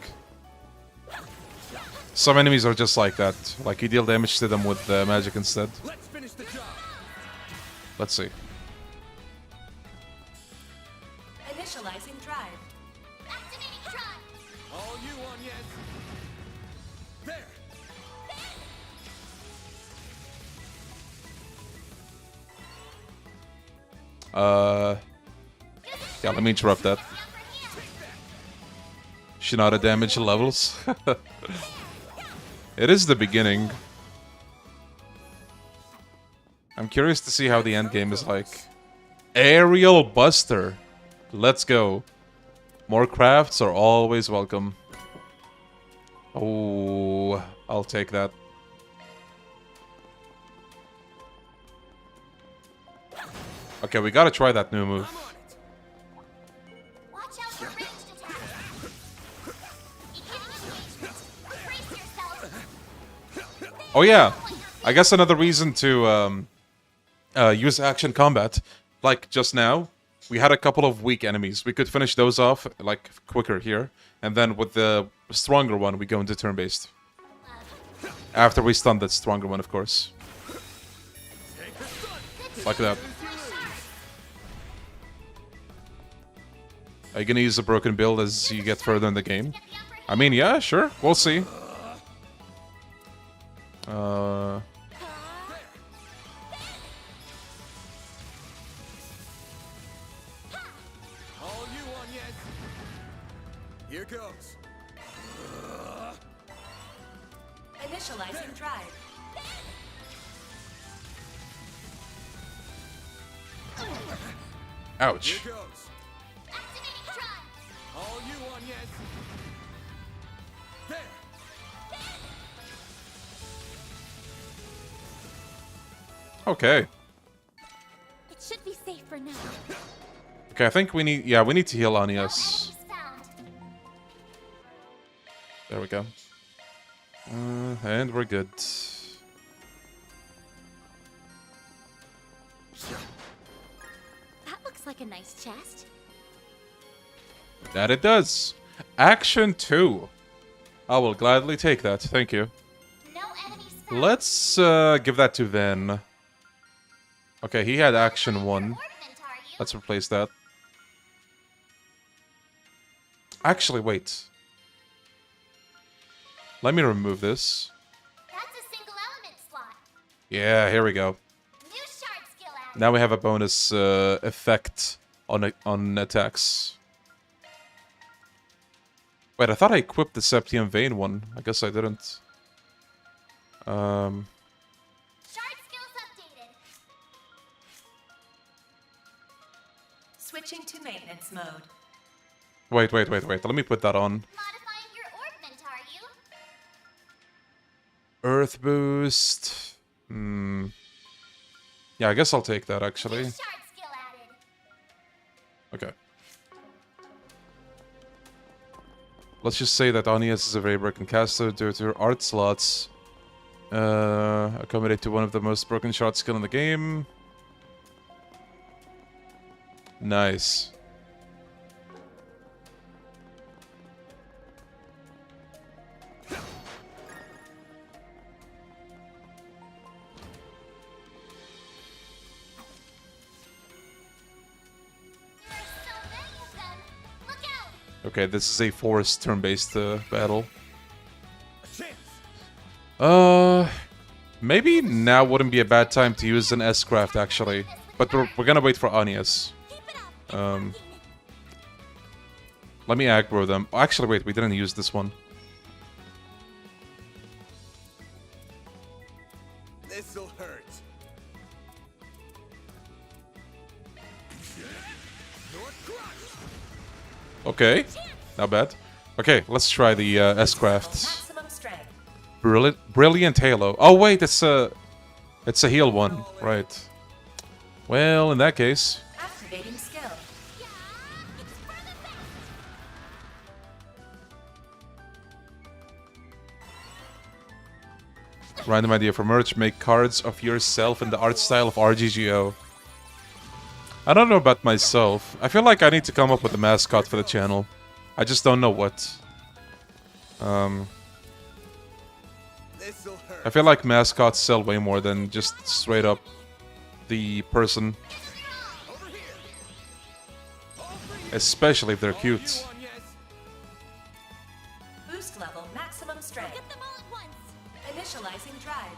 Some enemies are just like that. Like, you deal damage to them with magic instead. Let's finish the job. Let's see. Initializing drive. Activating drive. All you on, yes. There. Yeah, let me interrupt that. Shinada damage levels. It is the beginning. I'm curious to see how the end game is like. Aerial Buster. Let's go. More crafts are always welcome. Oh, I'll take that. Okay, we gotta try that new move. Watch out for ranged attacks. Beginning engagement. Brace yourself. Oh yeah, I guess another reason to use action combat, like just now, we had a couple of weak enemies. We could finish those off like quicker here, and then with the stronger one, we go into turn-based. After we stun that stronger one, of course. Like that. Are you gonna use a broken build as you get further in the game? I mean, yeah, sure. We'll see. All you on, yes. Here goes. Initializing drive. Ouch. Here goes. Activating drive. All you on, yes. There. Okay. It should be safe for now. Okay, I think we need... Yeah, we need to heal Anya's. Enemies found. There we go. And we're good. That looks like a nice chest. That it does. Action 2. I will gladly take that. Thank you. No enemies found. Let's give that to Ven. Okay, he had action 1. Ornament, are you? Let's replace that. Actually, wait. Let me remove this. That's a single element slot. Yeah, here we go. New shard skill out. Now we have a bonus effect on attacks. Wait, I thought I equipped the Septium Vein one. I guess I didn't. Shard skills updated. Switching to maintenance mode. Wait. Let me put that on. Modifying your ornament, are you? Earth boost. Yeah, I guess I'll take that New actually. shard skill added. Okay. Let's just say that Hannya is a very broken caster due to her art slots. Accommodate to one of the most broken shard skill in the game. Nice. There's so many of them. Look out! Okay, this is a forced turn-based battle. A chance. Maybe now wouldn't be a bad time to use an S-Craft, actually. But we're gonna wait for Hanya's. Keep it up. It's working. Let me aggro them. Oh, actually, wait, we didn't use this one. This'll hurt. North Crush. Okay, not bad. Okay, let's try the S-Crafts. Maximum strength. Brilliant Halo. Oh wait, it's a heal one, right? Well, in that case, Activating skill. Yeah, it's for the best. random idea for merch: make cards of yourself in the art style of RGGO. I don't know about myself. I feel like I need to come up with a mascot for the channel. I just don't know what. This'll hurt. I feel like mascots sell way more than just straight up the person, Over here. All for you. especially if they're All cute. you on, yes. Boost level maximum strength. Get them all at once. Initializing drive.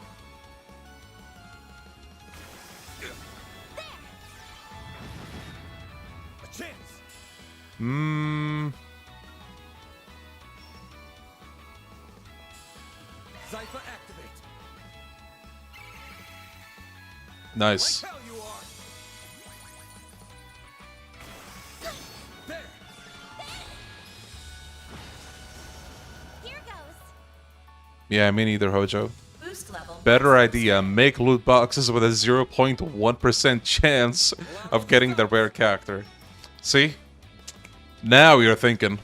A chance. Zypher activate. Nice. Like hell you are. There. Here goes. Yeah, me neither, Hojo. Boost level. Better idea: make loot boxes with a 0.1% chance of getting the rare character. See? Now you're thinking.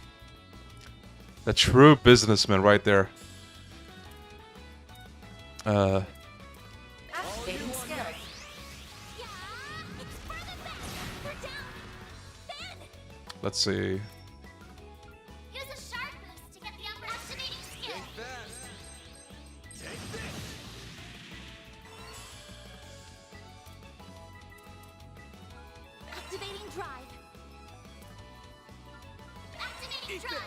The true businessman right there. Activating skill. Yeah, it's for the best. We're down. Ben, Let's see. use a shard boost to get the upper activating skill. Think fast. Take this. Activating drive. Activating Eat drive. this.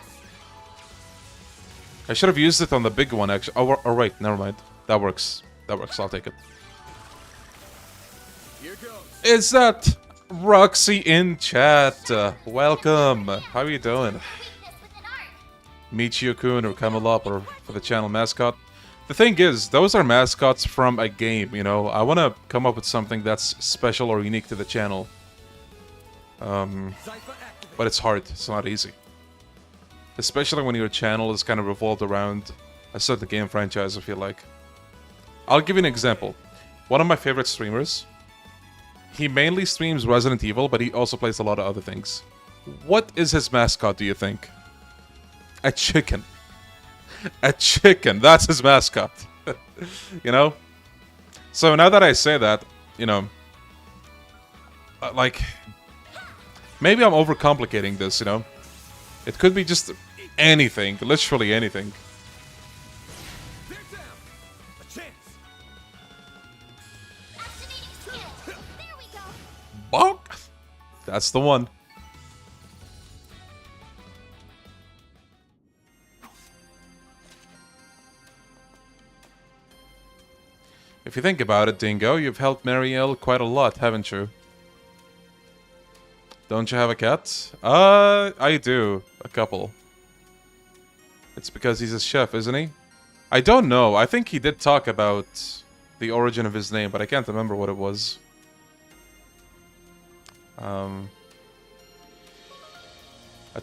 I should have used it on the big one, actually. Oh, wait, never mind. That works. That works. I'll take it. Here goes. Is that Roxy in chat? Welcome. How are you doing? Weakness within art. Michio-kun or Camelop or for the channel mascot. The thing is, those are mascots from a game, you know? I want to come up with something that's special or unique to the channel. Zypher activate. But it's hard. It's not easy. Especially when your channel is kind of revolved around a certain game franchise, I feel like. I'll give you an example. One of my favorite streamers, he mainly streams Resident Evil, but he also plays a lot of other things. What is his mascot, do you think? A chicken. A chicken. That's his mascot. You know? So now that I say that, you know, like, maybe I'm overcomplicating this, you know? It could be just anything, literally anything. They're down. A chance. Activating skill. There That's the one. If you think about it, Dingo, you've helped Marielle quite a lot, haven't you? Don't you have a cat? I do. A couple. It's because he's a chef, isn't he? I don't know. I think he did talk about the origin of his name, but I can't remember what it was. A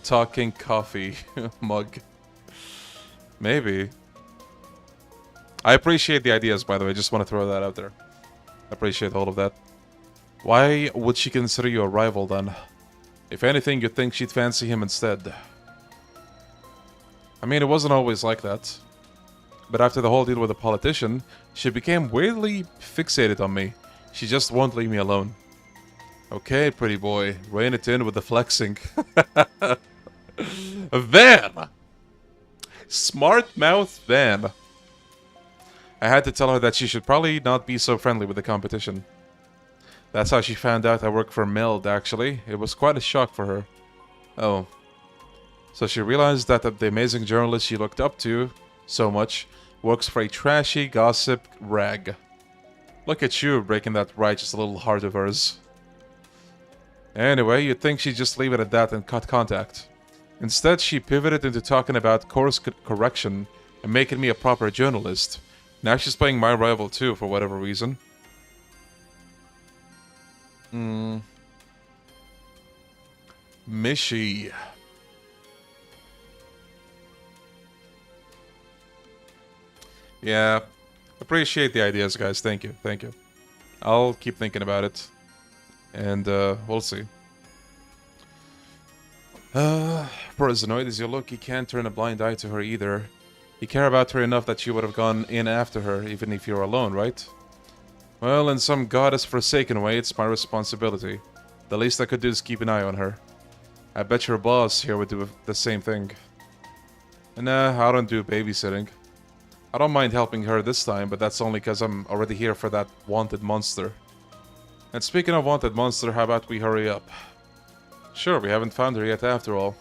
talking coffee mug. Maybe. I appreciate the ideas, by the way. Just want to throw that out there. I appreciate all of that. Why would she consider you a rival, then? If anything, you'd think she'd fancy him instead. I mean, it wasn't always like that. But after the whole deal with the politician, she became weirdly fixated on me. She just won't leave me alone. Okay, pretty boy. Rein it in with the flexing. Van! Smart mouth Van. I had to tell her that she should probably not be so friendly with the competition. That's how she found out I work for Meld, actually. It was quite a shock for her. Oh. So she realized that the amazing journalist she looked up to so much works for a trashy gossip rag. Look at you breaking that righteous little heart of hers. Anyway, you'd think she'd just leave it at that and cut contact. Instead, she pivoted into talking about course correction and making me a proper journalist. Now she's playing my rival too, for whatever reason. Mishi. Yeah. Appreciate the ideas, guys. Thank you. Thank you. I'll keep thinking about it. And, we'll see. For as annoyed as you look, you can't turn a blind eye to her either. You care about her enough that you would have gone in after her, even if you're alone, right? Well, in some goddess-forsaken way, it's my responsibility. The least I could do is keep an eye on her. I bet your boss here would do the same thing. Nah, I don't do babysitting. I don't mind helping her this time, but that's only because I'm already here for that wanted monster. And speaking of wanted monster, how about we hurry up? Sure, we haven't found her yet after all.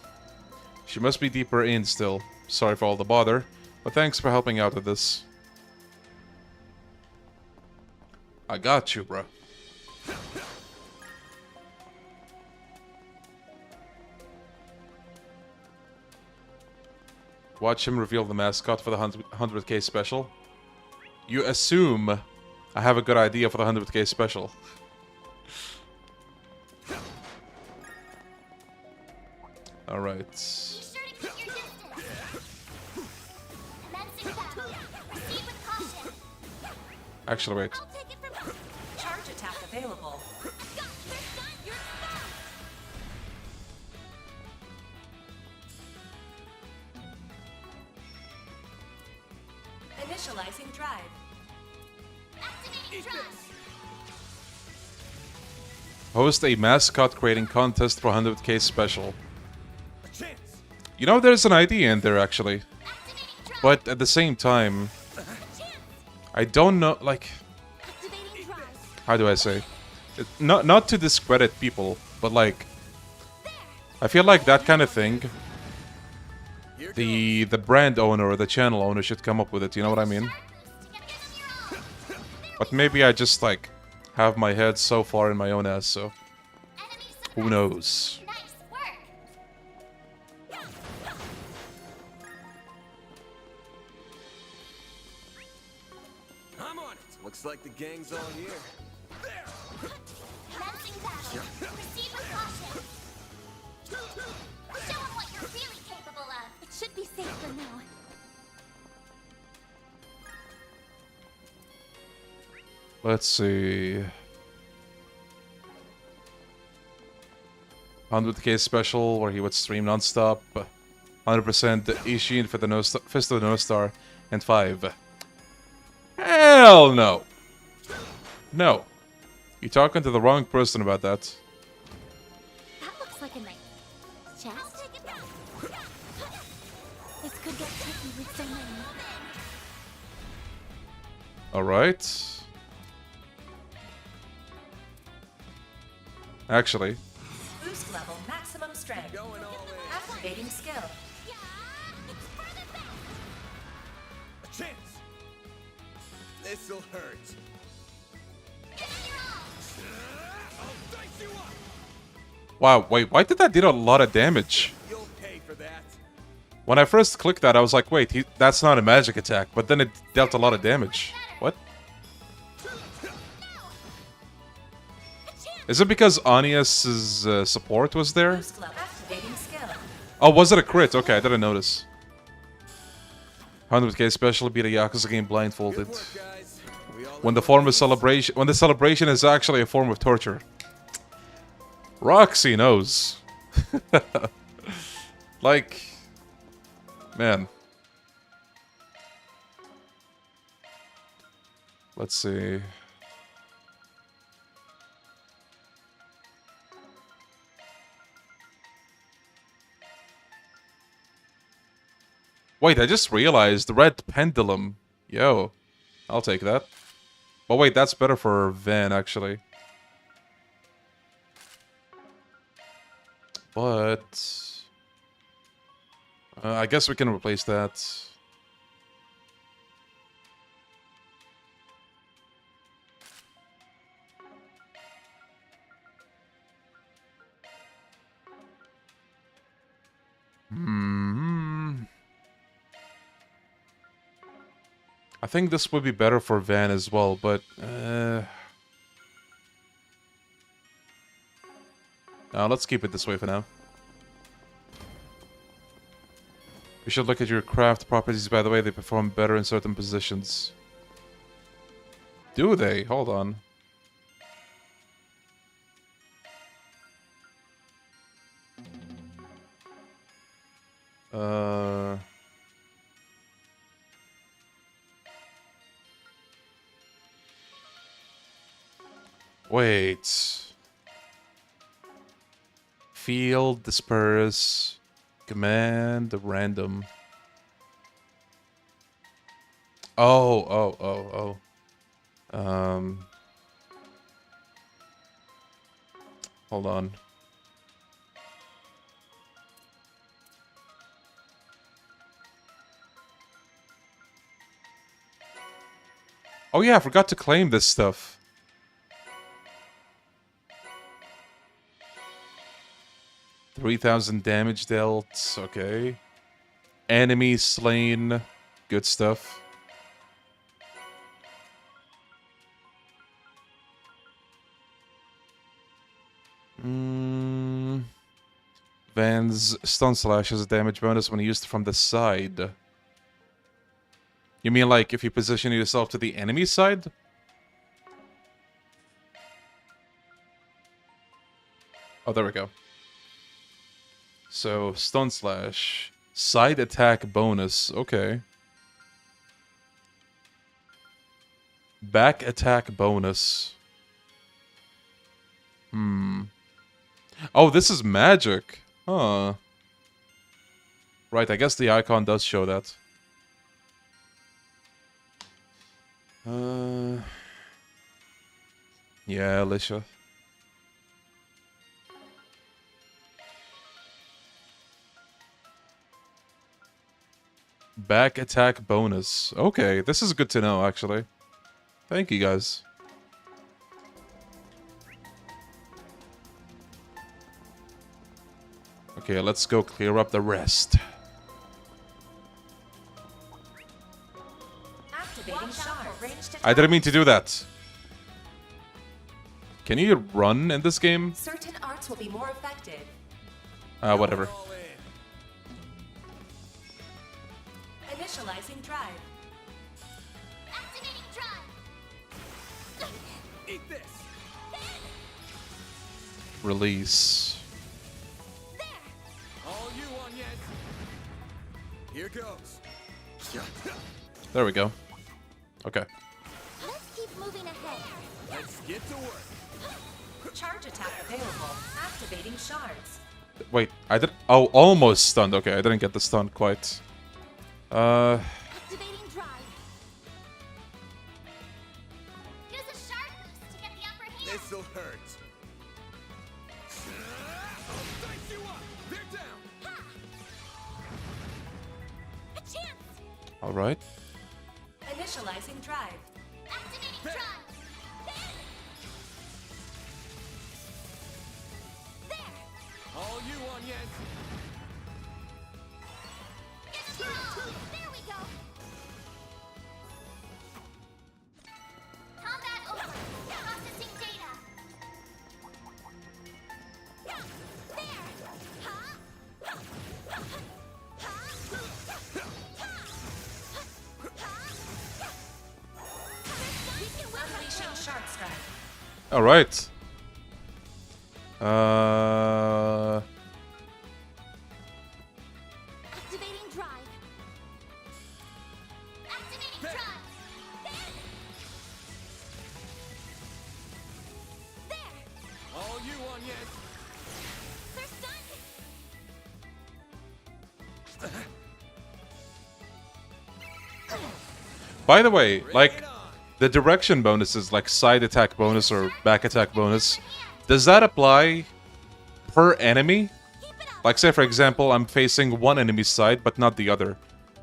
She must be deeper in still. Sorry for all the bother, but thanks for helping out with this. I got you, bro. Watch him reveal the mascot for the 100k special. You assume I have a good idea for the 100k special. Alright. Actually, wait. Charge attack available. Initializing drive. Activating trust. Host a mascot creating contest for 100k special. You know, there's an idea in there, actually. But at the same time, I don't know, like... How do I say? Not to discredit people, but like... I feel like that kind of thing... The brand owner or the channel owner should come up with it, you know what I mean? But maybe I just, like, have my head so far in my own ass, so... Who knows? Looks like the gang's all here. There. Commencing battle. Proceed with caution. Show them what you're really capable of. It should be safe for now. Let's see. 100k special where he would stream non-stop. 100% Ishin for the Fist of the No Star. And 5. Hell no! No. You're talking to the wrong person about that. That looks like a nice chest. This could get tricky with so many. Alright. Actually, Boost level maximum strength. Going all in. Activating skill. Yeah, it's for the best. A chance. This'll hurt. Give it your all. I'll dice you up. Wow, wait, why did that do a lot of damage? You'll pay for that. When I first clicked that, I was like, wait, that's not a magic attack. But then it dealt a lot of damage. What? Is it because Anya's support was there? Boost level. Activating skill. Oh, was it a crit? Okay, I didn't notice. 100k special beat a Yakuza game blindfolded. Good work, guys. We all When the celebration is actually a form of torture. Roxy knows. Like, man. Let's see. Wait, I just realized the red pendulum. Yo, I'll take that. But wait, that's better for Van, actually. But I guess we can replace that. I think this would be better for Van as well, but let's keep it this way for now. We should look at your craft properties, by the way. They perform better in certain positions. Do they? Hold on. Wait. Field, disperse, command, random. Oh. Hold on. Oh yeah, I forgot to claim this stuff. $3,000 damage dealt, okay. Enemy slain, good stuff. Van's stun slash has a damage bonus when used from the side. You mean like if you position yourself to the enemy side? Oh, there we go. So, stun slash. Side attack bonus. Okay. Back attack bonus. Oh, this is magic. Huh. Right, I guess the icon does show that. Yeah, Alicia. Back attack bonus. Okay, this is good to know, actually. Thank you, guys. Okay, let's go clear up the rest. Activating shard. Ranged I didn't mean to do that. Can you run in this game? Certain arts will be more effective. Whatever. All in. Initializing drive. Activating drive. Eat this. Release. All you on yet. Here goes. There we go. Okay. Let's keep moving ahead. Let's get to work. Charge attack available. Activating shards. Wait, I did. Oh, almost stunned. Okay, I didn't get the stun quite. Activating drive. Use a shard boost to get the upper hand. This'll hurt. All right. Initializing drive. Activating drive. There. All you on yet? Get him all. There we go. Combat over. Processing data. There. Huh? Unleashing shark strike. All right. Activating drive. Activating drive. There. All you on yet? They're stunned. By the way, like the direction bonuses, like side attack bonus or back attack bonus, does that apply per enemy? Like, say for example, I'm facing one enemy side but not the other.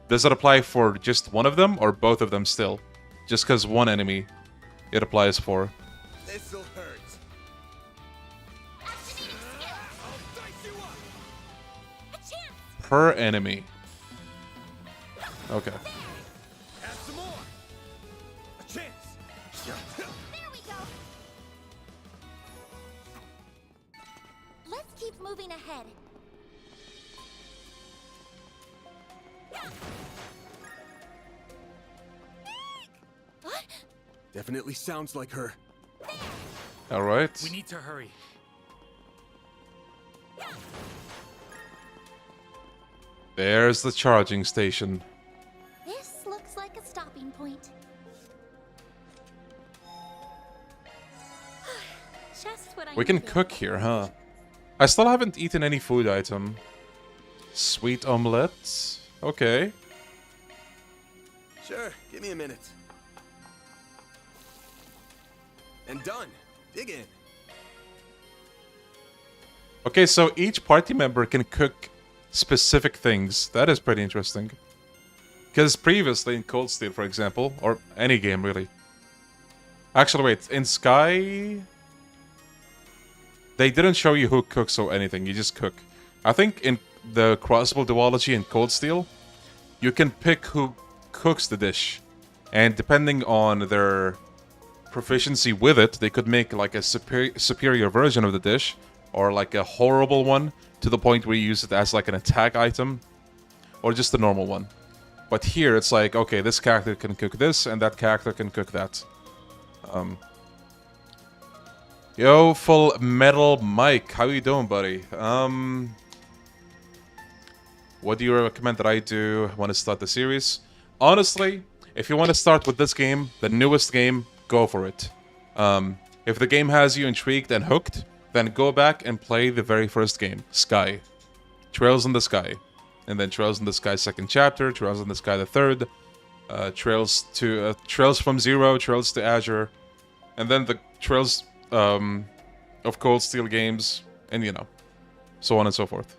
Does it apply for just one of them or both of them still? Just because one enemy it applies for. This'll hurt. Activating skill. I'll dice you up. A chance. Per enemy. Okay. Have some more. A chance. There we go. Let's keep moving ahead. What? Definitely sounds like her. All right. We need to hurry. There's the charging station. This looks like a stopping point. Just what I We can needed. cook here, huh? I still haven't eaten any food item. Sweet omelette. Okay. Sure, give me a minute. And done. Dig in. Okay, so each party member can cook specific things. That is pretty interesting. Because previously in Cold Steel, for example, or any game really. Actually, wait, in Sky, they didn't show you who cooks or anything. You just cook. I think in the Crossbow duology in Cold Steel, you can pick who cooks the dish, and depending on their proficiency with it, they could make like a superior version of the dish, or like a horrible one to the point where you use it as like an attack item, or just a normal one. But here it's like, okay, this character can cook this, and that character can cook that. Yo, Full Metal Mike, how you doing, buddy? What do you recommend that I do? Want to start the series? Honestly, if you want to start with this game, the newest game, go for it. If the game has you intrigued and hooked, then go back and play the very first game, Sky. Trails in the Sky. And then Trails in the Sky second chapter, Trails in the Sky the third, Trails from Zero, Trails to Azure, and then the Trails of Cold Steel games, and you know, so on and so forth.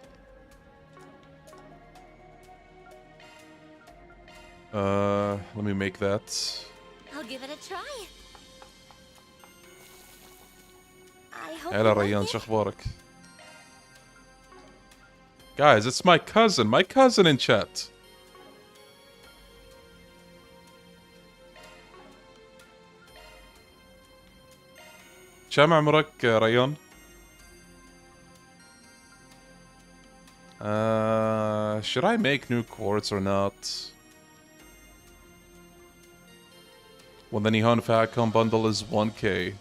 Let me make that. I'll give it a try. I hope هلا you ريان like شو it. اخبارك؟ Guys, it's my cousin in chat. كم عمرك ريان؟ Should I make new quartz or not? Well, the Nihon Falcon bundle is 1k.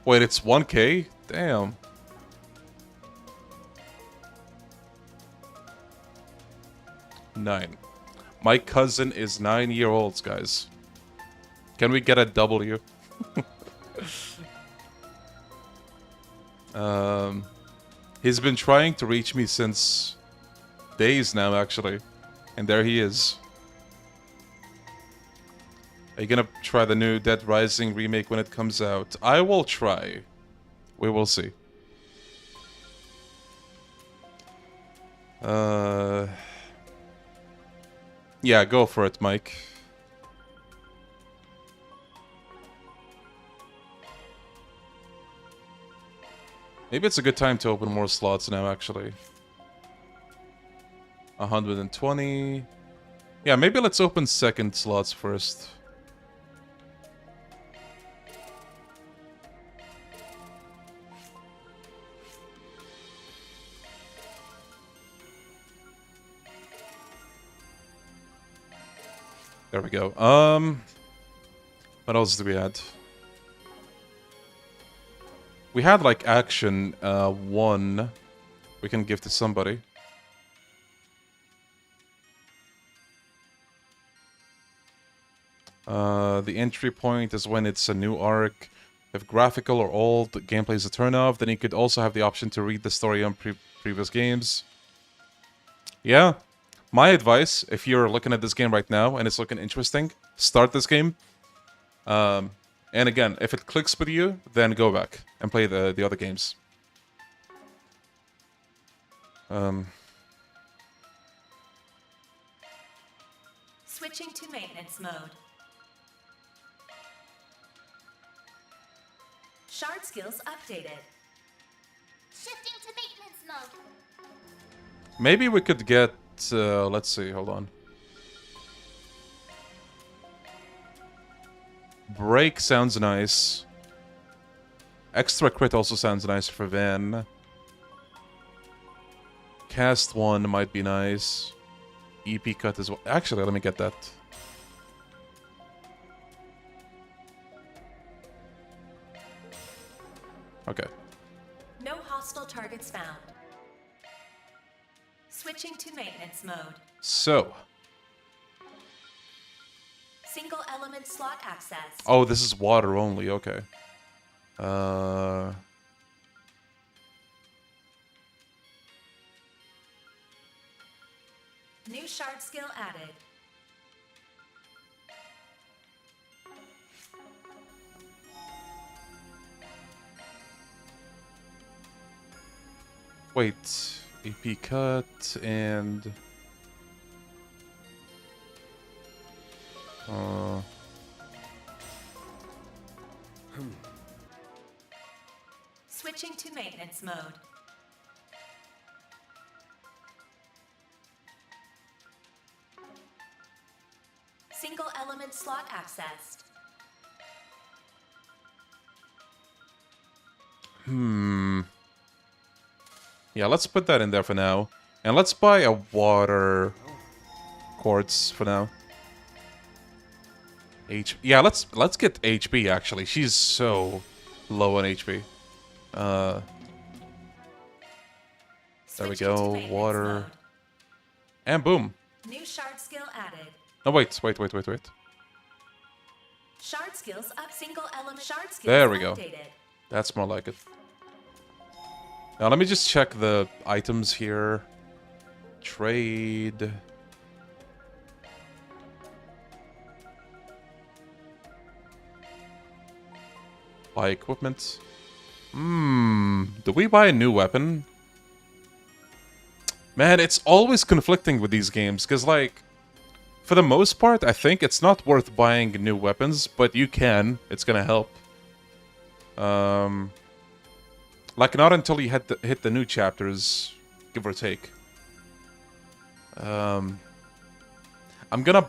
Wait, it's 1k? Damn. Nine. My cousin is 9-year-old, guys. Can we get a W? He's been trying to reach me since days now, actually. And there he is. Are you gonna try the new Dead Rising remake when it comes out? I will try. We will see. Yeah, go for it, Mike. Maybe it's a good time to open more slots now, actually. 120. Yeah, maybe let's open second slots first. There we go. What else do we add? We had like action 1 we can give to somebody. The entry point is when it's a new arc. If graphical or old gameplay is a turn off, then you could also have the option to read the story on previous games. Yeah. My advice, if you're looking at this game right now and it's looking interesting, start this game. And again, if it clicks with you, then go back and play the other games. Switching to maintenance mode. Shard skills updated. Shifting to maintenance mode. Maybe we could get... let's see, hold on. Break sounds nice. Extra crit also sounds nice for Van. Cast 1 might be nice. EP cut as well. Actually, let me get that. Okay. No hostile targets found. Switching to maintenance mode. So. Single element slot access. Oh, this is water only. Okay. New shard skill added. Wait. AP cut and... Switching to maintenance mode. Single element slot accessed. Yeah, let's put that in there for now. And let's buy a water quartz for now. Yeah, let's get HP actually. She's so low on HP. There we go. Water. Mode. And boom. New shard skill added. No, wait. Shard skills up. Single element shard skills There we go. updated. That's more like it. Now let me just check the items here. Trade. Buy equipment. Do we buy a new weapon? Man, it's always conflicting with these games, because, like, for the most part, I think it's not worth buying new weapons, but you can. It's gonna help. Like, not until you hit the new chapters, give or take. I'm gonna...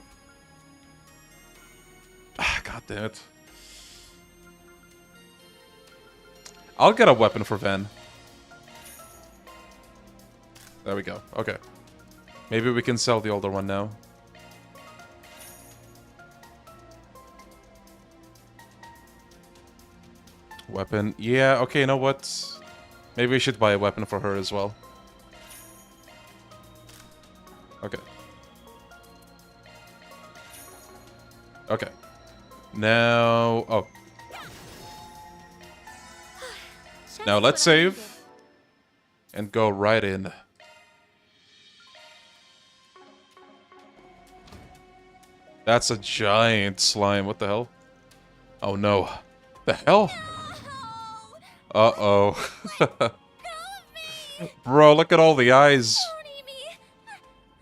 God damn it. I'll get a weapon for Van. There we go. Okay. Maybe we can sell the older one now. Weapon. Yeah, okay, you know what? Maybe we should buy a weapon for her as well. Okay. Okay. Now... Oh. Now let's save. And go right in. That's a giant slime. What the hell? Oh no. The hell? Uh-oh. Bro, look at all the eyes. Don't eat me.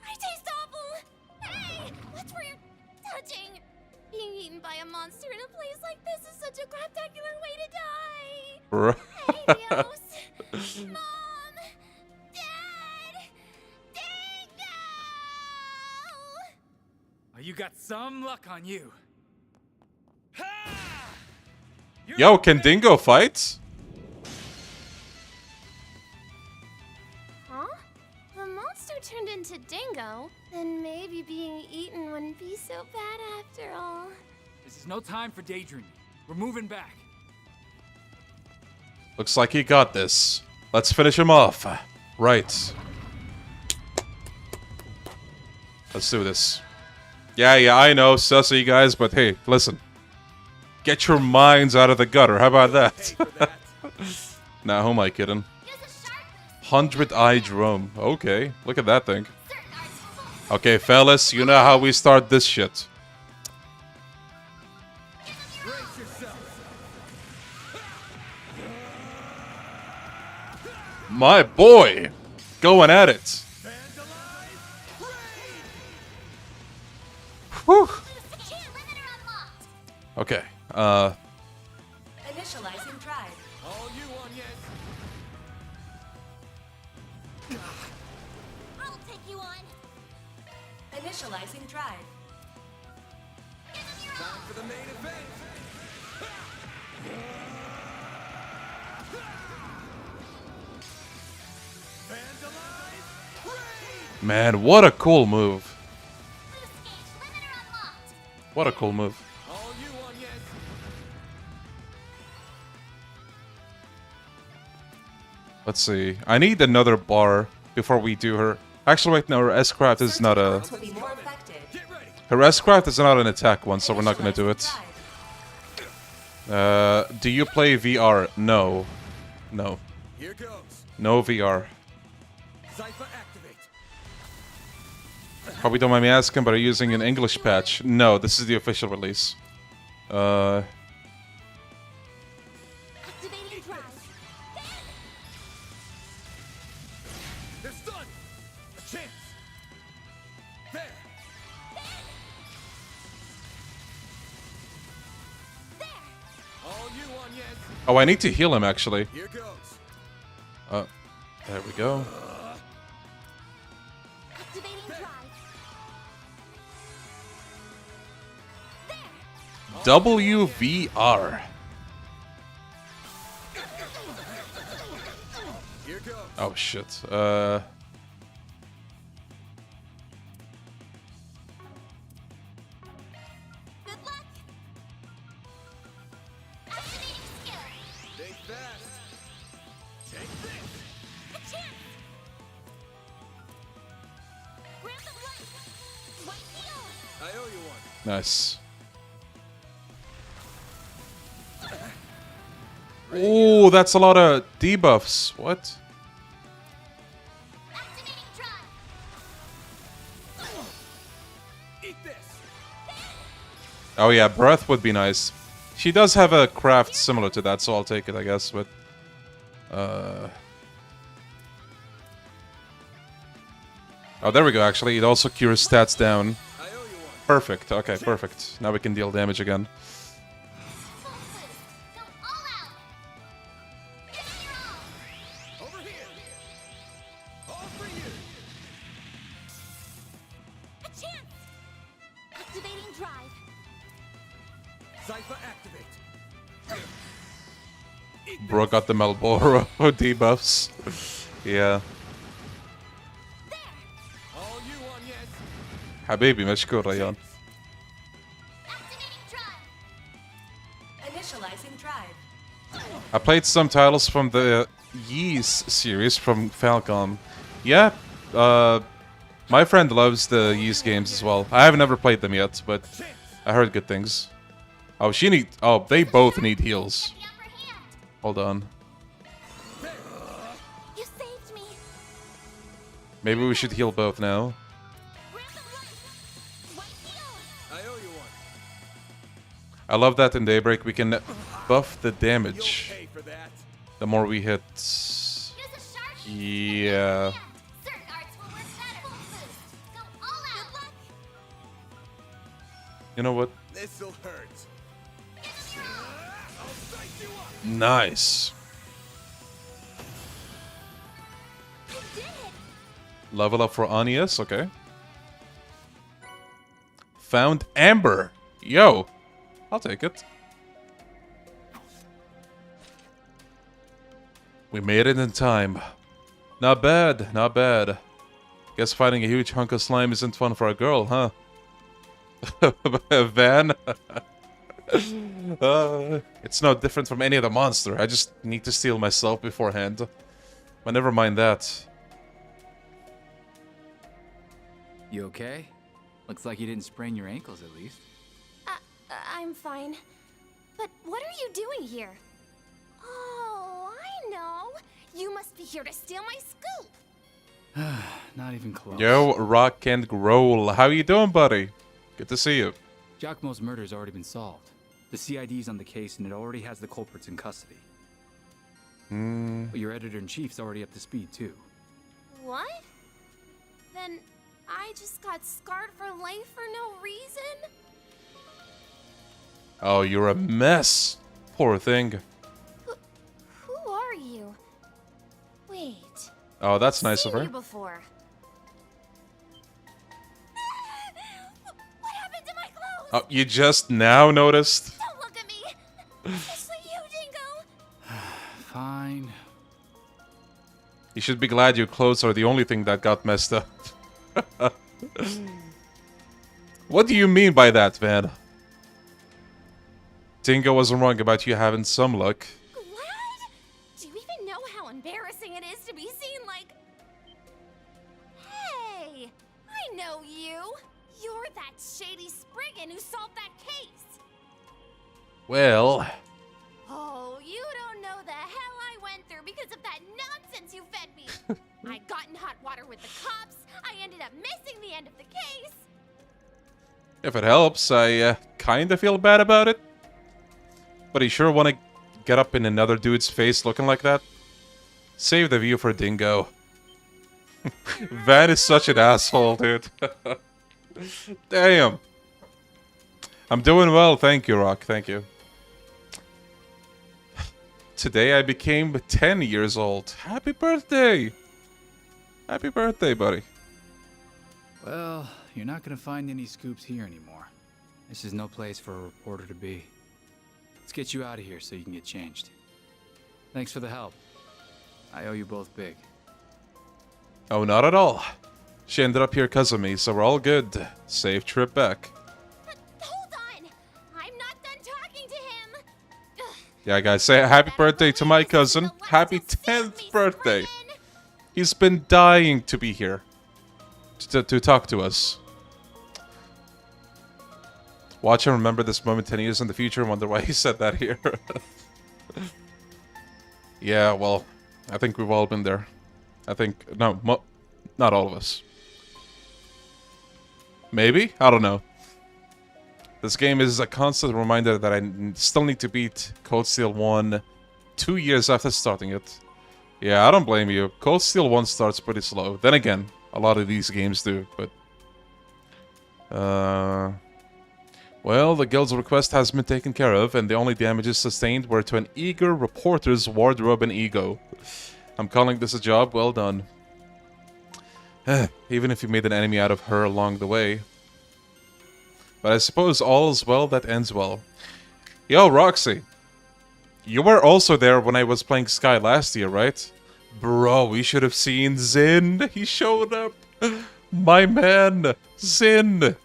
I taste awful. Hey, That's where you're touching. Being eaten by a monster in a place like this is such a spectacular way to die. Adios. Mom. Dad. Dingo. Oh, you got some luck on you. Yo, can Dingo fight? Huh? The monster turned into Dingo. Then maybe being eaten wouldn't be so bad after all. This is no time for daydreaming. We're moving back. Looks like he got this. Let's finish him off. Right. Let's do this. Yeah, I know, sussy guys, but hey, listen. Get your minds out of the gutter. How about that? Nah, who am I kidding? 100-eye drone. Okay, look at that thing. Okay, fellas, you know how we start this shit. My boy! Going at it. Whew. Okay, Initializing drive. All you on yet? I'll take you on. Initializing drive. Time for the main event. Vandalize. Raid. man, what a cool move. What a cool move. All you on yet? Let's see. I need another bar before we do her. Actually, wait, no, her S-Craft is not a... Will be more effective. Get ready. Her S-Craft is not an attack one, so we're not gonna do it. Do you play VR? No. No. Here goes. No VR. Cypher activate. Probably don't mind me asking, but are you using an English patch? No, this is the official release. Activating drive. They're stunned. A chance. There. There. All you on yet? Oh, I need to heal him, actually. Here goes. There we go. Activating drive. There. WVR. Here goes. Oh, shit. Good luck. Activating skill. Stay fast. Take this. A chance. Grab the light. White heal. I owe you one. Nice. Ooh, that's a lot of debuffs. What? Activating drive. Eat this. Oh yeah, breath would be nice. She does have a craft similar to that, so I'll take it, I guess, but... Oh, there we go, actually. It also cures stats down. I owe you one. Perfect, okay, perfect. Now we can deal damage again. Full boost. Go all out. Give it your all. Over here. All for you. A chance. Activating drive. Cypher activate. Bro got the Malboro debuffs. Yeah. All you on yet? حبيبي مشكور ريان. Activating drive. Initializing drive. I played some titles from the Ys series from Falcom. Yeah, my friend loves the Ys games as well. I have never played them yet, but I heard good things. Oh, they both need heals. The upper hand. Hold on. You saved me. Maybe we should heal both now. Grab the light. White heal. I owe you one. I love that in Daybreak we can buff the You'll damage pay for that. the more we hit. Use a sharp. Yeah. Certain arts will work better. Full boost. Go all out. Good luck. You know what? This'll hurt. I'll sight you up. Nice. I did it. Level up for Hannya, okay. Found Amber. Yo, I'll take it. We made it in time. Not bad, not bad. Guess fighting a huge hunk of slime isn't fun for a girl, huh? Van? It's no different from any other monster. I just need to steal myself beforehand. But never mind that. You okay? Looks like you didn't sprain your ankles at least. I'm fine. But what are you doing here? Oh, I know. You must be here to steal my scoop. Not even close. Yo, Rock and Roll. How you doing, buddy? Good to see you. Giacomo's murder's already been solved. The CID's on the case and it already has the culprits in custody. But your editor-in-chief's already up to speed, too. What? Then I just got scarred for life for no reason? Oh, you're a mess. Poor thing. Who are you? Wait. Oh, that's nice of Seen her. you before. What happened to my clothes? Oh, you just now noticed? Don't look at me. Especially you, Dingo. Fine. You should be glad your clothes are the only thing that got messed up. What do you mean by that, Van? Dingo wasn't wrong about you having some luck. Glad? Do you even know how embarrassing it is to be seen like... Hey, I know you. You're that shady Spriggan who solved that case. Well... Oh, you don't know the hell I went through because of that nonsense you fed me. I got in hot water with the cops. I ended up missing the end of the case. If it helps, I kinda feel bad about it. But you sure want to get up in another dude's face looking like that? Save the view for Dingo. Van is such an asshole, dude. Damn. I'm doing well, thank you, Rock, thank you. Today I became 10 years old. Happy birthday! Happy birthday, buddy. Well, you're not gonna find any scoops here anymore. This is no place for a reporter to be. Let's get you out of here so you can get changed. Thanks for the help. I owe you both big. Oh, not at all. She ended up here because of me, so we're all good. Safe trip back. But hold on. I'm not done talking to him. Ugh. Yeah, guys, say happy birthday to my cousin. Happy 10th birthday. He's been dying to be here. To talk to us. Watch him remember this moment 10 years in the future and wonder why he said that here. Yeah, well, I think we've all been there. I think, no, not all of us. Maybe? I don't know. This game is a constant reminder that I still need to beat Cold Steel 1 2 years after starting it. Yeah, I don't blame you. Cold Steel 1 starts pretty slow. Then again, a lot of these games do, but... Well, the guild's request has been taken care of, and the only damages sustained were to an eager reporter's wardrobe and ego. I'm calling this a job well done. Even if you made an enemy out of her along the way. But I suppose all is well that ends well. Yo, Roxy. You were also there when I was playing Sky last year, right? Bro, we should have seen Zin. He showed up. My man, Zin.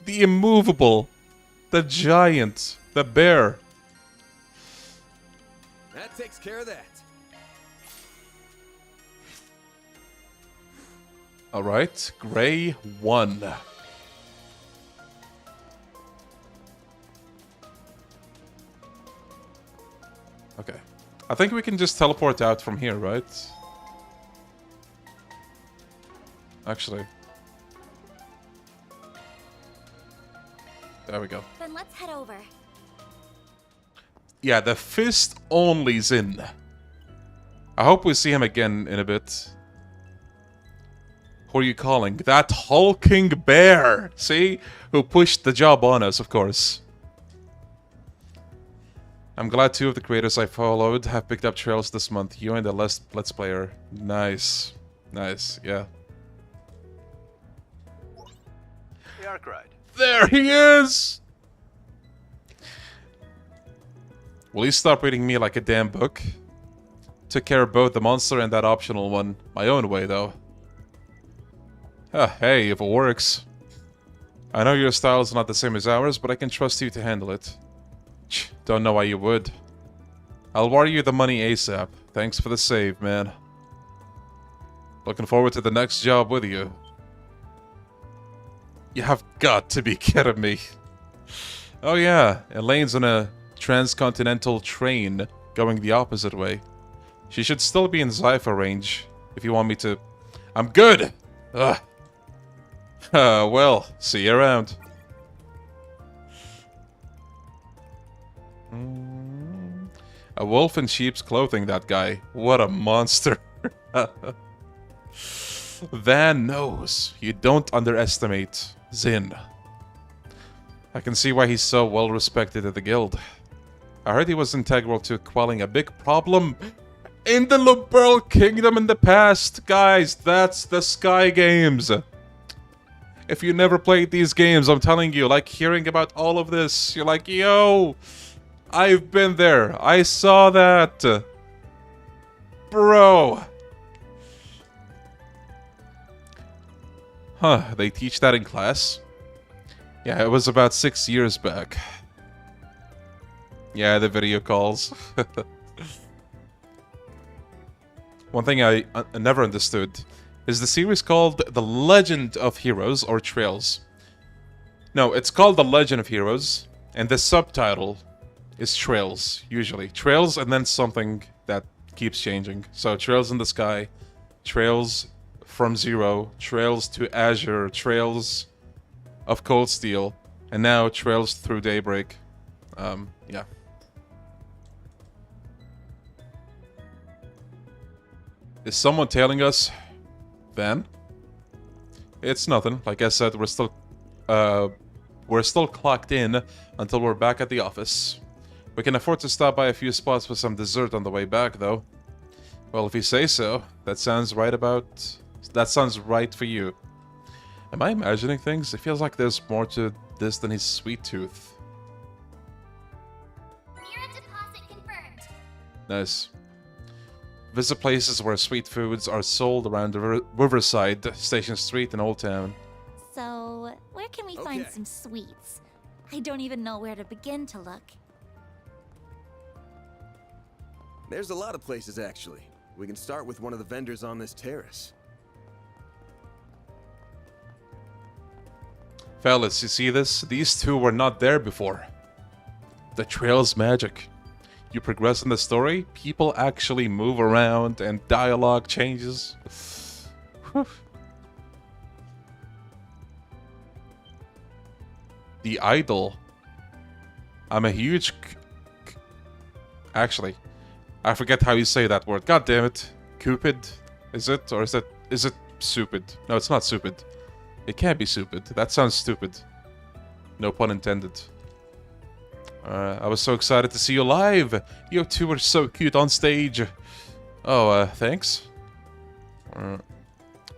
The immovable. The giant. The bear. That takes care of that. Alright, Gray 1. Okay. I think we can just teleport out from here, right? Actually. There we go. Then let's head over. Yeah, the fist only's in. I hope we see him again in a bit. Who are you calling? That hulking bear! See? Who pushed the job on us, of course. I'm glad 2 of the creators I followed have picked up trails this month. You and the Let's Player. Nice. Nice, yeah. The Ark Ride. There he is! Will you stop reading me like a damn book? Took care of both the monster and that optional one. My own way, though. Ah, hey, if it works. I know your style is not the same as ours, but I can trust you to handle it. Don't know why you would. I'll wire you the money ASAP. Thanks for the save, man. Looking forward to the next job with you. You have got to be kidding me. Oh yeah, Elaine's on a transcontinental train going the opposite way. She should still be in Zypher range, if you want me to... I'm good! Ugh. Well, see you around. A wolf in sheep's clothing, that guy. What a monster. Van knows. You don't underestimate Zin. I can see why he's so well respected at the guild. I heard he was integral to quelling a big problem in the Liberal Kingdom in the past. Guys, that's the Sky Games. If you never played these games, I'm telling you, like hearing about all of this, you're like, yo, I've been there. I saw that. Bro. Huh, they teach that in class? Yeah, it was about 6 years back. Yeah, the video calls. One thing I never understood is the series called The Legend of Heroes or Trails. No, it's called The Legend of Heroes, and the subtitle is Trails, usually. Trails and then something that keeps changing. So, Trails in the Sky, Trails from Zero, Trails to Azure, Trails of Cold Steel, and now Trails Through Daybreak. Yeah. Is someone tailing us? Van? It's nothing. Like I said, we're still clocked in until we're back at the office. We can afford to stop by a few spots for some dessert on the way back, though. Well, if you say so. That sounds right for you. Am I imagining things? It feels like there's more to this than his sweet tooth. Mira deposit confirmed. Nice. Visit places where sweet foods are sold around the Riverside, Station Street, and Old Town. So, where can we find some sweets? I don't even know where to begin to look. There's a lot of places, actually. We can start with one of the vendors on this terrace. Fellas, you see this? These two were not there before. The trail's magic. You progress in the story, people actually move around, and dialogue changes. The idol. I'm a huge... Actually, I forget how you say that word. God damn it. Cupid? Is it? Or is it stupid? No, it's not stupid. It can't be stupid. That sounds stupid. No pun intended. I was so excited to see you live. You two were so cute on stage. Oh, thanks.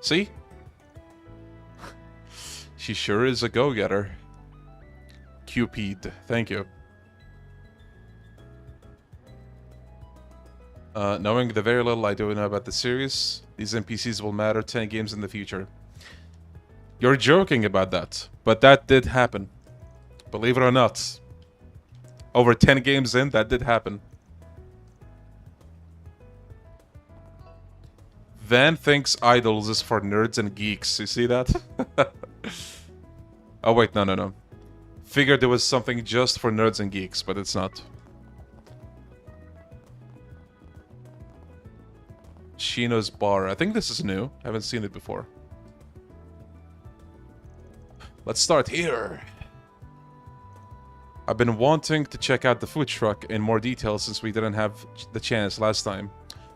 See? She sure is a go-getter. Cupid. Thank you. Knowing the very little I do know about the series, these NPCs will matter 10 games in the future. You're joking about that, but that did happen. Believe it or not. Over 10 games in, that did happen. Van thinks idols is for nerds and geeks. You see that? Oh wait, no. Figured there was something just for nerds and geeks, but it's not. Shino's Bar. I think this is new. I haven't seen it before. Let's start here. I've been wanting to check out the food truck in more detail since we didn't have the chance last time.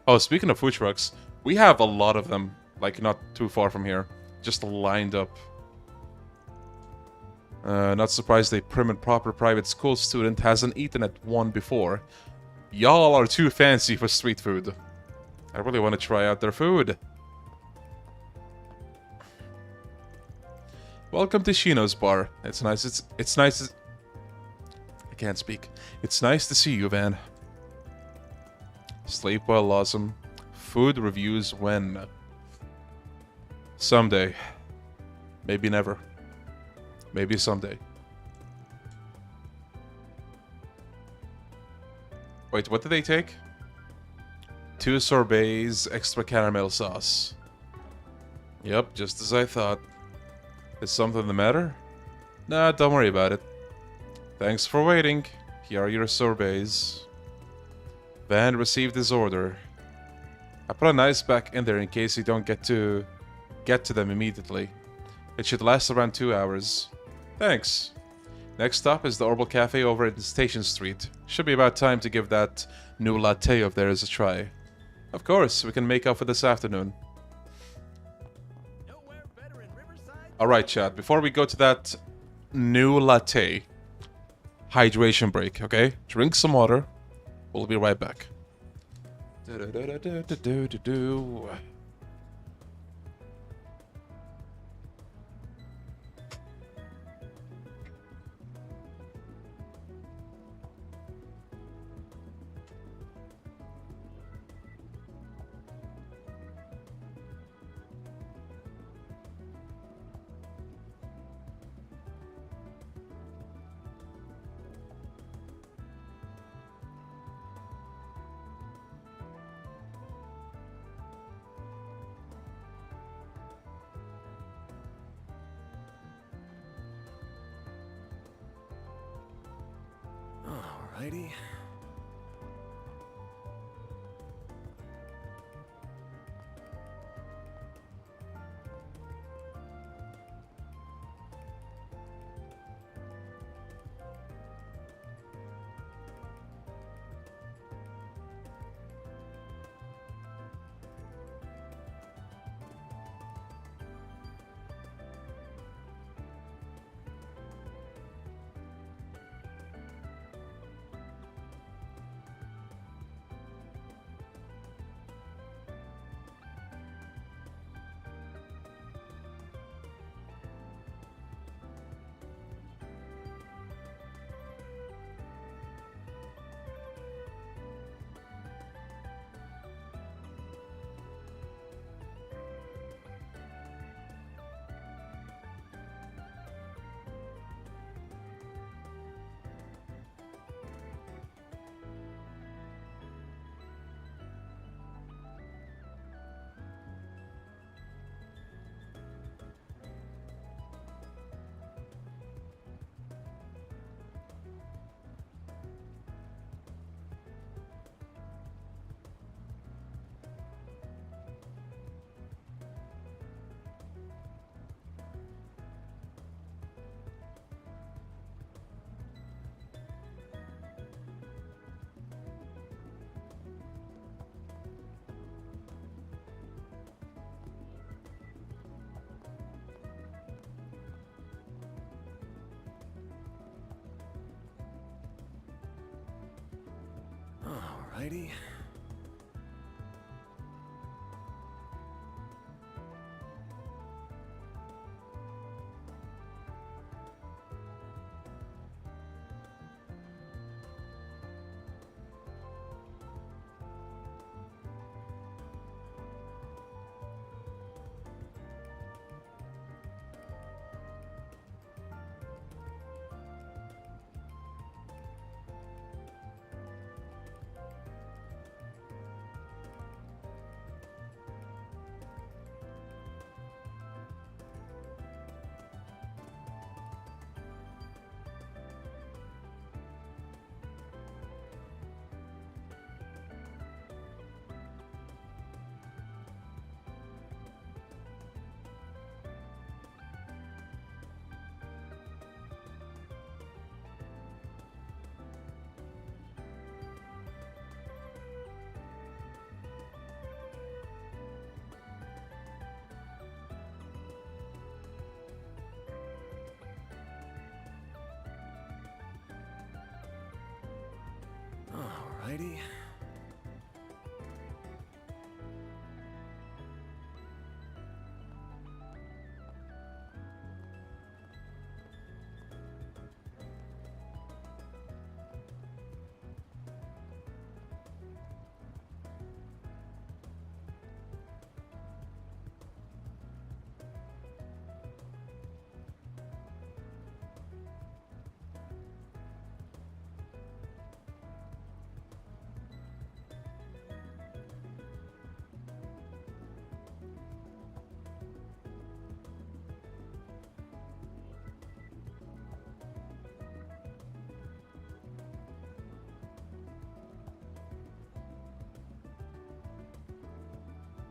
Oh, speaking of food trucks, we have a lot of them, like not too far from here. just lined up. Not surprised a prim and proper private school student hasn't eaten at one before. Y'all are too fancy for street food. I really want to try out their food. Welcome to Shino's bar. It's nice. It's nice. I can't speak. It's nice to see you, Van. Sleep well, awesome. Food reviews when? Someday. Maybe never. Maybe someday. Wait, what did they take? 2 sorbets, extra caramel sauce. Yep, just as I thought. Is something the matter? Nah, don't worry about it. Thanks for waiting. Here are your sorbets. Van received his order. I put an ice pack in there in case you don't get to them immediately. It should last around 2 hours. Thanks. Next stop is the Orbital Cafe over at Station Street. Should be about time to give that new latte of theirs a try. Of course, we can make up for this afternoon. Alright, chat, before we go to that new latte, hydration break, okay? Drink some water. We'll be right back. Alrighty. Alrighty. Alrighty.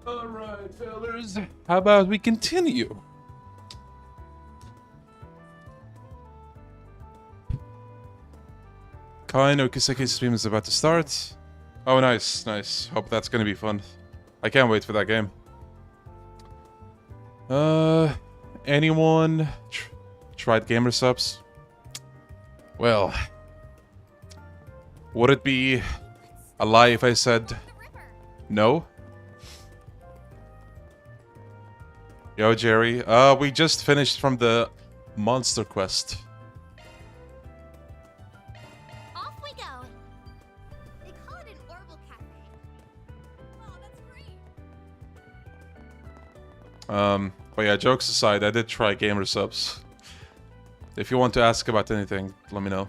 Alright, fellas. How about we continue? Kai no Kiseki's stream is about to start. Oh, nice, nice. Hope that's gonna be fun. I can't wait for that game. Anyone tried gamer subs? Well, would it be a lie if I said no? Yo, Jerry. We just finished from the monster quest. Off we go. They call it an Orbital Cafe. Oh, that's great. But yeah, jokes aside, I did try gamer subs. If you want to ask about anything, let me know.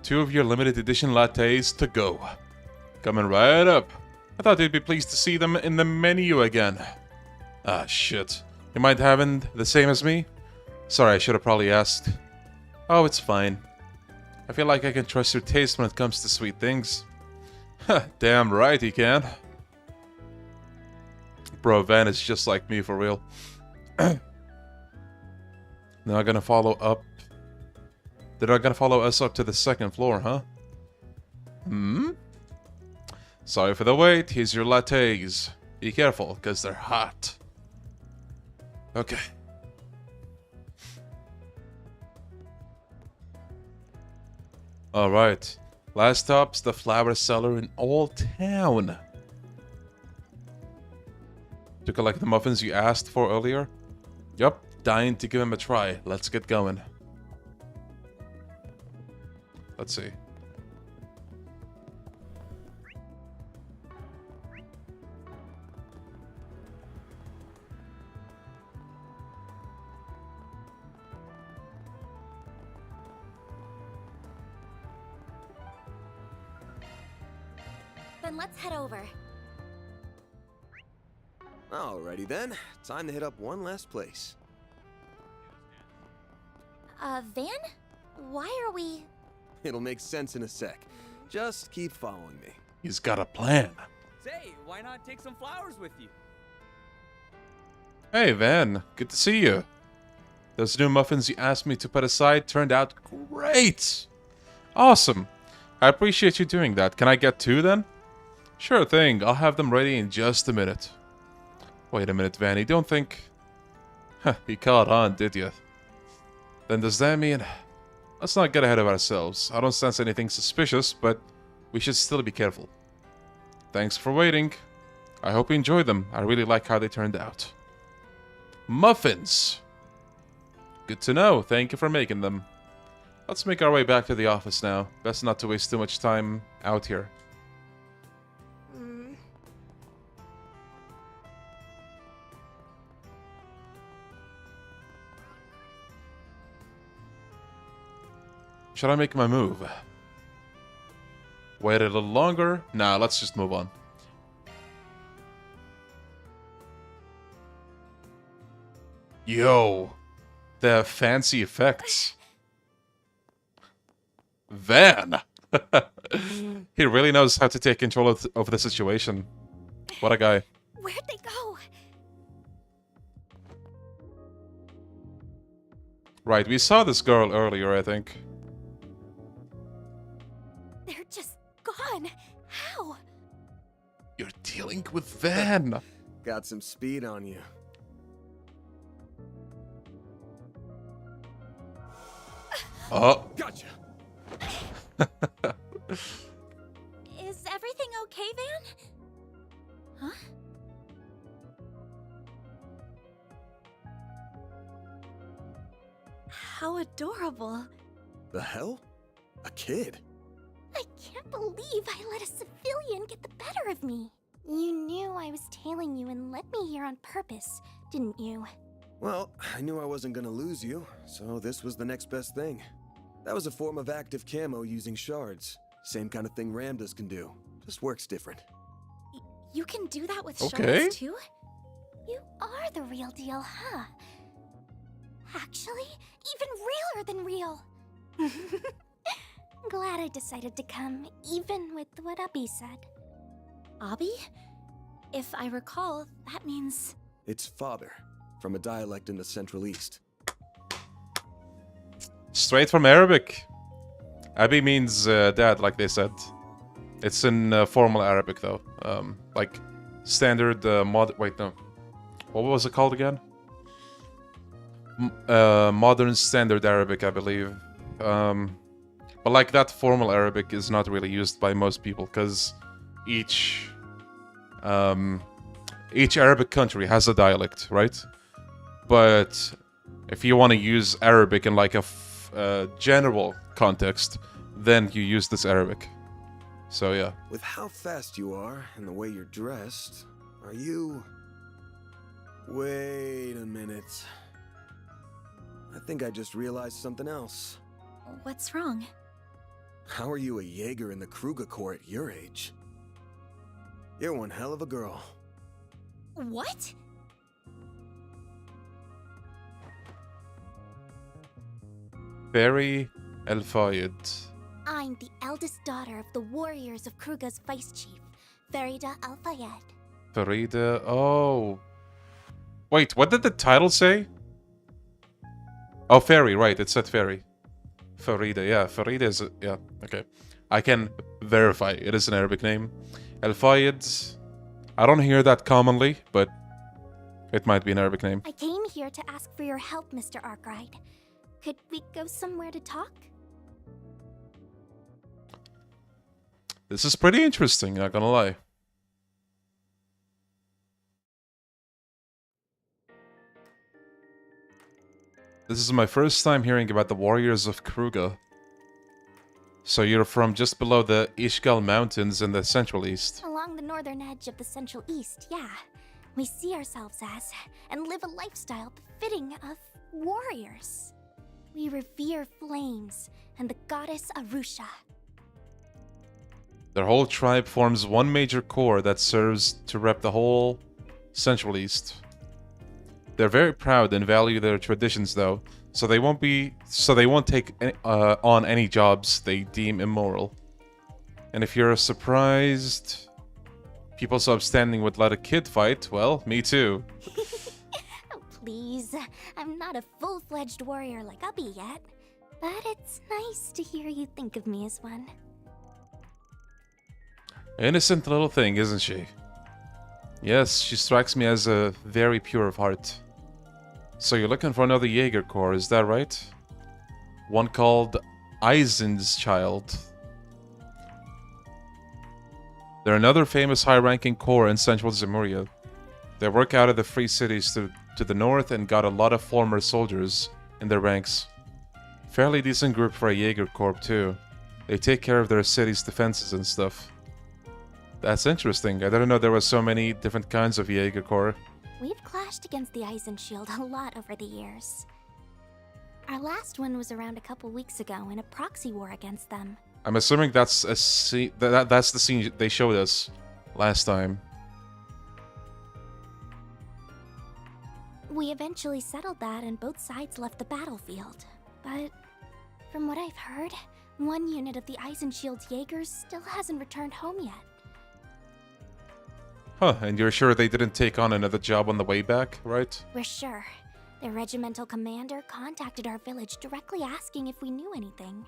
2 of your limited edition lattes to go. Coming right up. I thought you'd be pleased to see them in the menu again. Ah, shit. You mind having the same as me? Sorry, I should have probably asked. Oh, it's fine. I feel like I can trust your taste when it comes to sweet things. Damn right you can. Bro, Van is just like me for real. They're not gonna follow up. They're not gonna follow us up to the 2nd floor, huh? Hmm? Sorry for the wait. Here's your lattes. Be careful, because they're hot. Okay. Alright. Last stop's the flower seller in Old Town. To collect the muffins you asked for earlier? Yup, dying to give him a try. Let's get going. Let's see. Then let's head over. Alrighty then. Time to hit up one last place. Van? Why are we... It'll make sense in a sec. Just keep following me. He's got a plan. Say, why not take some flowers with you? Hey, Van. Good to see you. Those new muffins you asked me to put aside turned out great. Awesome. I appreciate you doing that. Can I get 2 then? Sure thing. I'll have them ready in just a minute. Wait a minute, Vanny. Don't think... Huh, you caught on, did you? Then does that mean... Let's not get ahead of ourselves. I don't sense anything suspicious, but we should still be careful. Thanks for waiting. I hope you enjoyed them. I really like how they turned out. Muffins! Good to know. Thank you for making them. Let's make our way back to the office now. Best not to waste too much time out here. Should I make my move? Wait a little longer? Nah, let's just move on. Yo! The fancy effects. Van! He really knows how to take control of the situation. What a guy. Where'd they go? Right, we saw this girl earlier, I think. They're just gone. How? You're dealing with Van. Got some speed on you. Oh. Gotcha. Is everything okay, Van? Huh? How adorable. The hell? A kid? I can't believe I let a civilian get the better of me. You knew I was tailing you and led me here on purpose, didn't you? Well, I knew I wasn't gonna lose you, so this was the next best thing. That was a form of active camo using shards. Same kind of thing Ramdas can do. Just works different. You can do that with Okay. shards too? You are the real deal, huh? Actually, even realer than real. Glad I decided to come, even with what Abi said. Abi? If I recall, that means... It's father, from a dialect in the Central East. Straight from Arabic. Abi means dad, like they said. It's in formal Arabic, though. Like standard Wait, no. What was it called again? Modern Standard Arabic, I believe. But like that formal Arabic is not really used by most people, because each Arabic country has a dialect, right? But if you want to use Arabic in like a general context, then you use this Arabic. So yeah. With how fast you are and the way you're dressed, are you... Wait a minute. I think I just realized something else. What's wrong? How are you a Jaeger in the Kruger Corps at your age? You're one hell of a girl. What? Very El-Fayed. I'm the eldest daughter of the warriors of Kruga's vice chief, Farida Al-Fayed. Farida. Oh. Wait, what did the title say? Oh, Fairy, right. It said Fairy. Farida, yeah. Farida is... yeah, okay. I can verify. It is an Arabic name. El-Fayed. I don't hear that commonly, but it might be an Arabic name. I came here to ask for your help, Mr. Arkwright. Could we go somewhere to talk? This is pretty interesting, not gonna lie. This is my first time hearing about the warriors of Kruga. So you're from just below the Ishgal Mountains in the Central East. Along the northern edge of the Central East, yeah. We see ourselves as, and live a lifestyle befitting of, warriors. We revere flames and the goddess Arusha. Their whole tribe forms one major core that serves to rep the whole Central East. They're very proud and value their traditions, though, so they won't take on any jobs they deem immoral. And if you're surprised people so upstanding would let a kid fight, well, me too. Oh, please. I'm not a full-fledged warrior like Abi yet, but it's nice to hear you think of me as one. Innocent little thing, isn't she? Yes, she strikes me as a very pure of heart. So you're looking for another Jaeger Corps, is that right? One called Eisen's Child. They're another famous high-ranking corps in central Zemuria. They work out of the free cities to the north and got a lot of former soldiers in their ranks. Fairly decent group for a Jaeger Corps too. They take care of their city's defenses and stuff. That's interesting. I didn't know there were so many different kinds of Jaeger Corps. We've clashed against the Eisenshield a lot over the years. Our last one was around a couple weeks ago in a proxy war against them. I'm assuming that's that's the scene they showed us last time. We eventually settled that and both sides left the battlefield. But from what I've heard, one unit of the Eisenshield's Jaegers still hasn't returned home yet. Huh, and you're sure they didn't take on another job on the way back, right? We're sure. Their regimental commander contacted our village directly asking if we knew anything.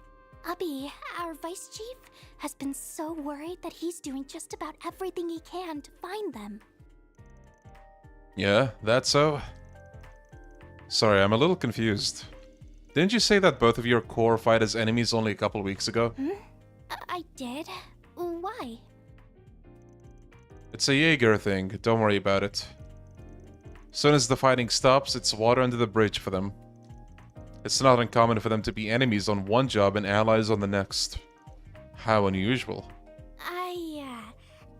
Abi, our vice chief, has been so worried that he's doing just about everything he can to find them. Yeah, that's so. Sorry, I'm a little confused. Didn't you say that both of your core fight as enemies only a couple weeks ago? I did. Why? It's a Jaeger thing, don't worry about it. Soon as the fighting stops, it's water under the bridge for them. It's not uncommon for them to be enemies on one job and allies on the next. How unusual. I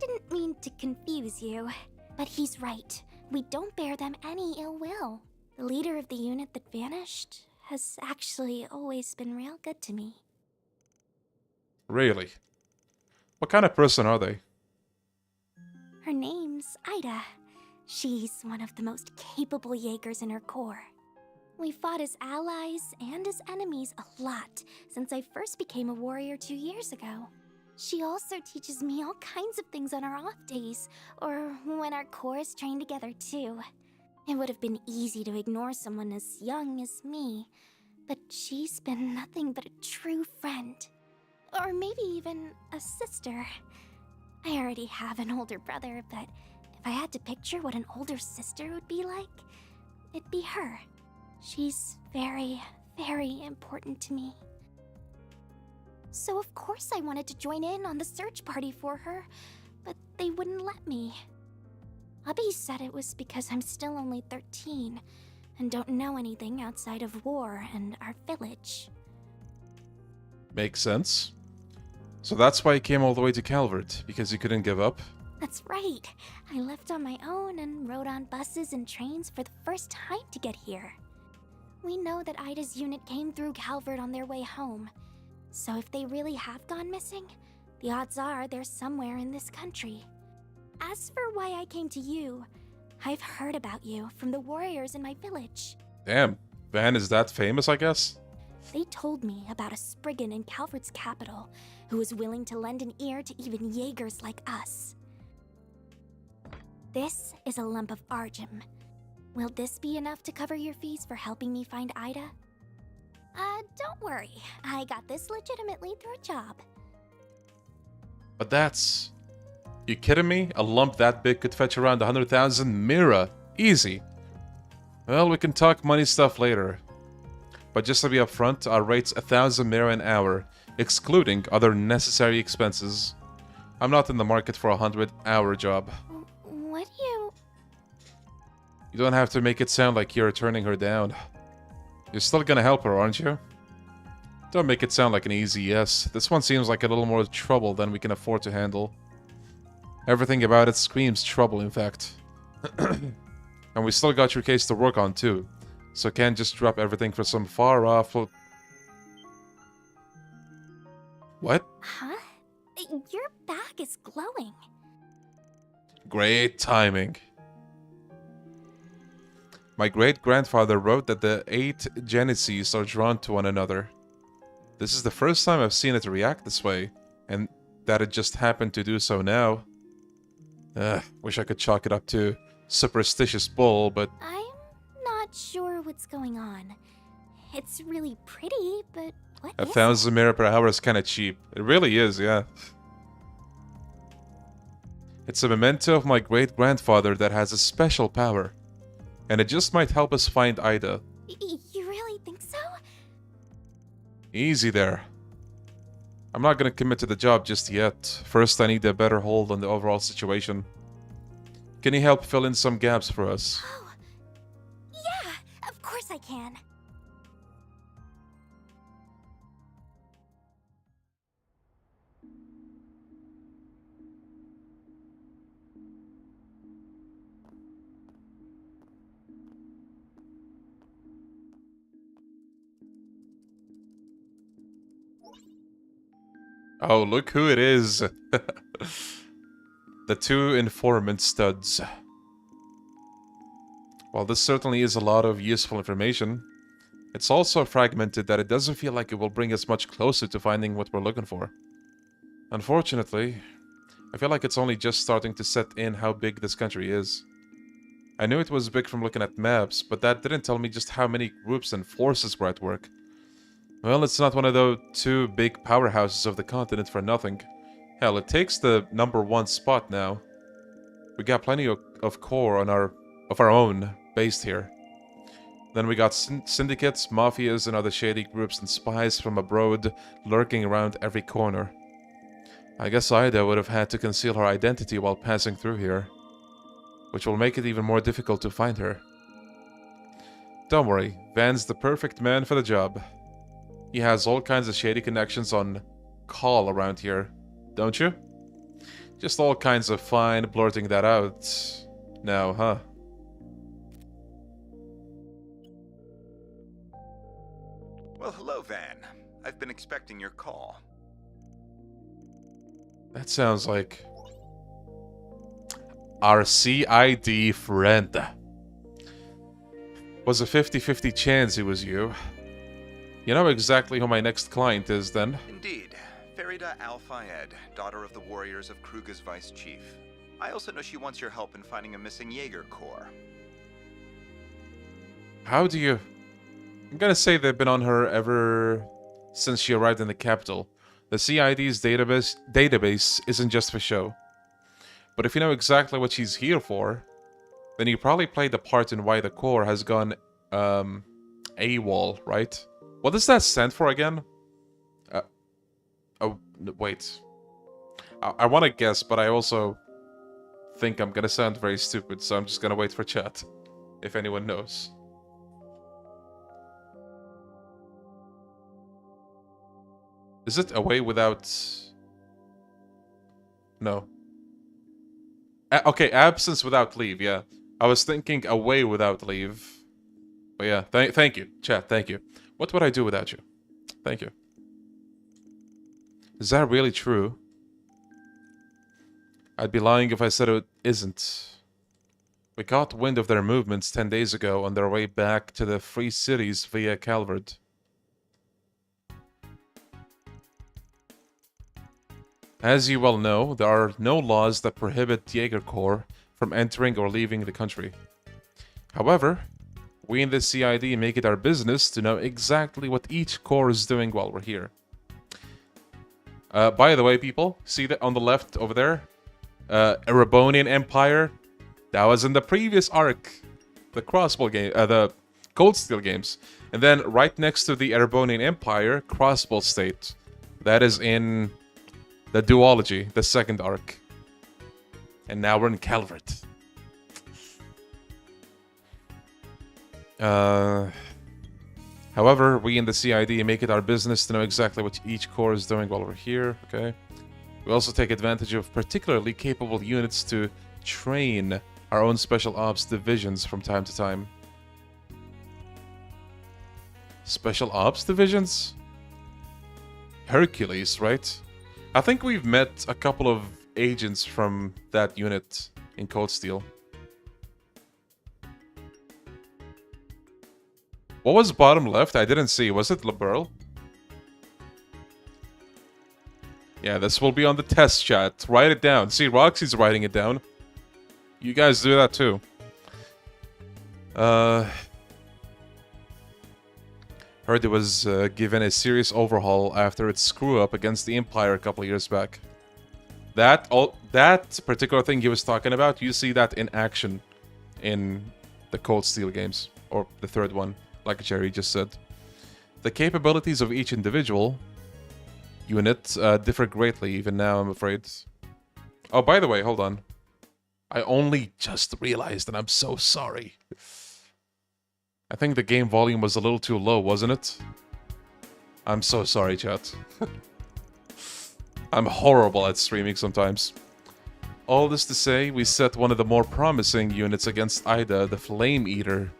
didn't mean to confuse you, but he's right. We don't bear them any ill will. The leader of the unit that vanished has actually always been real good to me. Really? What kind of person are they? Her name's Ida. She's one of the most capable Jaegers in her corps. We fought as allies and as enemies a lot since I first became a warrior 2 years ago. She also teaches me all kinds of things on our off days, or when our corps train together too. It would have been easy to ignore someone as young as me, but she's been nothing but a true friend. Or maybe even a sister. I already have an older brother, but if I had to picture what an older sister would be like, it'd be her. She's very, very important to me. So of course I wanted to join in on the search party for her, but they wouldn't let me. Abby said it was because I'm still only 13 and don't know anything outside of war and our village. Makes sense. So that's why you came all the way to Calvert, because you couldn't give up? That's right. I left on my own and rode on buses and trains for the first time to get here. We know that Ida's unit came through Calvert on their way home. So if they really have gone missing, the odds are they're somewhere in this country. As for why I came to you, I've heard about you from the warriors in my village. Damn, Van is that famous, I guess? They told me about a Spriggan in Calvert's capital who was willing to lend an ear to even Jaegers like us. This is a lump of Argem. Will this be enough to cover your fees for helping me find Ida? Don't worry. I got this legitimately through a job. But that's... You kidding me? A lump that big could fetch around 100,000 Mira. Easy. Well, we can talk money stuff later. But just to be upfront, our rate's 1,000 Mira an hour, excluding other necessary expenses. I'm not in the market for a 100-hour job. What do you... You don't have to make it sound like you're turning her down. You're still gonna help her, aren't you? Don't make it sound like an easy yes. This one seems like a little more trouble than we can afford to handle. Everything about it screams trouble, in fact. And we still got your case to work on, too. So can't just drop everything for some far-off... What? Huh? Your back is glowing. Great timing. My great-grandfather wrote that the 8 Genesis are drawn to one another. This is the first time I've seen it react this way, and that it just happened to do so now. Wish I could chalk it up to superstitious bull, but... I'm not sure what's going on. It's really pretty, but what 1,000 Mira per hour is kinda cheap. It really is, yeah. It's a memento of my great-grandfather that has a special power. And it just might help us find Ida. You really think so? Easy there. I'm not gonna commit to the job just yet. First, I need a better hold on the overall situation. Can you help fill in some gaps for us? Oh, yeah, of course I can. Oh, look who it is. The 2 informant studs. While this certainly is a lot of useful information, it's also fragmented that it doesn't feel like it will bring us much closer to finding what we're looking for. Unfortunately, I feel like it's only just starting to set in how big this country is. I knew it was big from looking at maps, but that didn't tell me just how many groups and forces were at work. Well, it's not one of those 2 big powerhouses of the continent for nothing. Hell, it takes the #1 spot now. We got plenty of core on of our own based here. Then we got syndicates, mafias, and other shady groups and spies from abroad lurking around every corner. I guess Ida would have had to conceal her identity while passing through here, which will make it even more difficult to find her. Don't worry, Van's the perfect man for the job. He has all kinds of shady connections on call around here, don't you? Just all kinds of fine blurting that out now, huh? Well, hello, Van. I've been expecting your call. That sounds like our CID friend. Was a 50-50 chance it was you. You know exactly who my next client is, then? Indeed. Farida Al-Fayed, daughter of the warriors of Kruga's vice chief. I also know she wants your help in finding a missing Jaeger corps. How do you... I'm gonna say they've been on her ever since she arrived in the capital. The CID's database isn't just for show. But if you know exactly what she's here for, then you probably played the part in why the Corps has gone, AWOL, right? What does that stand for again? Oh, wait. I want to guess, but I also think I'm gonna sound very stupid, so I'm just gonna wait for chat, if anyone knows. Is it away without... No. Okay, absence without leave, yeah. I was thinking away without leave. But yeah, thank you, chat, thank you. What would I do without you? Thank you. Is that really true? I'd be lying if I said it isn't. We caught wind of their movements 10 days ago on their way back to the Free Cities via Calvert. As you well know, there are no laws that prohibit Jaeger Corps from entering or leaving the country. However, we in the CID make it our business to know exactly what each corps is doing while we're here. By the way, people, see that on the left over there? Erebonian Empire. That was in the previous arc. The Crossbow game, the Cold Steel games. And then right next to the Erebonian Empire, Crossbow State. That is in the duology, the second arc. And now we're in Calvert. However, we in the CID make it our business to know exactly what each corps is doing while we're here, okay? We also take advantage of particularly capable units to train our own special ops divisions from time to time. Special ops divisions? Hercules, right? I think we've met a couple of agents from that unit in Cold Steel. What was bottom left? I didn't see. Was it LeBurl? Yeah, this will be on the test chat. Write it down. See, Roxy's writing it down. You guys do that too. Heard it was given a serious overhaul after its screw-up against the Empire a couple of years back. That particular thing he was talking about, you see that in action in the Cold Steel games. Or the third one, like Jerry just said. The capabilities of each individual unit differ greatly even now, I'm afraid. Oh, by the way, hold on. I only just realized, and I'm so sorry. I think the game volume was a little too low, wasn't it? I'm so sorry, chat. I'm horrible at streaming sometimes. All this to say, we set one of the more promising units against Ida, the Flame Eater,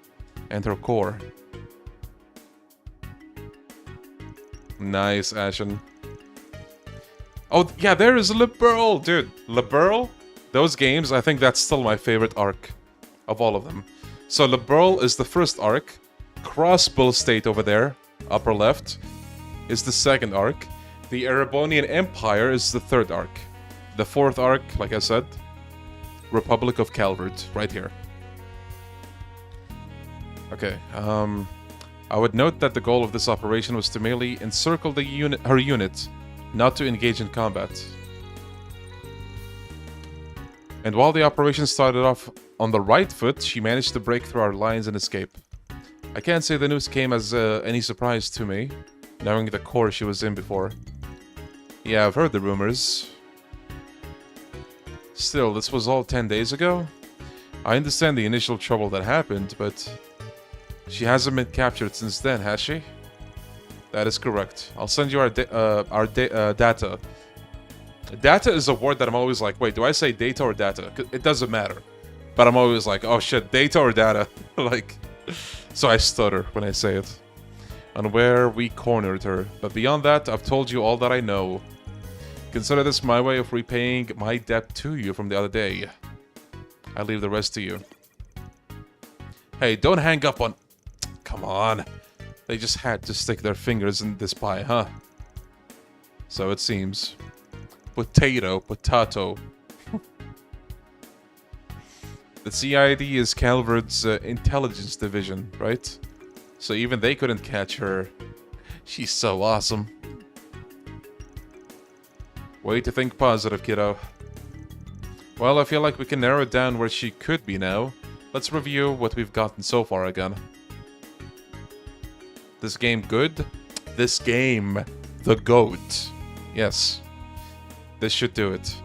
and her core. Nice, Ashen. Oh, yeah, there is LeBurl, dude. LeBurl? Those games, I think that's still my favorite arc of all of them. So LeBurl is the first arc. Crossbow State over there, upper left, is the second arc. The Erebonian Empire is the third arc. The fourth arc, like I said, Republic of Calvert, right here. Okay, I would note that the goal of this operation was to merely encircle the her unit, not to engage in combat. And while the operation started off on the right foot, she managed to break through our lines and escape. I can't say the news came as any surprise to me, knowing the course she was in before. Yeah, I've heard the rumors. Still, this was all 10 days ago? I understand the initial trouble that happened, but she hasn't been captured since then, has she? That is correct. I'll send you our data. Data is a word that I'm always like, wait, do I say data or data? It doesn't matter. But I'm always like, oh shit, data or data? Like, so I stutter when I say it. On where we cornered her. But beyond that, I've told you all that I know. Consider this my way of repaying my debt to you from the other day. I leave the rest to you. Hey, don't hang up on... Come on. They just had to stick their fingers in this pie, huh? So it seems. Potato. The CID is Calvert's intelligence division, right? So even they couldn't catch her. She's so awesome. Way to think positive, kiddo. Well, I feel like we can narrow down where she could be now. Let's review what we've gotten so far again. This game good? This game, the GOAT. Yes. This should do it.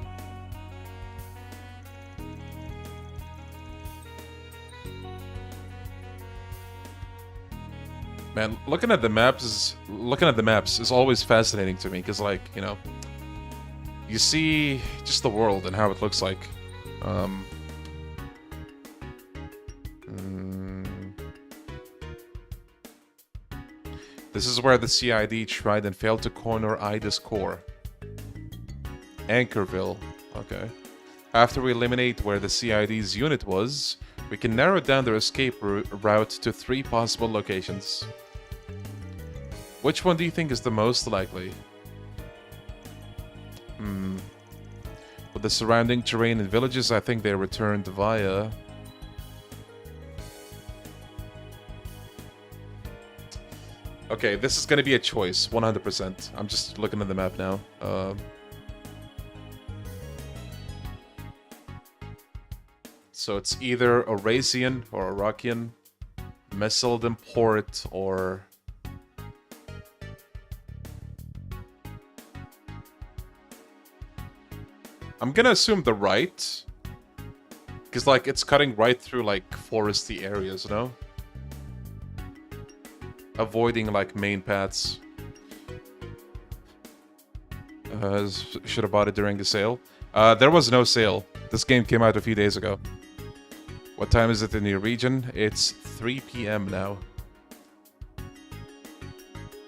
Man, looking at the maps is always fascinating to me, because, like, you know, you see just the world and how it looks like. This is where the CID tried and failed to corner Ida's core. Anchorville. Okay. After we eliminate where the CID's unit was, we can narrow down their escape route to 3 possible locations. Which one do you think is the most likely? With the surrounding terrain and villages, I think they returned via... Okay, this is gonna be a choice, 100%. I'm just looking at the map now. So it's either Eurasian or Iraqian, Messeldon Port, or... I'm gonna assume the right. Because, like, it's cutting right through, like, foresty areas, you know? Avoiding, like, main paths. Should have bought it during the sale. There was no sale. This game came out a few days ago. What time is it in your region? It's 3 PM now.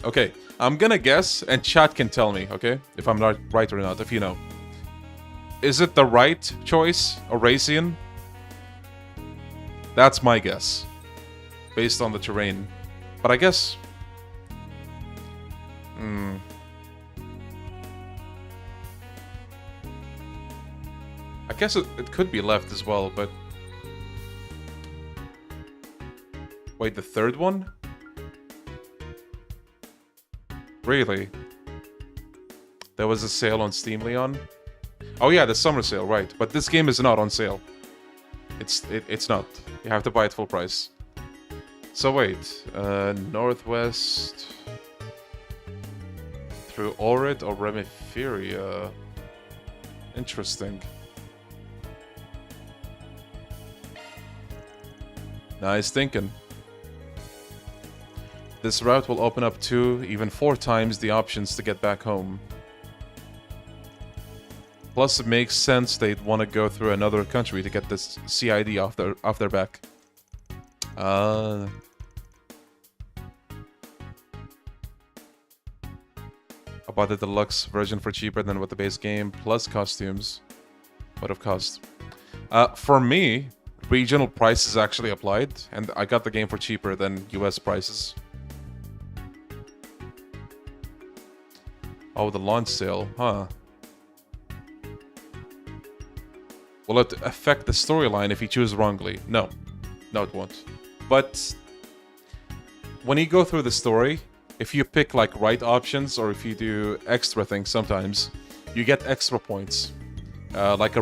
Okay, I'm gonna guess, and chat can tell me, okay? If I'm not right or not, if you know. Is it the right choice, Eurasian? That's my guess. Based on the terrain. But I guess... I guess it could be left as well, but... Wait, the third one? Really? There was a sale on Steam, Leon? Oh yeah, the summer sale, right. But this game is not on sale. It's not. You have to buy it full price. So wait, northwest... Through Orid or Remiferia? Interesting. Nice thinking. This route will open up 2, even 4 times the options to get back home. Plus, it makes sense they'd want to go through another country to get this CID off their back. I bought the deluxe version for cheaper than with the base game, plus costumes. What have cost? For me, regional prices actually applied, and I got the game for cheaper than US prices. Oh, the launch sale, huh? Will it affect the storyline if you choose wrongly? No. No, it won't. But when you go through the story, if you pick like right options or if you do extra things sometimes, you get extra points. Like a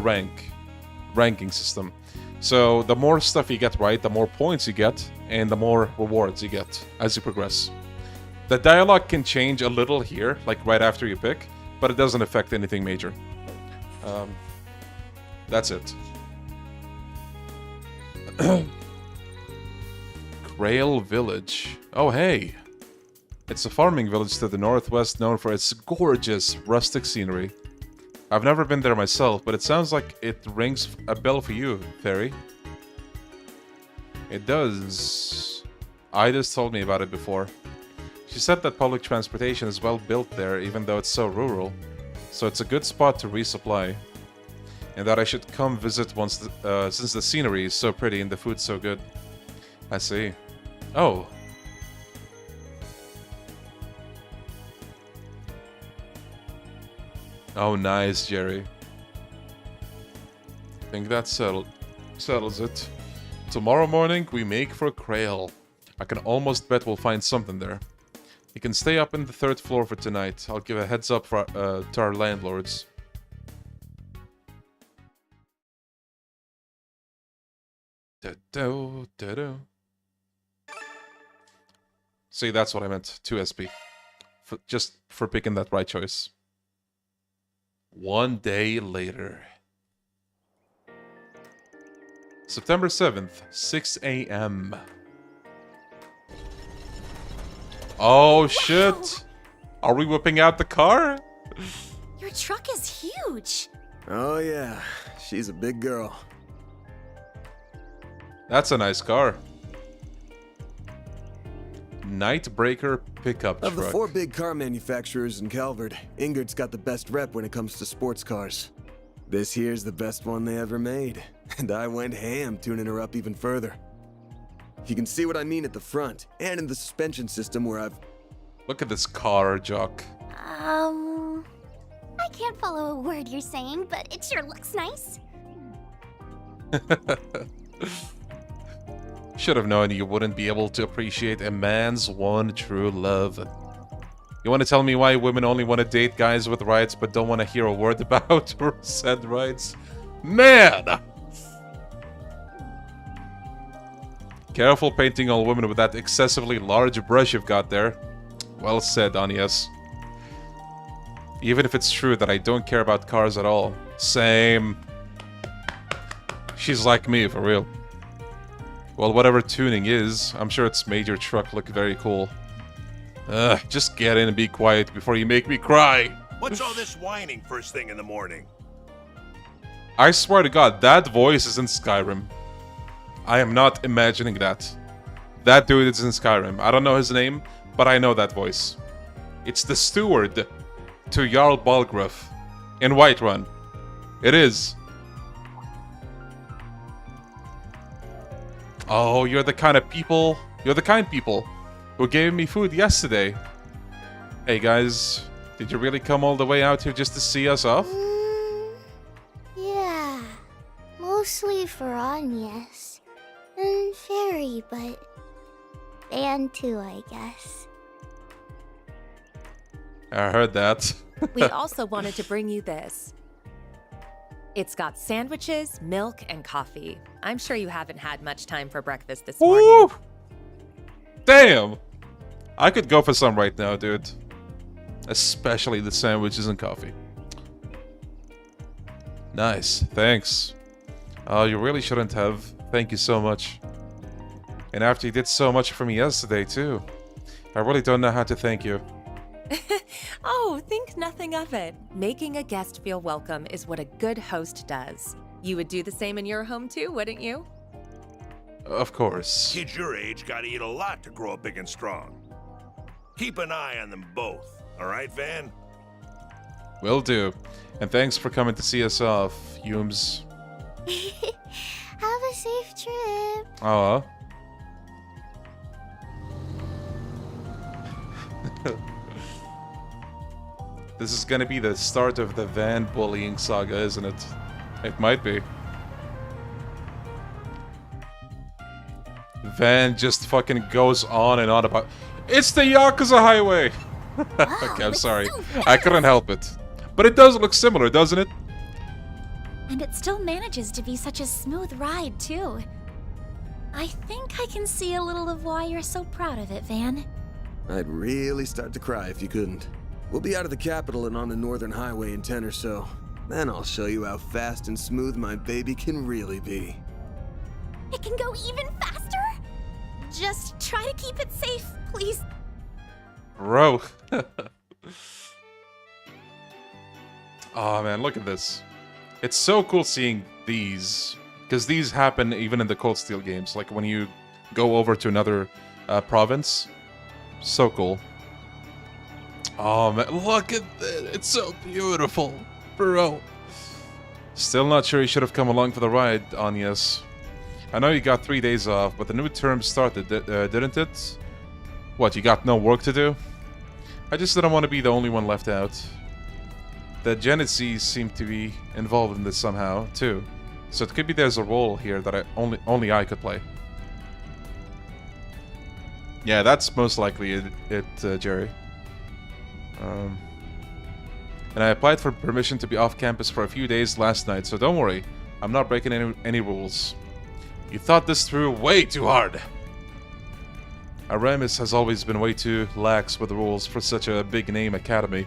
ranking system. So the more stuff you get right, the more points you get, and the more rewards you get as you progress. The dialogue can change a little here, like right after you pick, but it doesn't affect anything major. That's it. Grail Village. Oh, hey! It's a farming village to the northwest known for its gorgeous rustic scenery. I've never been there myself, but it sounds like it rings a bell for you, Fairy. It does. Ida's told me about it before. She said that public transportation is well built there, even though it's so rural. So it's a good spot to resupply. And that I should come visit once, since the scenery is so pretty and the food's so good. I see. Oh. Oh, nice, Jerry. I think that settles it. Tomorrow morning, we make for Krail. I can almost bet we'll find something there. You can stay up in the 3rd floor for tonight. I'll give a heads up for, to our landlords. See, that's what I meant. 2 SP. Just for picking that right choice. One day later. September 7th, 6 a.m. Oh, shit! Are we whipping out the car? Your truck is huge. Oh yeah, she's a big girl. That's a nice car. Nightbreaker pickup truck. Of the 4 big car manufacturers in Calvert, Ingrid's got the best rep when it comes to sports cars. This here's the best one they ever made, and I went ham tuning her up even further. You can see what I mean at the front, and in the suspension system where I've... Look at this car, Jock. I can't follow a word you're saying, but it sure looks nice. Should have known you wouldn't be able to appreciate a man's one true love. You want to tell me why women only want to date guys with rights but don't want to hear a word about said rights? Man! Careful painting all women with that excessively large brush you've got there. Well said, Agnes. Even if it's true that I don't care about cars at all. Same. She's like me, for real. Well, whatever tuning is, I'm sure it's made your truck look very cool. Just get in and be quiet before you make me cry. What's all this whining first thing in the morning? I swear to God, that voice is in Skyrim. I am not imagining that. That dude is in Skyrim. I don't know his name, but I know that voice. It's the steward to Jarl Balgruuf in Whiterun. It is. Oh, you're the kind people who gave me food yesterday. Hey guys, did you really come all the way out here just to see us off? Yeah, mostly for Agnes. And Fairy, but Van too, I guess. I heard that. We also wanted to bring you this. It's got sandwiches, milk, and coffee. I'm sure you haven't had much time for breakfast this morning. Woo! Damn! I could go for some right now, dude. Especially the sandwiches and coffee. Nice, thanks. Oh, you really shouldn't have. Thank you so much. And after you did so much for me yesterday, too. I really don't know how to thank you. Oh, think nothing of it. Making a guest feel welcome is what a good host does. You would do the same in your home too, wouldn't you? Of course. Kids your age gotta eat a lot to grow up big and strong. Keep an eye on them both, alright, Van? Will do. And thanks for coming to see us off, Humes. Have a safe trip. Aw. This is gonna be the start of the Van bullying saga, isn't it? It might be. Van just fucking goes on and on about... It's the Yakuza highway! Okay, I'm sorry. I couldn't help it. But it does look similar, doesn't it? And it still manages to be such a smooth ride, too. I think I can see a little of why you're so proud of it, Van. I'd really start to cry if you couldn't. We'll be out of the capital and on the northern highway in 10 or so. Then I'll show you how fast and smooth my baby can really be. It can go even faster? Just try to keep it safe, please. Bro. Oh man, look at this. It's so cool seeing these. Because these happen even in the Cold Steel games. Like when you go over to another province. So cool. Oh man, look at that. It's so beautiful. Bro. Still not sure you should have come along for the ride, Anyas. I know you got 3 days off, but the new term started, didn't it? What, you got no work to do? I just didn't want to be the only one left out. The Genesees seem to be involved in this somehow, too. So it could be there's a role here that only I could play. Yeah, that's most likely it, Jerry. And I applied for permission to be off campus for a few days last night, so don't worry. I'm not breaking any rules. You thought this through way too hard. Aramis has always been way too lax with the rules for such a big-name academy.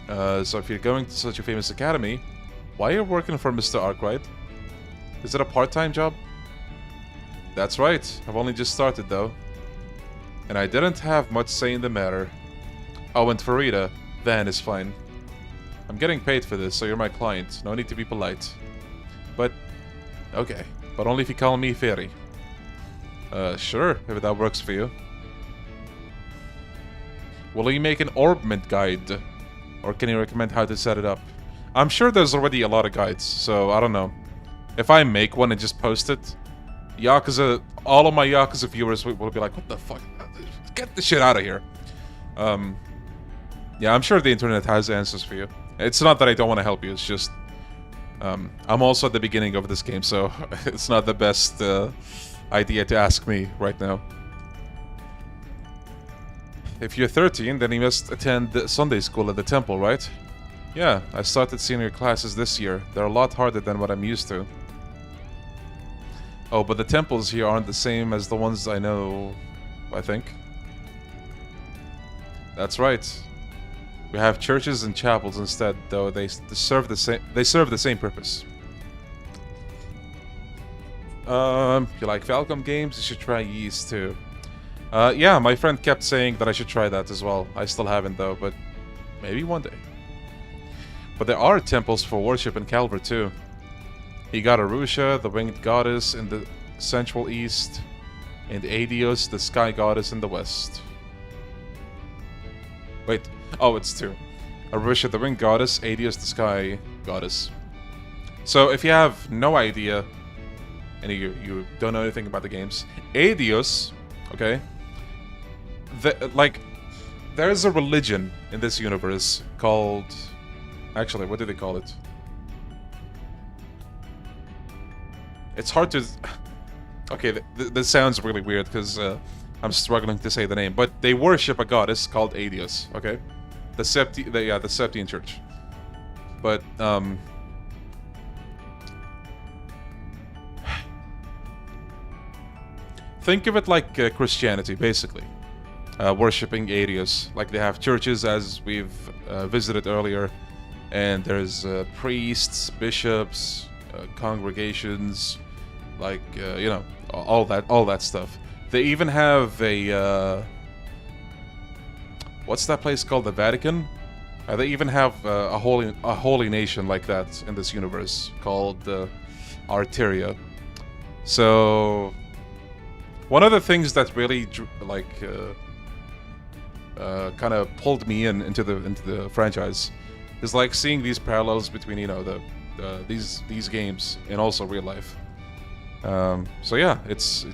So if you're going to such a famous academy, why are you working for Mr. Arkwright? Is it a part-time job? That's right. I've only just started, though. And I didn't have much say in the matter. Oh, and Farida, Van is fine. I'm getting paid for this, so you're my client. No need to be polite. But, okay. But only if you call me Fairy. Sure, if that works for you. Will you make an orbment guide? Or can you recommend how to set it up? I'm sure there's already a lot of guides, so I don't know. If I make one and just post it, Yakuza, all of my Yakuza viewers will be like, what the fuck? Get the shit out of here. Yeah, I'm sure the internet has answers for you. It's not that I don't want to help you, it's just... I'm also at the beginning of this game, so it's not the best idea to ask me right now. If you're 13, then you must attend the Sunday school at the temple, right? Yeah, I started senior classes this year. They're a lot harder than what I'm used to. Oh, but the temples here aren't the same as the ones I know, I think. That's right. We have churches and chapels instead, though they serve the same purpose. If you like Falcom games, you should try Ys too. Yeah, my friend kept saying that I should try that as well. I still haven't though, but maybe one day. But there are temples for worship in Calvert too. You got Arusha, the winged goddess in the central east, and Adios, the sky goddess in the west. Wait, oh, it's two. Arusha, the winged goddess, Adios, the sky goddess. So if you have no idea, and you don't know anything about the games, Adios, okay, there's a religion in this universe called... Actually, what do they call it? It's hard to... Okay, this sounds really weird because I'm struggling to say the name, but they worship a goddess called Adios, okay? The Septian Church. But, think of it like Christianity, basically. Worshipping Adios. Like they have churches, as we've visited earlier, and there's priests, bishops, congregations, like, you know, all that stuff. They even have a, what's that place called? The Vatican? They even have a holy nation like that in this universe called Arteria. So, one of the things that really kind of pulled me into the franchise is like seeing these parallels between, you know, these games and also real life. So yeah, it's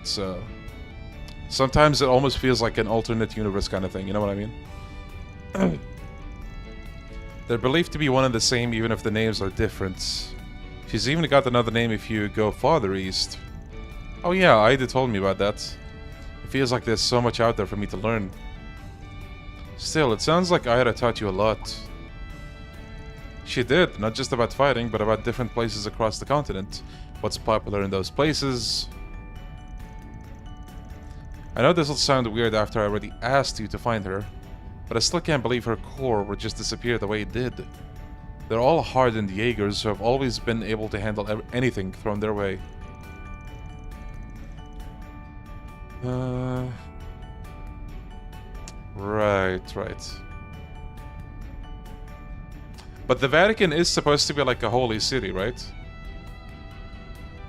sometimes it almost feels like an alternate universe kind of thing, you know what I mean? They're believed to be one and the same even if the names are different. She's even got another name if you go farther east. Oh yeah, Ida told me about that. It feels like there's so much out there for me to learn. Still, it sounds like Ida taught you a lot. She did, not just about fighting, but about different places across the continent. What's popular in those places. I know this will sound weird after I already asked you to find her, but I still can't believe her core would just disappear the way it did. They're all hardened Jaegers who have always been able to handle anything thrown their way. Right. But the Vatican is supposed to be like a holy city, right?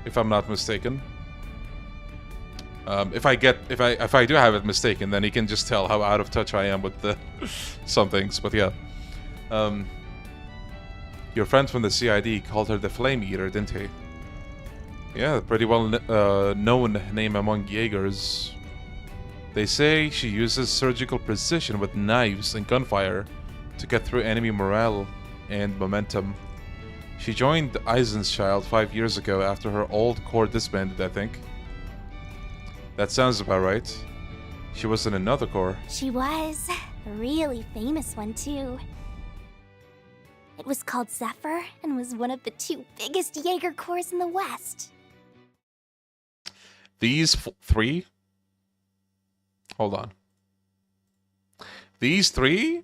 If I'm not mistaken. If I do have it mistaken, then he can just tell how out of touch I am with the some things. But yeah, your friend from the CID called her the Flame Eater, didn't he? Yeah, pretty well known name among Jaegers. They say she uses surgical precision with knives and gunfire to get through enemy morale and momentum. She joined Eisenchild 5 years ago after her old corps disbanded, I think. That sounds about right. She was in another corps. She was. A really famous one, too. It was called Zephyr and was one of the 2 biggest Jaeger corps in the West. These 3? Hold on. These 3?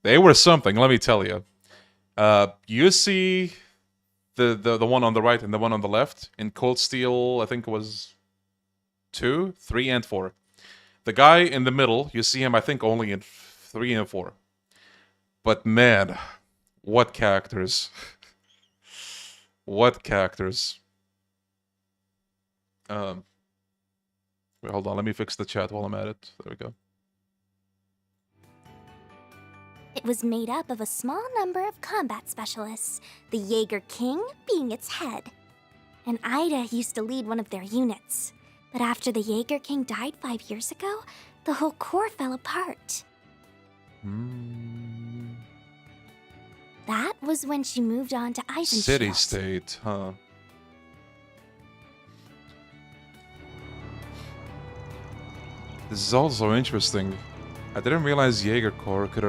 They were something, let me tell you. You see the one on the right and the one on the left. In Cold Steel, I think it was 2, 3, and 4. The guy in the middle, you see him, I think, only in 3 and 4. But man, what characters. What characters. Wait, hold on, let me fix the chat while I'm at it. There we go. It was made up of a small number of combat specialists, the Jaeger King being its head. And Ida used to lead one of their units. But after the Jaeger King died 5 years ago, the whole corps fell apart. That was when she moved on to Eisenchild. City-state, huh? This is also interesting. I didn't realize Jaeger Corps could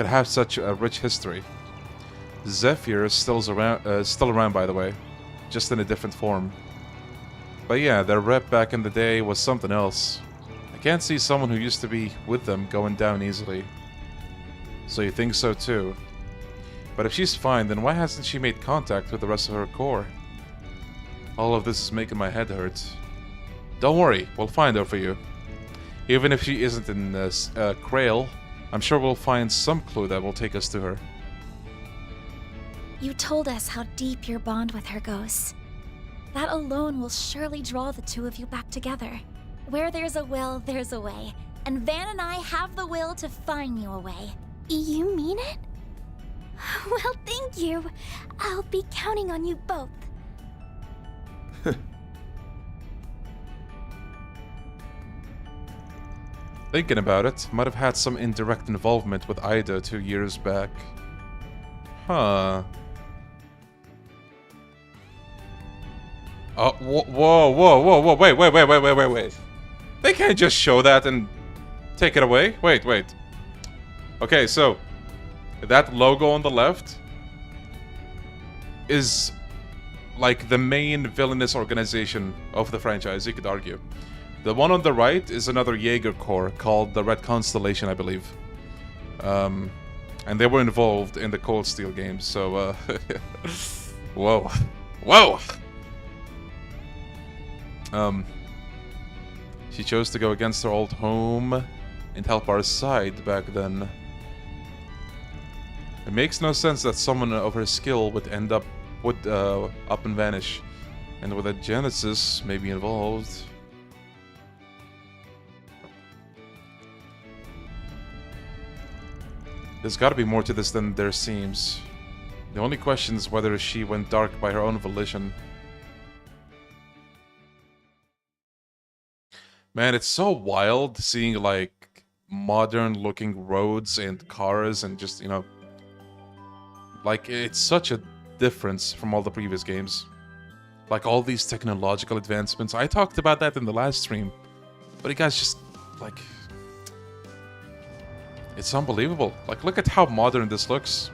have such a rich history. Zephyr is still around, by the way, just in a different form. But yeah, their rep back in the day was something else. I can't see someone who used to be with them going down easily. So you think so too? But if she's fine, then why hasn't she made contact with the rest of her corps? All of this is making my head hurt. Don't worry, we'll find her for you. Even if she isn't in Krail, I'm sure we'll find some clue that will take us to her. You told us how deep your bond with her goes. That alone will surely draw the 2 of you back together. Where there's a will, there's a way. And Van and I have the will to find you a way. You mean it? Well, thank you. I'll be counting on you both. Thinking about it, might have had some indirect involvement with Ida 2 years back. Huh. Oh, whoa, wait. They can't just show that and take it away? Wait. Okay, so, that logo on the left is like the main villainous organization of the franchise, you could argue. The one on the right is another Jaeger Corps called the Red Constellation, I believe. And they were involved in the Cold Steel games, so, whoa. She chose to go against her old home and help our side back then. It makes no sense that someone of her skill would end up up and vanish, and with a Genesis maybe involved. There's gotta be more to this than there seems. The only question is whether she went dark by her own volition. Man, it's so wild seeing, like, modern-looking roads and cars and just, you know... Like, it's such a difference from all the previous games. Like, all these technological advancements. I talked about that in the last stream. But you guys just, like... It's unbelievable. Like, look at how modern this looks.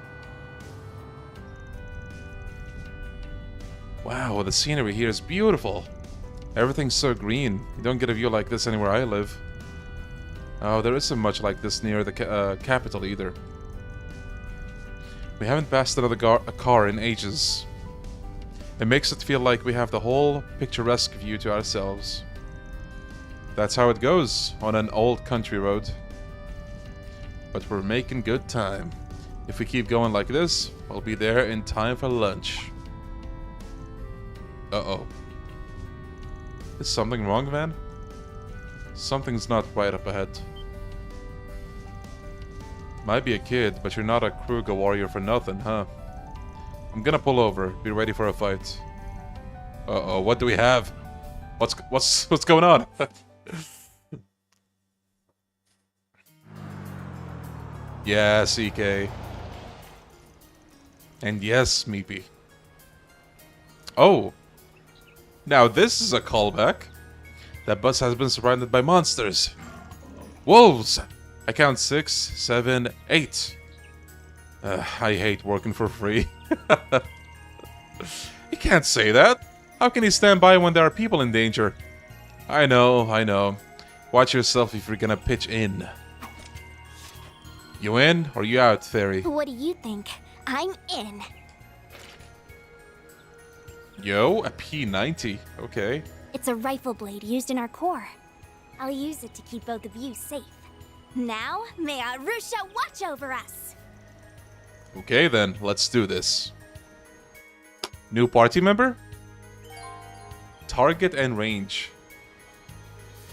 Wow, the scenery here is beautiful. Everything's so green. You don't get a view like this anywhere I live. Oh, there isn't much like this near the capital either. We haven't passed another car in ages. It makes it feel like we have the whole picturesque view to ourselves. That's how it goes on an old country road. But we're making good time. If we keep going like this, we'll be there in time for lunch. Uh-oh. Is something wrong, Van? Something's not right up ahead. Might be a kid, but you're not a Kruger warrior for nothing, huh? I'm gonna pull over. Be ready for a fight. Uh-oh, what do we have? What's going on? Yes, EK. And yes, Meepy. Oh. Now this is a callback. That bus has been surrounded by monsters. Wolves! I count 6, 7, 8. I hate working for free. You can't say that. How can you stand by when there are people in danger? I know. Watch yourself if you're gonna pitch in. You in or you out, Fairy? What do you think? I'm in. Yo, a P90. Okay. It's a rifle blade used in our core. I'll use it to keep both of you safe. Now, may Arusha watch over us! Okay then, let's do this. New party member? Target and range.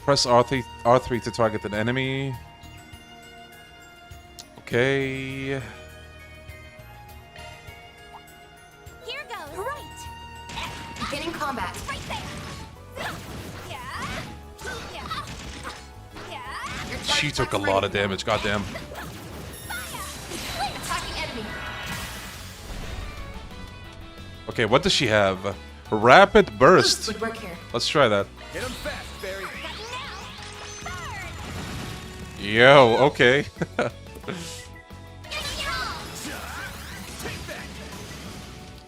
Press R3 to target an enemy. Okay. Here goes! Right! Beginning combat. Right there! She took a lot of damage, goddamn. Attacking enemy. Okay, what does she have? Rapid burst. Would work here. Let's try that. Hit him fast, Barry. Yo, okay.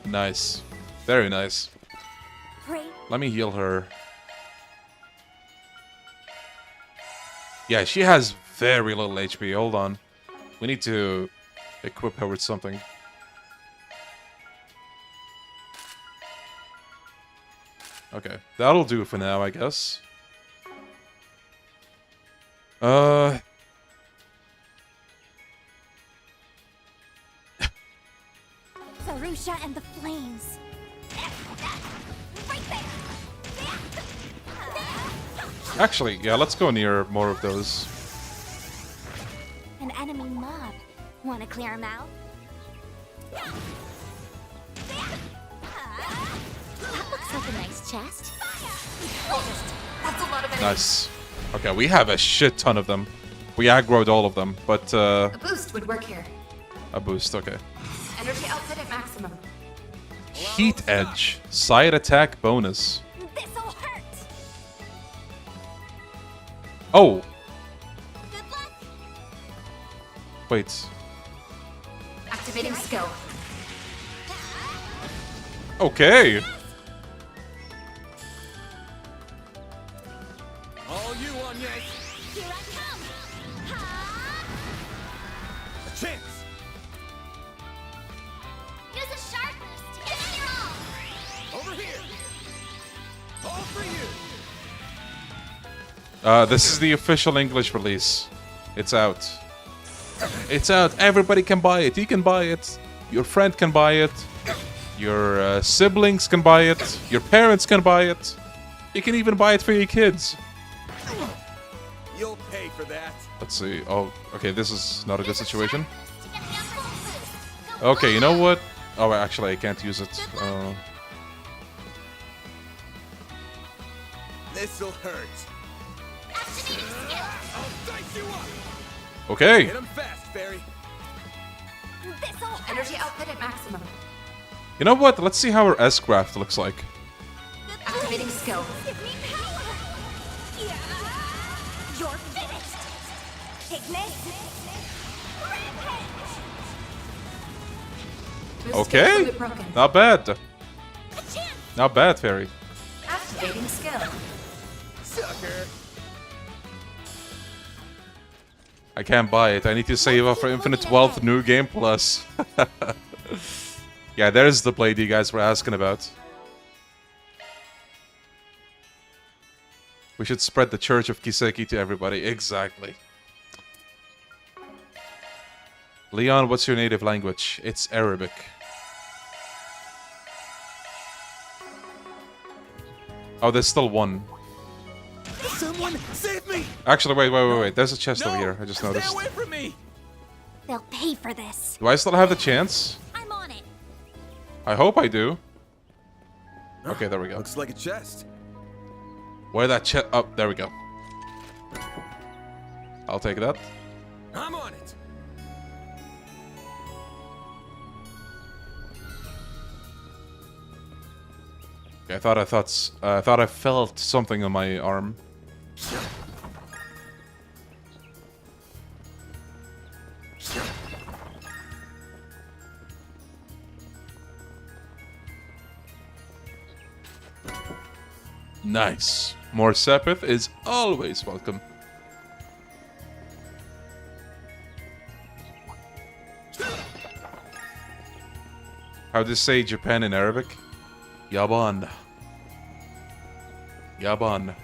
Nice. Very nice. Let me heal her. Yeah, she has very little HP. Hold on. We need to equip her with something. Okay, that'll do for now, I guess. Arusha and the flames. Right there. Actually, yeah, let's go near more of those. An enemy mob. Wanna clear him out? That looks like a nice chest. That's a lot of enemy. Nice. Okay, we have a shit ton of them. We aggroed all of them, but A boost would work here. a boost, okay. Energy output at maximum. Heat Edge. Side attack bonus. This'll hurt. Oh! Good luck. Wait. Activating skill. Okay. All you on, yes. Here I come. A chance. Use a sharp boost. Give it your all. Over here. All for you. This is the official English release. It's out. It's out. Everybody can buy it. You can buy it. Your friend can buy it. Your siblings can buy it. Your parents can buy it. You can even buy it for your kids. You'll pay for that. Let's see. Oh, okay. This is not a good situation. Okay, you know what? Oh, actually, I can't use it. This'll hurt. I'll dice you up. Okay. Hit him fast, Barry. This'll hurt. Energy output at maximum. You know what? Let's see how her S-craft looks like. Activating skill. Give me power. Yeah. You're finished. Take this. Okay, not bad. Not bad, Fairy. Activating skill. Sucker. I can't buy it. I need to save up for Infinite Wealth New Game Plus. Yeah, there's the blade you guys were asking about. We should spread the Church of Kiseki to everybody. Exactly. Leon, what's your native language? It's Arabic. Oh, there's still one. Someone save me! Actually, wait. There's a chest over here. I just noticed. Stay away from me! They'll pay for this. Do I still have the chance? I'm on it. I hope I do. Okay, there we go. Looks like a chest. Where that chest? Oh, there we go. I'll take that. I'm on it. Okay, I thought I felt something on my arm. Nice. More Sepith is always welcome. How do you say Japan in Arabic? Yaban. Yaban.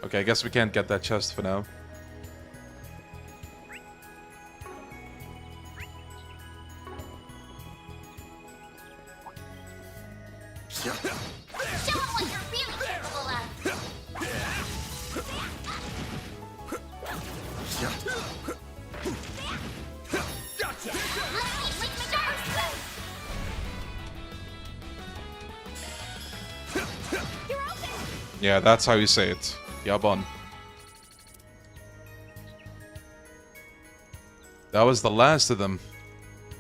Okay, I guess we can't get that chest for now. Show them what you're really capable of. Gotcha! Yeah, that's how you say it. Yaban. That was the last of them.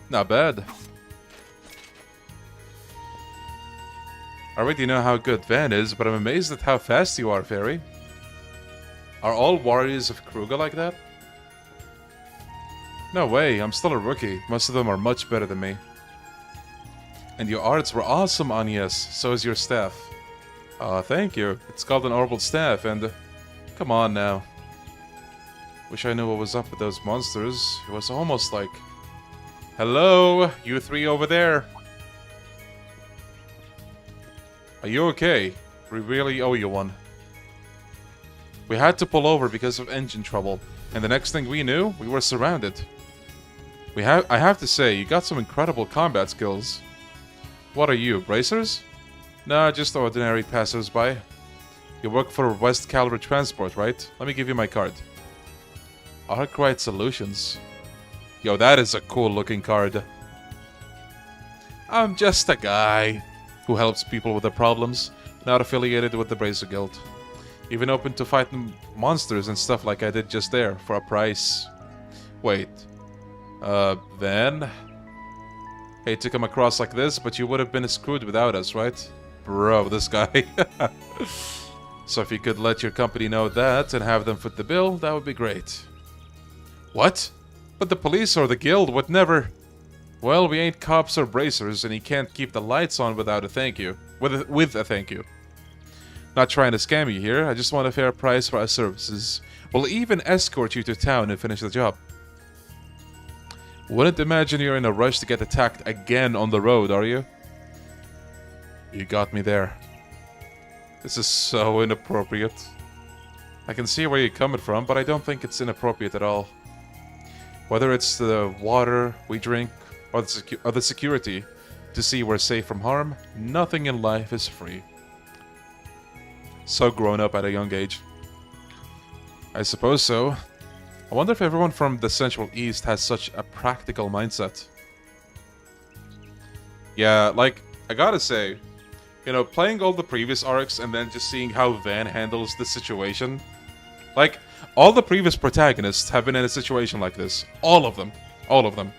Not bad. I already know how good Van is, but I'm amazed at how fast you are, Fairy. Are all warriors of Kruger like that? No way, I'm still a rookie. Most of them are much better than me. And your arts were awesome, Agnes. So is your staff. Thank you. It's called an orbital staff, and... come on now. Wish I knew what was up with those monsters. It was almost like... hello, you three over there. Are you okay? We really owe you one. We had to pull over because of engine trouble, and the next thing we knew, we were surrounded. I have to say, you got some incredible combat skills. What are you, bracers? Nah, just ordinary passers-by. You work for West Calvary Transport, right? Let me give you my card. Arkwright Solutions. Yo, that is a cool-looking card. I'm just a guy who helps people with their problems, not affiliated with the BRACER Guild. Even open to fighting monsters and stuff like I did just there, for a price. Wait. Van? Hate to come across like this, but you would have been screwed without us, right? Bro, this guy. So if you could let your company know that and have them foot the bill, that would be great. What? But the police or the guild would never... Well, we ain't cops or bracers, and he can't keep the lights on without a thank you. With a thank you. Not trying to scam you here, I just want a fair price for our services. We'll even escort you to town and finish the job. Wouldn't imagine you're in a rush to get attacked again on the road, are you? You got me there. This is so inappropriate. I can see where you're coming from, but I don't think it's inappropriate at all. Whether it's the water we drink, or the security to see we're safe from harm, nothing in life is free. So grown up at a young age. I suppose so. I wonder if everyone from the Central East has such a practical mindset. Yeah, like, I gotta say, you know, playing all the previous arcs and then just seeing how Van handles the situation. Like, all the previous protagonists have been in a situation like this. All of them. All of them.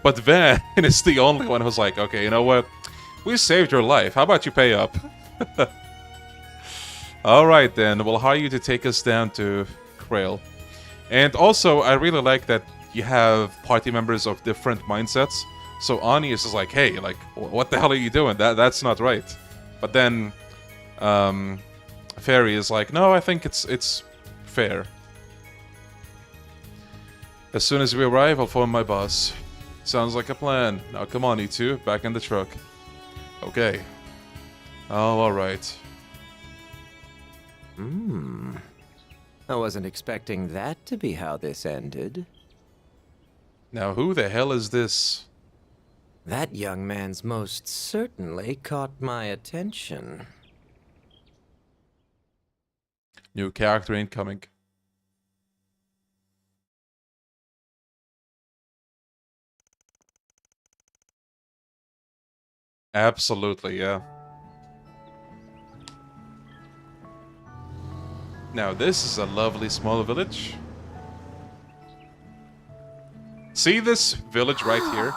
But Van is the only one who's like, okay, you know what? We saved your life. How about you pay up? Alright then, we'll hire you to take us down to Krail. And also, I really like that you have party members of different mindsets. So Ani is just like, hey, like, what the hell are you doing? That's not right. But then, Fairy is like, no, I think it's fair. As soon as we arrive, I'll phone my boss. Sounds like a plan. Now come on, you two, back in the truck. Okay. Oh, alright. I wasn't expecting that to be how this ended. Now who the hell is this? That young man's most certainly caught my attention. New character incoming. Absolutely, yeah. Now this is a lovely small village. See this village right here?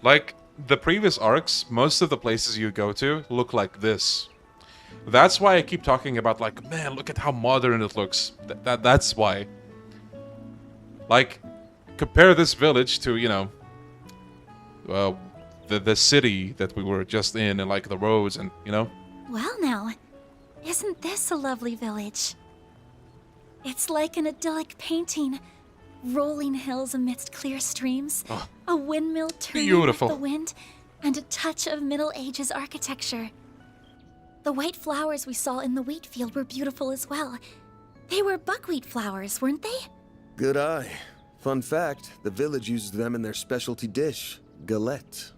Like the previous arcs, most of the places you go to look like this. That's why I keep talking about, like, man, look at how modern it looks. That's why. Like, compare this village to, you know, well, the city that we were just in, and like the roads and, you know. Well now, isn't this a lovely village? It's like an idyllic painting. Rolling hills amidst clear streams, a windmill turning beautiful. with the wind, and a touch of Middle Ages architecture. The white flowers we saw in the wheat field were beautiful as well. They were buckwheat flowers, weren't they? Good eye. Fun fact, the village uses them in their specialty dish, galette.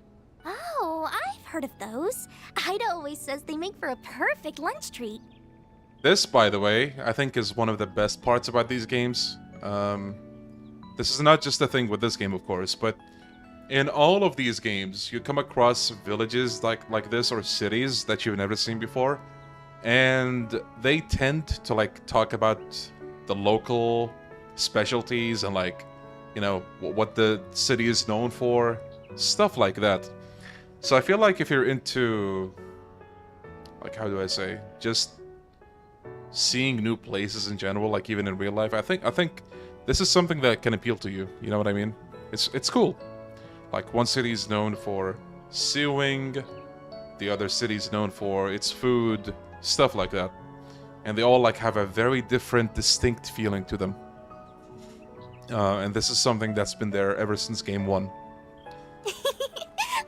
Oh, I've heard of those. Ida always says they make for a perfect lunch treat. This, by the way, I think is one of the best parts about these games. This is not just a thing with this game, of course, but in all of these games, you come across villages like this or cities that you've never seen before, and they tend to like talk about the local specialties and like, you know, what the city is known for, stuff like that. So I feel like if you're into, like, how do I say, just seeing new places in general, like even in real life, I think this is something that can appeal to you. You know what I mean? It's cool. Like, one city is known for sewing, the other city is known for its food, stuff like that. And they all like have a very different, distinct feeling to them. And this is something that's been there ever since game 1.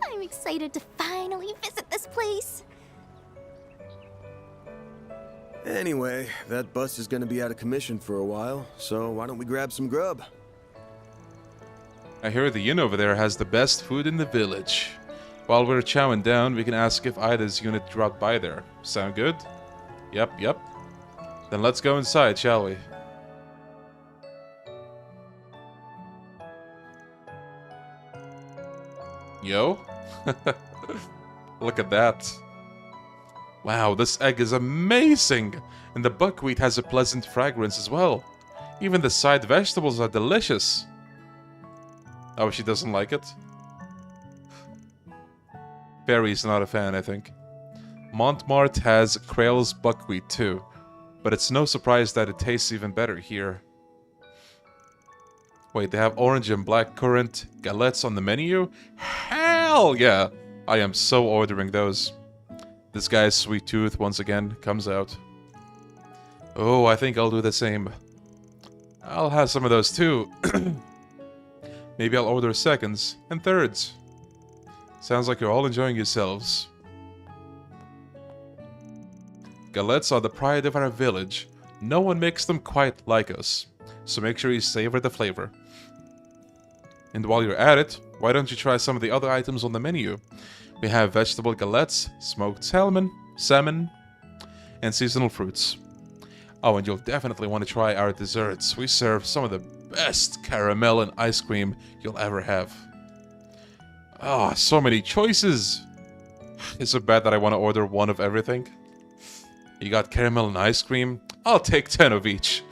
I'm excited to finally visit this place. Anyway, that bus is gonna be out of commission for a while, so why don't we grab some grub? I hear the inn over there has the best food in the village. While we're chowing down, we can ask if Ida's unit dropped by there. Sound good? Yep. Then let's go inside, shall we? Yo? Look at that. Wow, this egg is amazing! And the buckwheat has a pleasant fragrance as well. Even the side vegetables are delicious. Oh, she doesn't like it? Barry's not a fan, I think. Montmartre has Krail's buckwheat too, but it's no surprise that it tastes even better here. Wait, they have orange and black currant galettes on the menu? Hell yeah! I am so ordering those. This guy's sweet tooth once again comes out. Oh, I think I'll do the same. I'll have some of those too. Maybe I'll order seconds and thirds. Sounds like you're all enjoying yourselves. Galettes are the pride of our village. No one makes them quite like us, so make sure you savor the flavor. And while you're at it, why don't you try some of the other items on the menu? We have vegetable galettes, smoked salmon, and seasonal fruits. Oh, and you'll definitely want to try our desserts. We serve some of the best caramel and ice cream you'll ever have. Oh, so many choices! Is it bad that I want to order one of everything? You got caramel and ice cream? I'll take 10 of each.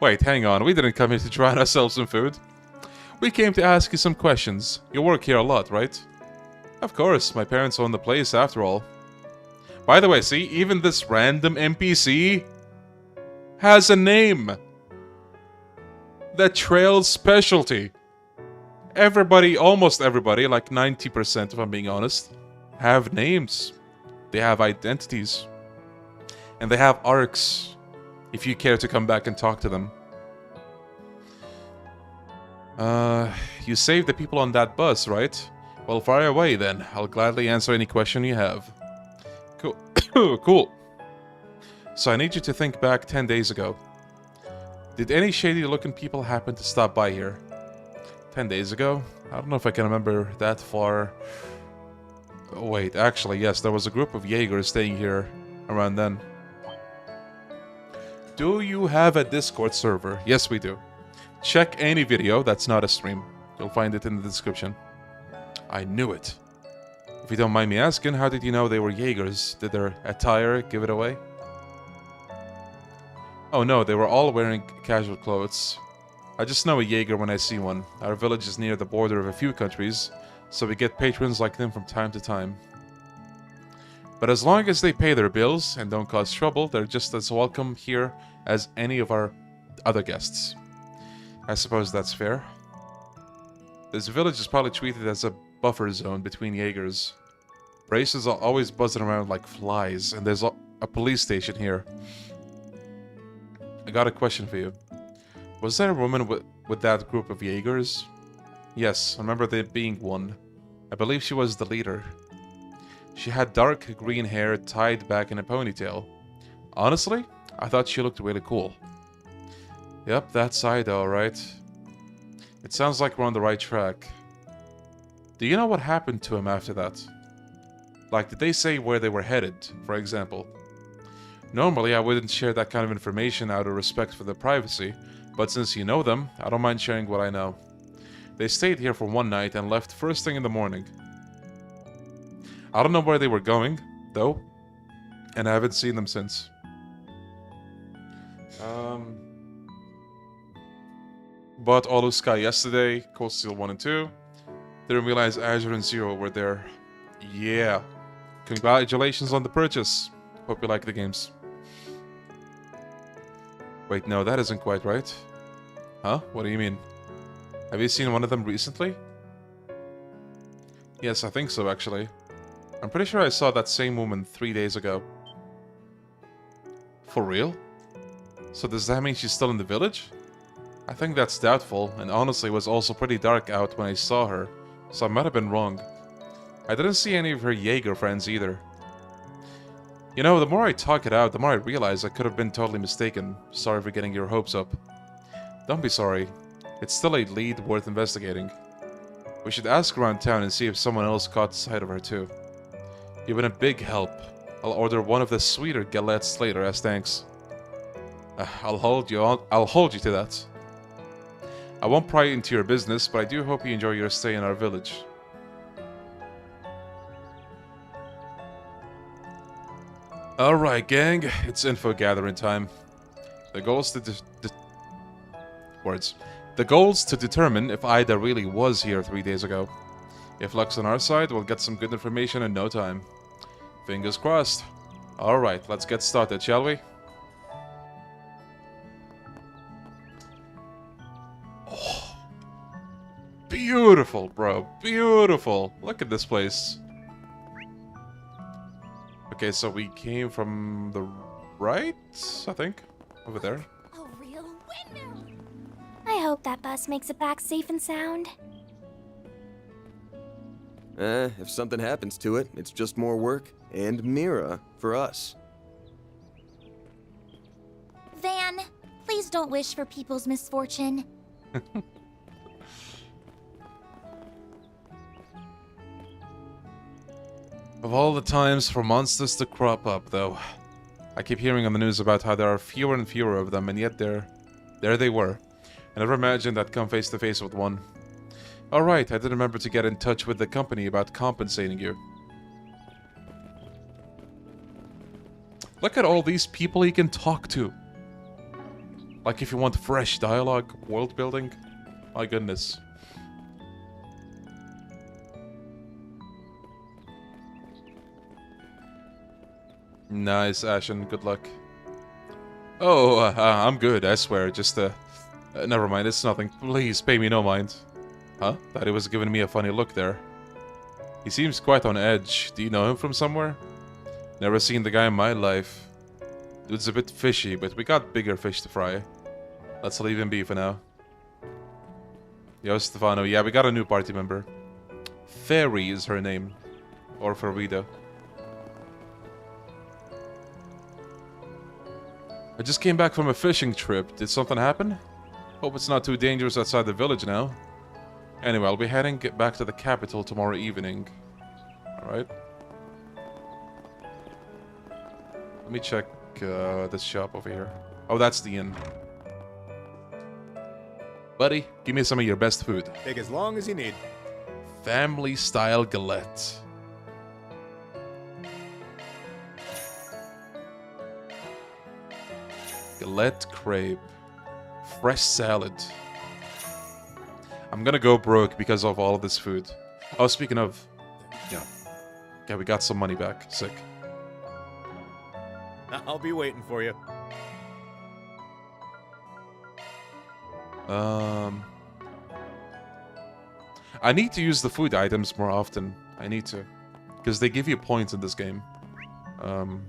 Wait, hang on. We didn't come here to try ourselves some food. We came to ask you some questions. You work here a lot, right? Of course, my parents own the place after all. By the way, see, even this random NPC has a name. the trail's specialty. Everybody, almost everybody, like 90% if I'm being honest, have names. They have identities. And they have arcs, if you care to come back and talk to them. You saved the people on that bus, right? Well, fire away then. I'll gladly answer any question you have. Cool. Cool. So I need you to think back 10 days ago. Did any shady-looking people happen to stop by here? 10 days ago? I don't know if I can remember that far. Oh, wait, actually, yes, there was a group of Jaegers staying here around then. Do you have a Discord server? Yes, we do. Check any video that's not a stream. You'll find it in the description. I knew it. If you don't mind me asking, how did you know they were Jaegers? Did their attire give it away? Oh no, they were all wearing casual clothes. I just know a Jaeger when I see one. Our village is near the border of a few countries, so we get patrons like them from time to time. But as long as they pay their bills and don't cause trouble, they're just as welcome here as any of our other guests. I suppose that's fair. This village is probably treated as a buffer zone between Jaegers. Bracers are always buzzing around like flies, and there's a police station here. I got a question for you. Was there a woman with that group of Jaegers? Yes, I remember there being one. I believe she was the leader. She had dark green hair tied back in a ponytail. Honestly, I thought she looked really cool. Yep, that's Ida, alright. It sounds like we're on the right track. Do you know what happened to him after that? Like, did they say where they were headed, for example? Normally, I wouldn't share that kind of information out of respect for their privacy, but since you know them, I don't mind sharing what I know. They stayed here for one night and left first thing in the morning. I don't know where they were going, though, and I haven't seen them since. Bought All Sky yesterday, Cold Steel 1 and 2. Didn't realize Azure and Zero were there. Yeah. Congratulations on the purchase. Hope you like the games. Wait, no, that isn't quite right. Huh? What do you mean? Have you seen one of them recently? Yes, I think so, actually. I'm pretty sure I saw that same woman 3 days ago. For real? So does that mean she's still in the village? I think that's doubtful, and honestly it was also pretty dark out when I saw her, so I might have been wrong. I didn't see any of her Jaeger friends either. You know, the more I talk it out, the more I realize I could have been totally mistaken. Sorry for getting your hopes up. Don't be sorry. It's still a lead worth investigating. We should ask around town and see if someone else caught sight of her too. You've been a big help. I'll order one of the sweeter galettes later as thanks. I'll hold you to that. I won't pry into your business, but I do hope you enjoy your stay in our village. Alright, gang, it's info gathering time. The goal's to The goal's to determine if Ida really was here 3 days ago. If luck's on our side, we'll get some good information in no time. Fingers crossed. Alright, let's get started, shall we? Oh, beautiful, bro. Beautiful. Look at this place. Okay, so we came from the right, I think. Over there. A real windmill. I hope that bus makes it back safe and sound. If something happens to it, it's just more work and Mira for us. Van, please don't wish for people's misfortune. Of all the times for monsters to crop up, though. I keep hearing on the news about how there are fewer and fewer of them, and yet there they were. I never imagined I'd come face to face with one. Alright, I did remember to get in touch with the company about compensating you. Look at all these people he can talk to. Like if you want fresh dialogue, world building. My goodness. Nice, Ashen. Good luck. Oh, I'm good, I swear. Just Never mind, it's nothing. Please, pay me no mind. Huh? Thought he was giving me a funny look there. He seems quite on edge. Do you know him from somewhere? Never seen the guy in my life. Dude's a bit fishy, but we got bigger fish to fry. Let's leave him be for now. Yo, Stefano. Yeah, we got a new party member. Fairy is her name. Or Farida. I just came back from a fishing trip. Did something happen? Hope it's not too dangerous outside the village now. Anyway, I'll be heading back to the capital tomorrow evening. Alright. Let me check this shop over here. Oh, that's the inn. Buddy, give me some of your best food. Take as long as you need. Family-style galette. Galette crepe. Fresh salad. I'm gonna go broke because of all of this food. Oh, speaking of... Yeah. Okay, we got some money back. Sick. I'll be waiting for you. I need to use the food items more often. I need to. Because they give you points in this game. I'm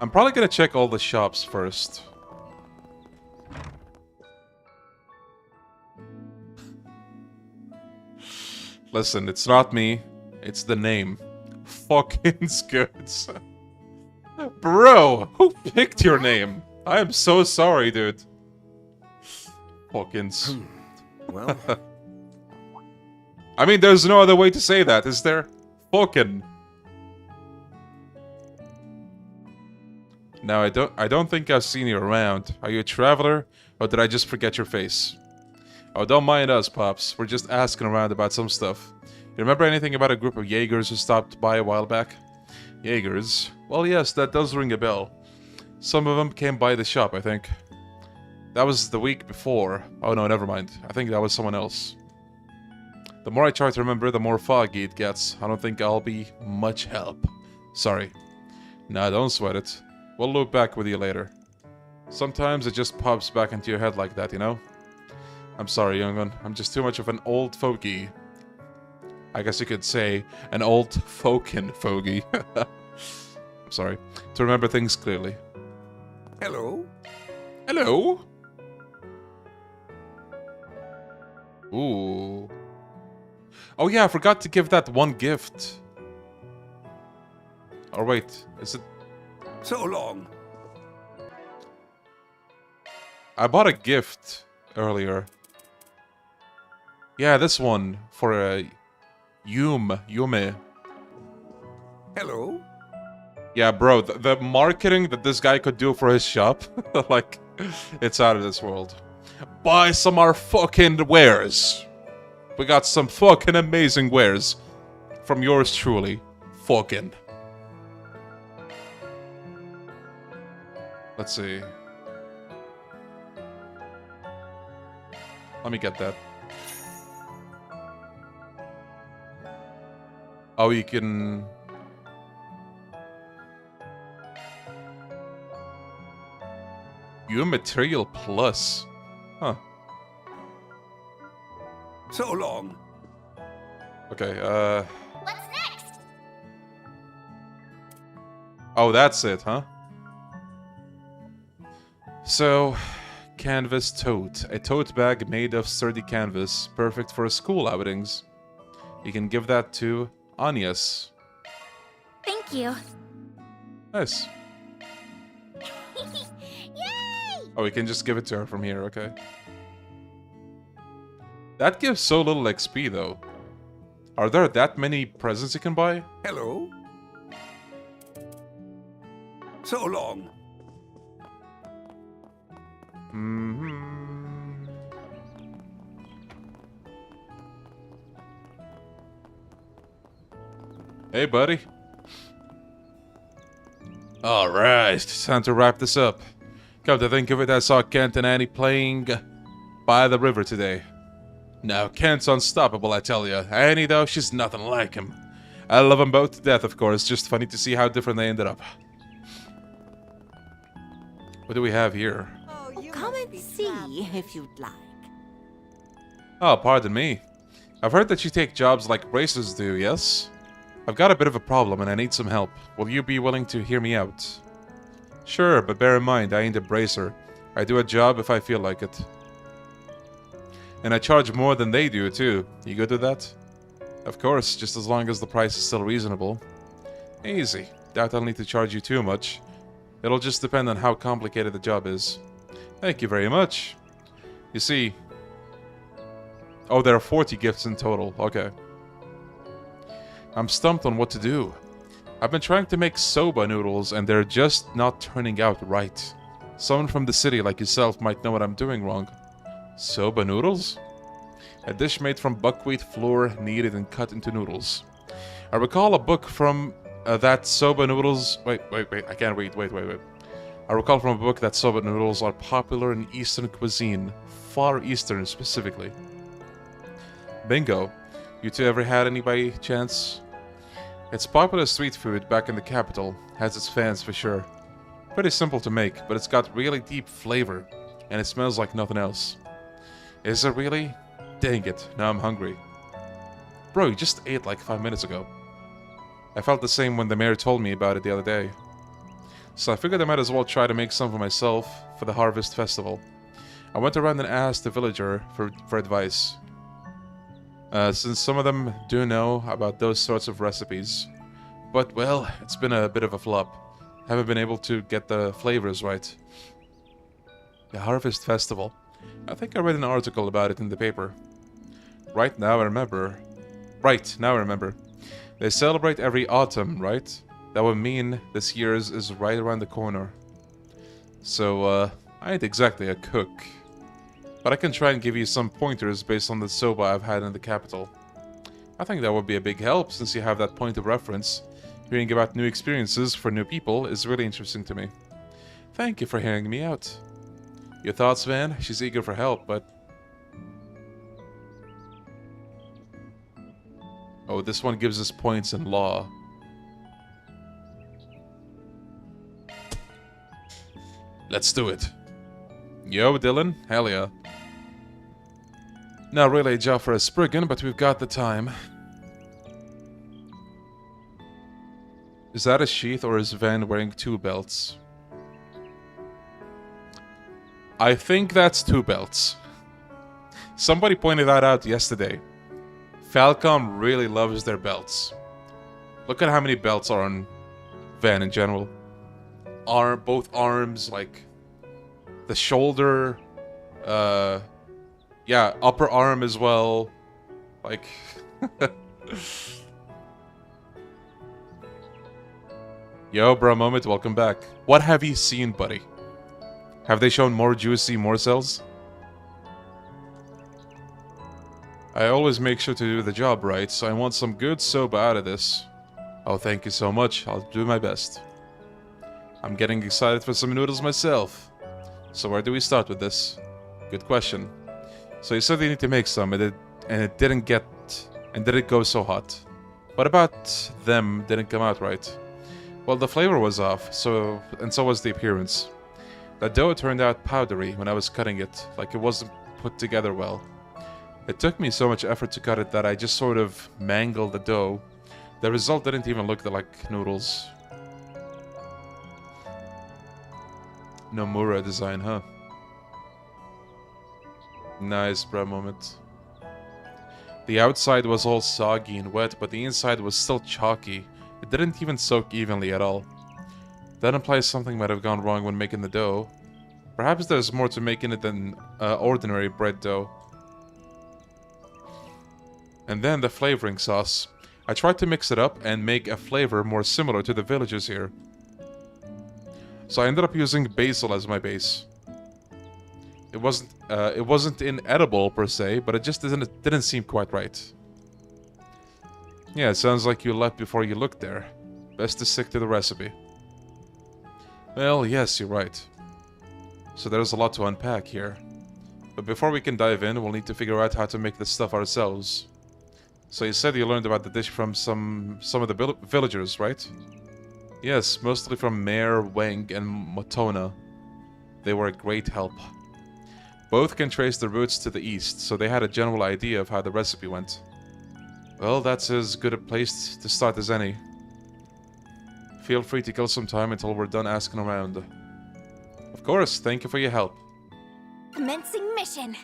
probably gonna check all the shops first. Listen, it's not me. It's the name. Fucking Skirts. Bro, who picked your name? I am so sorry, dude. Fuckins. Well. I mean, there's no other way to say that, is there? Fucking. Now, I don't think I've seen you around. Are you a traveler, or did I just forget your face? Oh, don't mind us, Pops. We're just asking around about some stuff. You remember anything about a group of Jaegers who stopped by a while back? Jaegers? Well, yes, that does ring a bell. Some of them came by the shop, I think. That was the week before. Oh no, never mind. I think that was someone else. The more I try to remember, the more foggy it gets. I don't think I'll be much help. Sorry. Nah, don't sweat it. We'll loop back with you later. Sometimes it just pops back into your head like that, you know? I'm sorry, young one. I'm just too much of an old fogey. I guess you could say an old folkin' fogey. I'm sorry. To remember things clearly. Hello? Hello? Ooh. Oh yeah, I forgot to give that one gift. Or wait, is it... So long. I bought a gift earlier. Yeah, this one for a Yume. Hello? Yeah, bro, the marketing that this guy could do for his shop, like, it's out of this world. Buy some of our fucking wares. We got some fucking amazing wares from yours truly. Fucking. Let's see. Let me get that. Oh, you can... Your material plus. Huh. So long. Okay, What's next? Oh, that's it, huh? So, canvas tote. A tote bag made of sturdy canvas, perfect for school outings. You can give that to Agnes. Thank you. Nice. Yay! Oh, we can just give it to her from here, okay. That gives so little XP, though. Are there that many presents you can buy? Hello? So long. Mm-hmm. Hey, buddy. Alright, it's time to wrap this up. Come to think of it, I saw Kent and Annie playing by the river today. Now, Kent's unstoppable, I tell ya. Annie, though, she's nothing like him. I love them both to death, of course. Just funny to see how different they ended up. What do we have here? Come and see if you'd like. Oh, pardon me. I've heard that you take jobs like BRACERs do, yes? I've got a bit of a problem and I need some help. Will you be willing to hear me out? Sure, but bear in mind, I ain't a BRACER. I do a job if I feel like it. And I charge more than they do, too. You good with that? Of course, just as long as the price is still reasonable. Easy. Doubt I'll need to charge you too much. It'll just depend on how complicated the job is. Thank you very much. You see... Oh, there are 40 gifts in total. Okay. I'm stumped on what to do. I've been trying to make soba noodles and they're just not turning out right. Someone from the city like yourself might know what I'm doing wrong. Soba noodles? A dish made from buckwheat flour, kneaded and cut into noodles. I recall a book from that soba noodles... Wait, I can't read. Wait. I recall from a book that soba noodles are popular in Eastern cuisine. Far Eastern, specifically. Bingo. You two ever had any by chance? It's popular street food back in the capital. Has its fans for sure. Pretty simple to make, but it's got really deep flavor. And it smells like nothing else. Is it really? Dang it, now I'm hungry. Bro, you just ate like 5 minutes ago. I felt the same when the mayor told me about it the other day. So I figured I might as well try to make some for myself for the Harvest Festival. I went around and asked the villager for advice. Since some of them do know about those sorts of recipes. But, well, it's been a bit of a flop. Haven't been able to get the flavors right. The Harvest Festival. I think I read an article about it in the paper. Right now I remember. They celebrate every autumn, right? That would mean this year's is right around the corner. So, I ain't exactly a cook. But I can try and give you some pointers based on the soba I've had in the capital. I think that would be a big help since you have that point of reference. Hearing about new experiences for new people is really interesting to me. Thank you for hearing me out. Your thoughts, Van? She's eager for help, but... Oh, this one gives us points in law. Let's do it. Yo, Dylan? Hell yeah. Not really a job for a Spriggan, but we've got the time. Is that a sheath or is Van wearing 2 belts? I think that's 2 belts. Somebody pointed that out yesterday. Falcom really loves their belts. Look at how many belts are on Van in general. Both arms, like the shoulder, yeah, upper arm as well. Like Yo, bro, Moment, welcome back. What have you seen, buddy? Have they shown more juicy morsels? I always make sure to do the job right, so I want some good soba out of this. Oh, thank you so much. I'll do my best. I'm getting excited for some noodles myself. So where do we start with this? Good question. So you said you need to make some, and it didn't go so hot. What about them didn't come out right? Well, the flavor was off, so was the appearance. The dough turned out powdery when I was cutting it, like it wasn't put together well. It took me so much effort to cut it that I just sort of mangled the dough. The result didn't even look like noodles. Nomura design, huh? Nice, bro, Moment. The outside was all soggy and wet, but the inside was still chalky. It didn't even soak evenly at all. That implies something might have gone wrong when making the dough. Perhaps there's more to making it than ordinary bread dough. And then the flavoring sauce. I tried to mix it up and make a flavor more similar to the villagers here. So I ended up using basil as my base. It wasn't inedible per se, but it just didn't seem quite right. Yeah, it sounds like you left before you looked there. Best to stick to the recipe. Well, yes, you're right. So there's a lot to unpack here. But before we can dive in, we'll need to figure out how to make this stuff ourselves. So you said you learned about the dish from some of the villagers, right? Yes, mostly from Mayor Wang and Motona. They were a great help. Both can trace the routes to the east, so they had a general idea of how the recipe went. Well, that's as good a place to start as any. Feel free to kill some time until we're done asking around. Of course, thank you for your help. Commencing mission.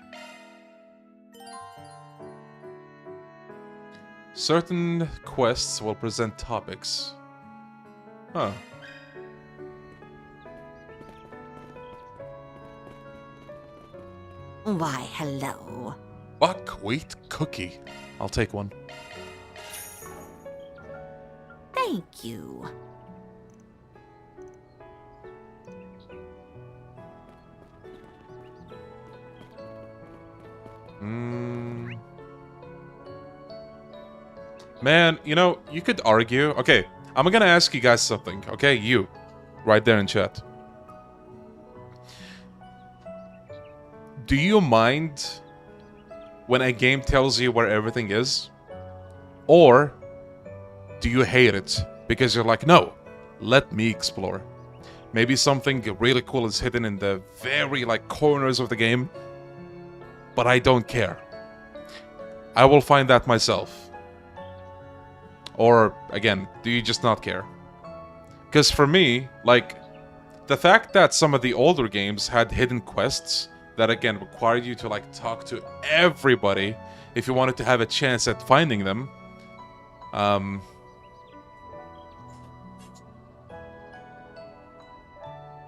Certain quests will present topics. Huh. Why, hello. Buckwheat cookie. I'll take one. Thank you. Man, you know, you could argue. Okay, I'm gonna ask you guys something. Okay, you. Right there in chat. Do you mind when a game tells you where everything is? Or do you hate it because you're like, no, let me explore. Maybe something really cool is hidden in the very corners of the game, but I don't care. I will find that myself. Or, again, do you just not care? Because for me, the fact that some of the older games had hidden quests that, again, required you to, talk to everybody if you wanted to have a chance at finding them,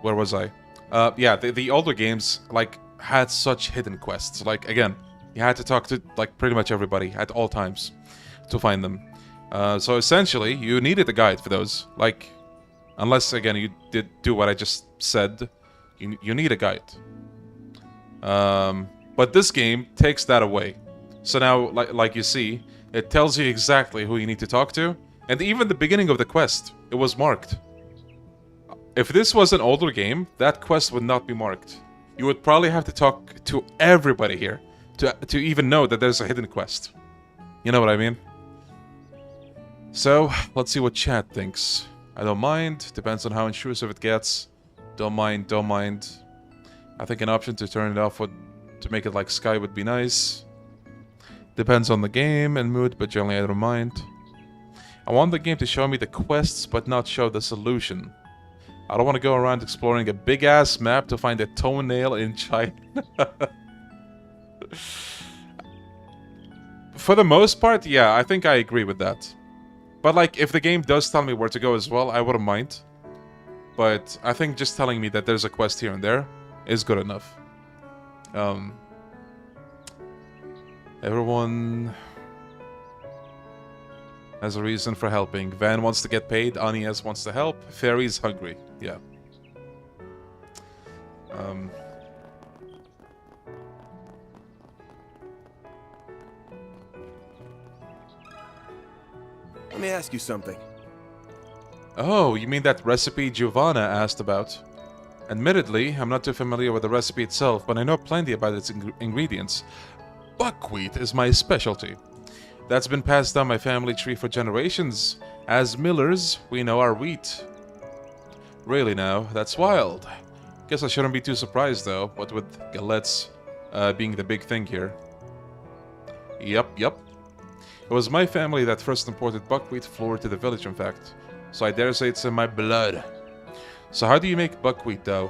where was I? Yeah, the older games, had such hidden quests. Again, you had to talk to, pretty much everybody at all times to find them. So essentially, you needed a guide for those. Unless, again, you did do what I just said, you need a guide. But this game takes that away. So now, like you see, it tells you exactly who you need to talk to. And even the beginning of the quest, it was marked. If this was an older game, that quest would not be marked. You would probably have to talk to everybody here to even know that there's a hidden quest. You know what I mean? So, let's see what chat thinks. I don't mind. Depends on how intrusive it gets. Don't mind, don't mind. I think an option to turn it off to make it like Sky would be nice. Depends on the game and mood, but generally I don't mind. I want the game to show me the quests, but not show the solution. I don't want to go around exploring a big-ass map to find a toenail in China. For the most part, yeah, I think I agree with that. But, if the game does tell me where to go as well, I wouldn't mind. But I think just telling me that there's a quest here and there is good enough. Everyone has a reason for helping. Van wants to get paid, Anies wants to help, Fairy's hungry. Yeah. Let me ask you something. Oh, you mean that recipe Giovanna asked about? Admittedly, I'm not too familiar with the recipe itself, but I know plenty about its ingredients. Buckwheat is my specialty. That's been passed down my family tree for generations. As millers, we know our wheat. Really now, that's wild. Guess I shouldn't be too surprised though, what with galettes being the big thing here. Yup. It was my family that first imported buckwheat flour to the village, in fact. So I dare say it's in my blood. So how do you make buckwheat dough?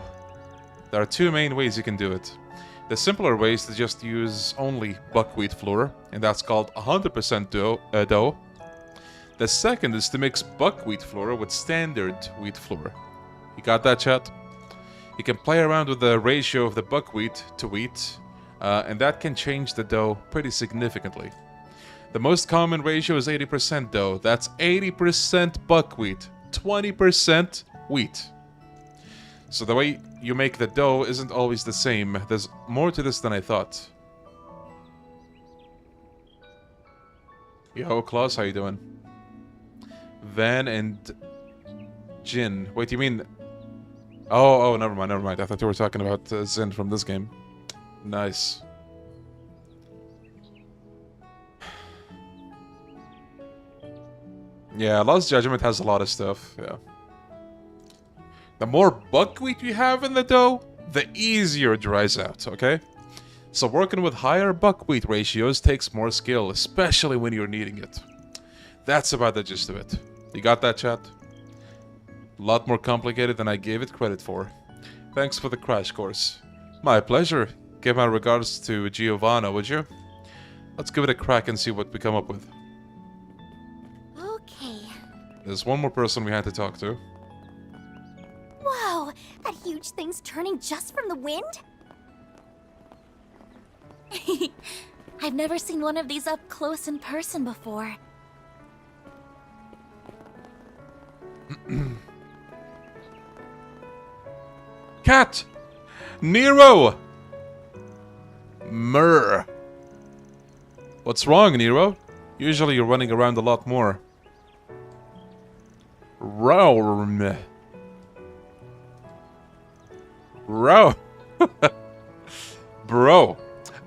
There are two main ways you can do it. The simpler way is to just use only buckwheat flour, and that's called 100% dough. The second is to mix buckwheat flour with standard wheat flour. You got that, chat? You can play around with the ratio of the buckwheat to wheat, and that can change the dough pretty significantly. The most common ratio is 80% dough. That's 80% buckwheat, 20% wheat. So the way you make the dough isn't always the same. There's more to this than I thought. Yo, Klaus, how you doing? Van and Jin. Wait, you mean... Oh, never mind. I thought you were talking about Zin from this game. Nice. Yeah, Lost Judgement has a lot of stuff, yeah. The more buckwheat you have in the dough, the easier it dries out, okay? So working with higher buckwheat ratios takes more skill, especially when you're needing it. That's about the gist of it. You got that, chat? A lot more complicated than I gave it credit for. Thanks for the crash course. My pleasure. Give my regards to Giovanna, would you? Let's give it a crack and see what we come up with. Okay. There's one more person we had to talk to. Whoa! That huge thing's turning just from the wind? I've never seen one of these up close in person before. Cat! Nero! Myrrh. What's wrong, Nero? Usually you're running around a lot more. Roam. Bro. Bro,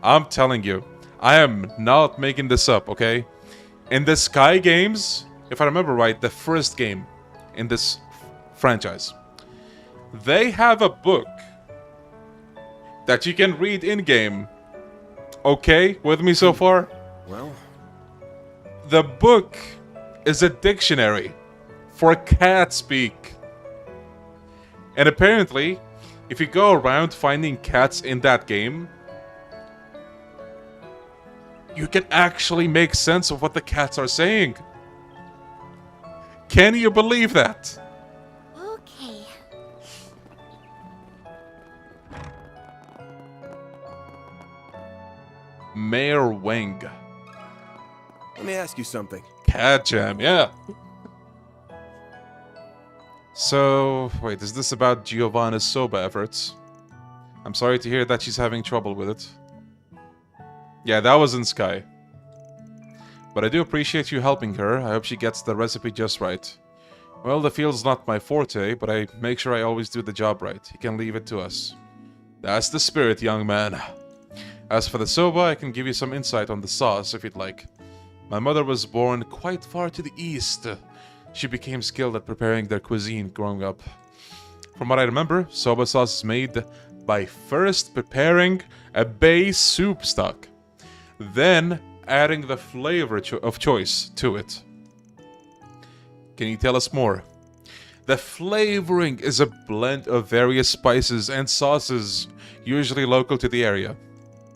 I'm telling you, I am not making this up, okay? In the Sky games, if I remember right, the first game in this franchise, they have a book that you can read in-game. Okay, with me so far? Well, the book is a dictionary for cat speak. And apparently, if you go around finding cats in that game, you can actually make sense of what the cats are saying. Can you believe that? Okay. Mayor Wang. let me ask you something. Cat Jam, yeah. So, wait, is this about Giovanna's soba efforts? I'm sorry to hear that she's having trouble with it. Yeah, that was in Sky. But I do appreciate you helping her. I hope she gets the recipe just right. Well, the field's not my forte, but I make sure I always do the job right. You can leave it to us. That's the spirit, young man. As for the soba, I can give you some insight on the sauce if you'd like. My mother was born quite far to the east. She became skilled at preparing their cuisine growing up. From what I remember, soba sauce is made by first preparing a base soup stock, then adding the flavor of choice to it. Can you tell us more? The flavoring is a blend of various spices and sauces, usually local to the area.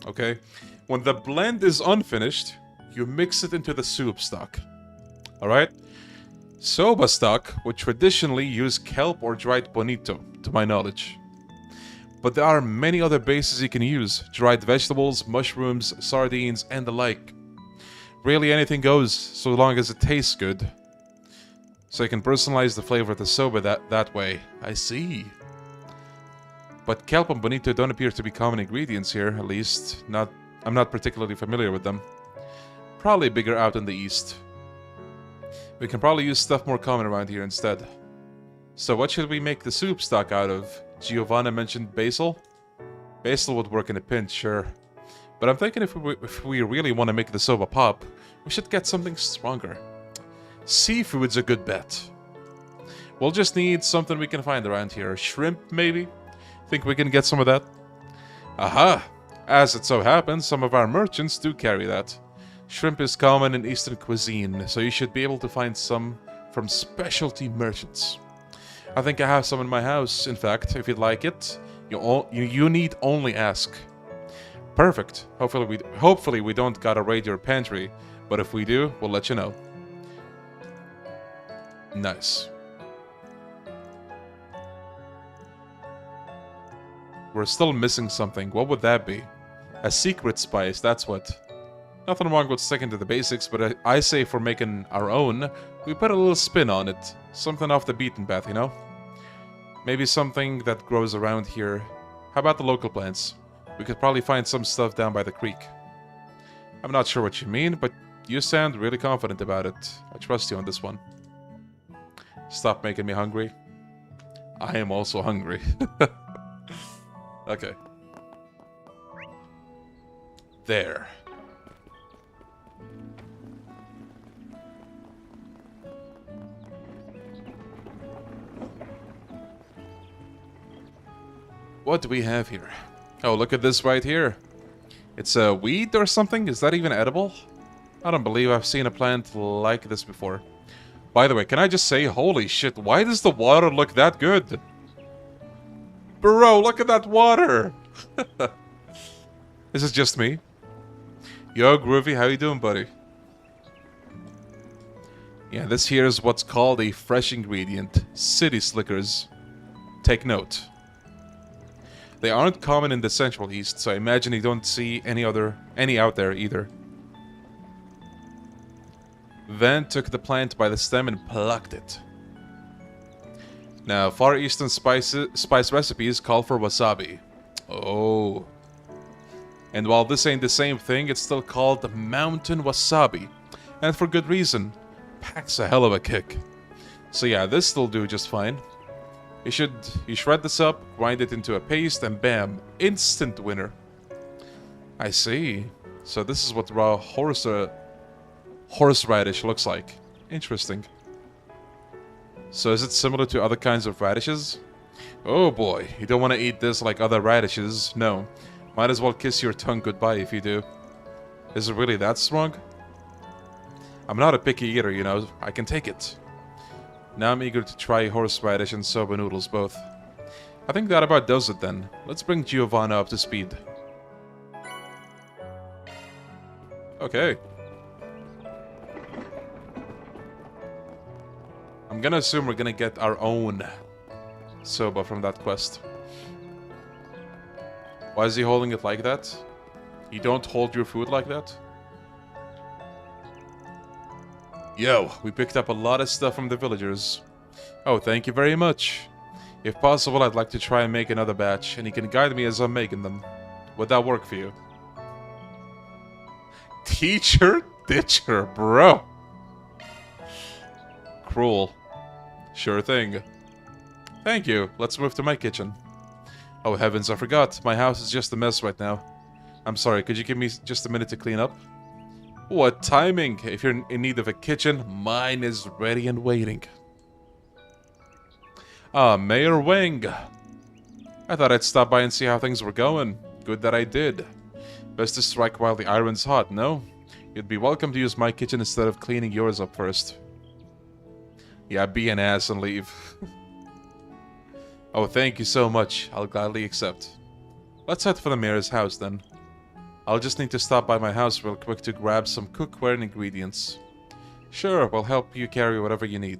Okay? When the blend is unfinished, you mix it into the soup stock. Alright? Soba stock would traditionally use kelp or dried bonito, to my knowledge. But there are many other bases you can use: dried vegetables, mushrooms, sardines, and the like. Really anything goes, so long as it tastes good. So you can personalize the flavor of the soba that way. I see. But kelp and bonito don't appear to be common ingredients here, at least. I'm not particularly familiar with them. Probably bigger out in the east. We can probably use stuff more common around here instead. So what should we make the soup stock out of? Giovanna mentioned basil? Basil would work in a pinch, sure. But I'm thinking if we really want to make the soba pop, we should get something stronger. Seafood's a good bet. We'll just need something we can find around here. Shrimp, maybe? Think we can get some of that? Aha! As it so happens, some of our merchants do carry that. Shrimp is common in Eastern cuisine, so you should be able to find some from specialty merchants. I think I have some in my house, in fact. If you'd like it, you need only ask. Perfect. Hopefully we don't gotta raid your pantry, but if we do, we'll let you know. Nice. We're still missing something. What would that be? A secret spice, that's what. Nothing wrong with sticking to the basics, but I say for making our own, we put a little spin on it. Something off the beaten path, you know? Maybe something that grows around here. How about the local plants? We could probably find some stuff down by the creek. I'm not sure what you mean, but you sound really confident about it. I trust you on this one. Stop making me hungry. I am also hungry. Okay. There. What do we have here? Oh, look at this right here. It's a weed or something? Is that even edible? I don't believe I've seen a plant like this before. By the way, can I just say, holy shit, why does the water look that good? Bro, look at that water! Is it just me? Yo, Groovy, how you doing, buddy? Yeah, this here is what's called a fresh ingredient. City Slickers. Take note. They aren't common in the Central East, so I imagine you don't see any out there either. Van took the plant by the stem and plucked it. Now, Far Eastern spice recipes call for wasabi. Oh. And while this ain't the same thing, it's still called mountain wasabi. And for good reason. Packs a hell of a kick. So yeah, this will do just fine. You shred this up, grind it into a paste, and bam, instant winner. I see. So this is what raw horseradish looks like. Interesting. So is it similar to other kinds of radishes? Oh boy, you don't want to eat this like other radishes. No. Might as well kiss your tongue goodbye if you do. Is it really that strong? I'm not a picky eater, you know. I can take it. Now I'm eager to try horseradish and soba noodles both. I think that about does it then. Let's bring Giovanna up to speed. Okay. I'm gonna assume we're gonna get our own soba from that quest. Why is he holding it like that? You don't hold your food like that? Yo, we picked up a lot of stuff from the villagers. Oh, thank you very much. If possible, I'd like to try and make another batch, and you can guide me as I'm making them. Would that work for you? Teacher Ditcher, bro. Cruel. Sure thing. Thank you. Let's move to my kitchen. Oh heavens, I forgot. My house is just a mess right now. I'm sorry, could you give me just a minute to clean up? What timing! If you're in need of a kitchen, mine is ready and waiting. Ah, Mayor Wang. I thought I'd stop by and see how things were going. Good that I did. Best to strike while the iron's hot, no? You'd be welcome to use my kitchen instead of cleaning yours up first. Yeah, be an ass and leave. Oh, thank you so much. I'll gladly accept. Let's head for the mayor's house then. I'll just need to stop by my house real quick to grab some cookware and ingredients. Sure, we'll help you carry whatever you need.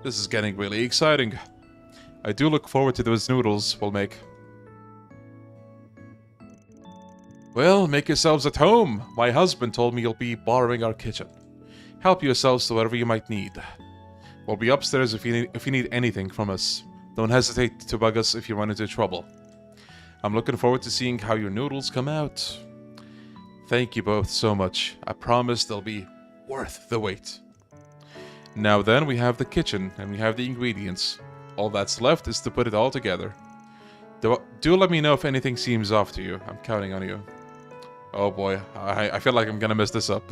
This is getting really exciting. I do look forward to those noodles we'll make. Well, make yourselves at home. My husband told me you'll be borrowing our kitchen. Help yourselves to whatever you might need. We'll be upstairs if you need anything from us. Don't hesitate to bug us if you run into trouble. I'm looking forward to seeing how your noodles come out. Thank you both so much. I promise they'll be worth the wait. Now then, we have the kitchen and we have the ingredients. All that's left is to put it all together. Do let me know if anything seems off to you. I'm counting on you. Oh boy, I feel like I'm gonna mess this up.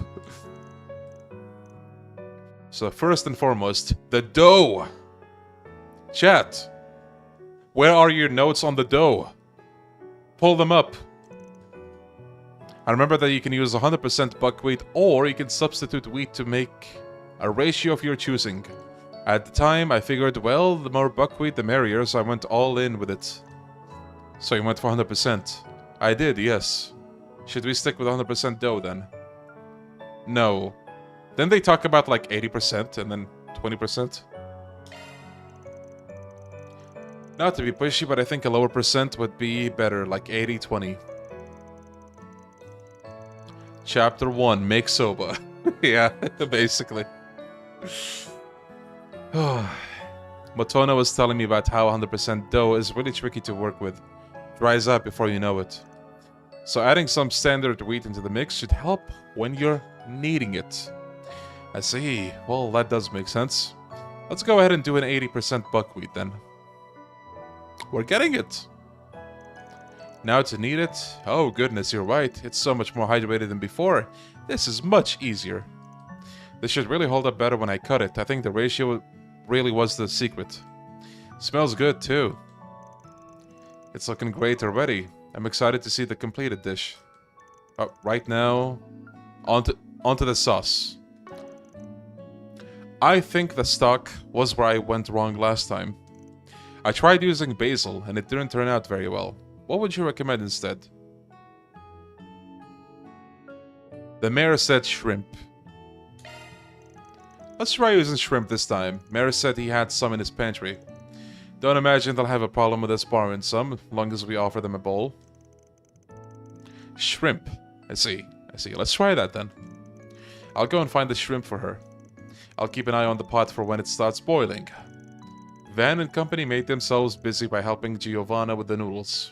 So first and foremost, the dough. Chat, where are your notes on the dough? Pull them up. I remember that you can use 100% buckwheat, or you can substitute wheat to make a ratio of your choosing. At the time, I figured, well, the more buckwheat the merrier, so I went all in with it. So you went for 100%. I did, yes. Should we stick with 100% dough then? No. Then they talk about like 80% and then 20%. Not to be pushy, but I think a lower percent would be better, like 80-20. Chapter 1, make soba. Yeah, basically. Motona was telling me about how 100% dough is really tricky to work with. Dries up before you know it. So adding some standard wheat into the mix should help when you're kneading it. I see. Well, that does make sense. Let's go ahead and do an 80% buckwheat then. We're getting it! Now to knead it. Oh goodness, you're right. It's so much more hydrated than before. This is much easier. This should really hold up better when I cut it. I think the ratio really was the secret. Smells good too. It's looking great already. I'm excited to see the completed dish. Right now, onto the sauce. I think the stock was where I went wrong last time. I tried using basil and it didn't turn out very well. What would you recommend instead? The mayor said shrimp. Let's try using shrimp this time. Mayor said he had some in his pantry. Don't imagine they'll have a problem with us borrowing some, as long as we offer them a bowl. Shrimp. I see. Let's try that then. I'll go and find the shrimp for her. I'll keep an eye on the pot for when it starts boiling. Van and company made themselves busy by helping Giovanna with the noodles.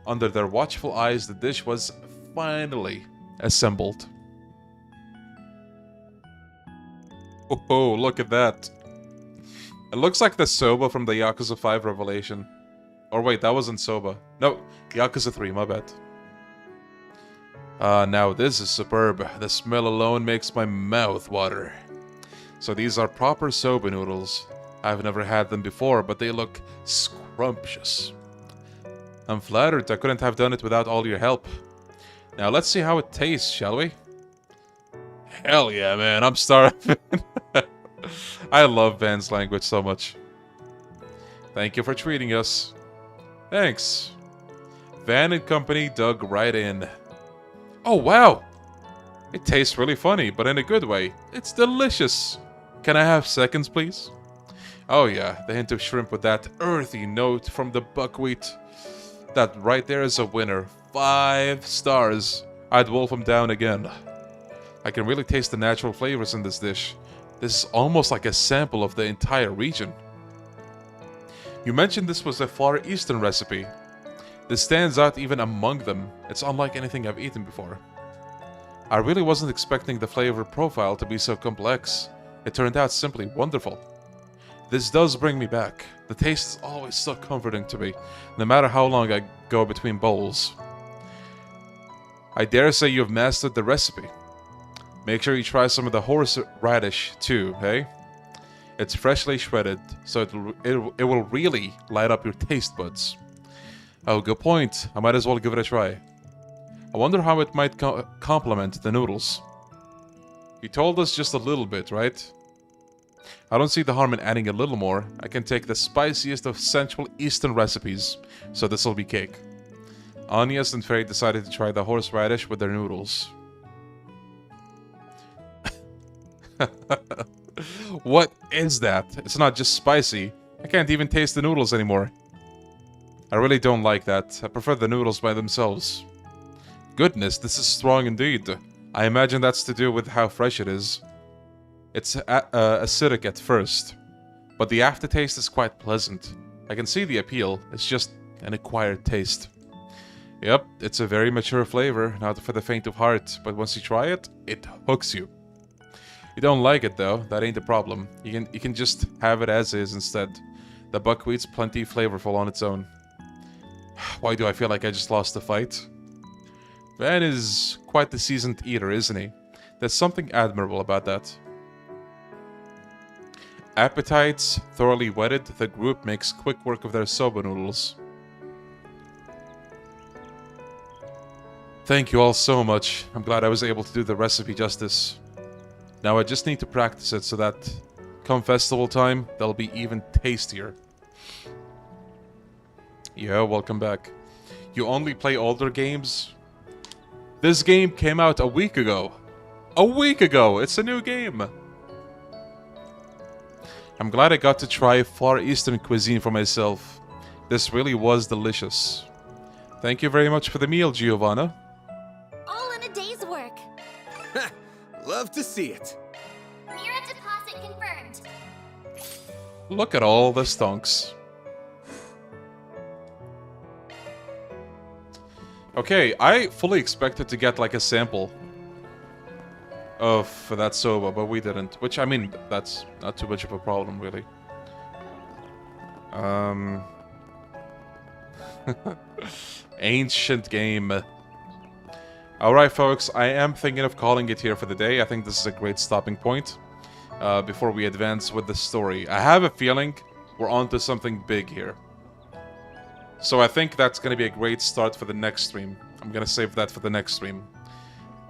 Under their watchful eyes, the dish was finally assembled. Oh, look at that. It looks like the soba from the Yakuza 5 Revelation. Or wait, that wasn't soba. No, Yakuza 3, my bad. Now this is superb. The smell alone makes my mouth water. So these are proper soba noodles. I've never had them before, but they look scrumptious. I'm flattered. I couldn't have done it without all your help. Now let's see how it tastes, shall we? Hell yeah, man. I'm starving. I love Van's language so much. Thank you for treating us. Thanks. Van and company dug right in. Oh, wow. It tastes really funny, but in a good way. It's delicious. Can I have seconds, please? Oh yeah, the hint of shrimp with that earthy note from the buckwheat. That right there is a winner. 5 stars. I'd wolf him down again. I can really taste the natural flavors in this dish. This is almost like a sample of the entire region. You mentioned this was a Far Eastern recipe. This stands out even among them. It's unlike anything I've eaten before. I really wasn't expecting the flavor profile to be so complex. It turned out simply wonderful. This does bring me back. The taste is always so comforting to me, no matter how long I go between bowls. I dare say you've mastered the recipe. Make sure you try some of the horseradish too, hey? It's freshly shredded, so it will really light up your taste buds. Oh, good point. I might as well give it a try. I wonder how it might complement the noodles. You told us just a little bit, right? I don't see the harm in adding a little more. I can take the spiciest of Central Eastern recipes, so this'll be cake. Agnes and Faye decided to try the horseradish with their noodles. What is that? It's not just spicy. I can't even taste the noodles anymore. I really don't like that. I prefer the noodles by themselves. Goodness, this is strong indeed. I imagine that's to do with how fresh it is. It's acidic at first, but the aftertaste is quite pleasant. I can see the appeal, it's just an acquired taste. Yep, it's a very mature flavor, not for the faint of heart, but once you try it, it hooks you. You don't like it though, that ain't the problem. You can just have it as is instead. The buckwheat's plenty flavorful on its own. Why do I feel like I just lost the fight? Van is quite the seasoned eater, isn't he? There's something admirable about that. Appetites thoroughly whetted, the group makes quick work of their soba noodles. Thank you all so much. I'm glad I was able to do the recipe justice. Now I just need to practice it so that come festival time, they'll be even tastier. Yeah, welcome back. You only play older games? This game came out a week ago. A week ago! It's a new game! I'm glad I got to try Far Eastern cuisine for myself. This really was delicious. Thank you very much for the meal, Giovanna. All in a day's work. Love to see it. Mira deposit confirmed. Look at all the stonks. Okay, I fully expected to get like a sample of that soba, but we didn't. Which, I mean, that's not too much of a problem, really. Ancient game. Alright, folks, I am thinking of calling it here for the day. I think this is a great stopping point before we advance with the story. I have a feeling we're onto something big here. So I think that's going to be a great start for the next stream. I'm going to save that for the next stream.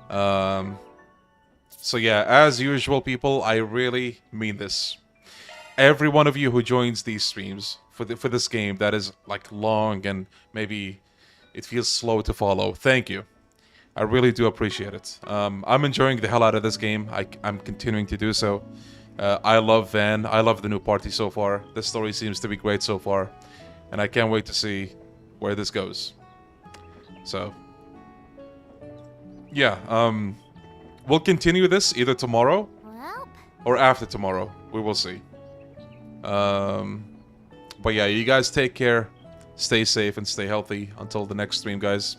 So yeah, as usual, people, I really mean this. Every one of you who joins these streams for this game that is like long and maybe it feels slow to follow, thank you. I really do appreciate it. I'm enjoying the hell out of this game. I'm continuing to do so. I love Van. I love the new party so far. The story seems to be great so far. And I can't wait to see where this goes. So, yeah, we'll continue this either tomorrow or after tomorrow. We will see. But yeah, you guys take care. Stay safe and stay healthy until the next stream, guys.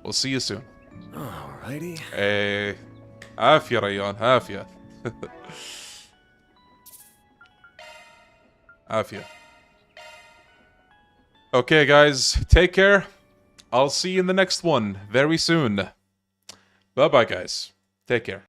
We'll see you soon. Alrighty. عافية ريان عافية. عافية. Okay, guys, take care. I'll see you in the next one very soon. Bye-bye, guys. Take care.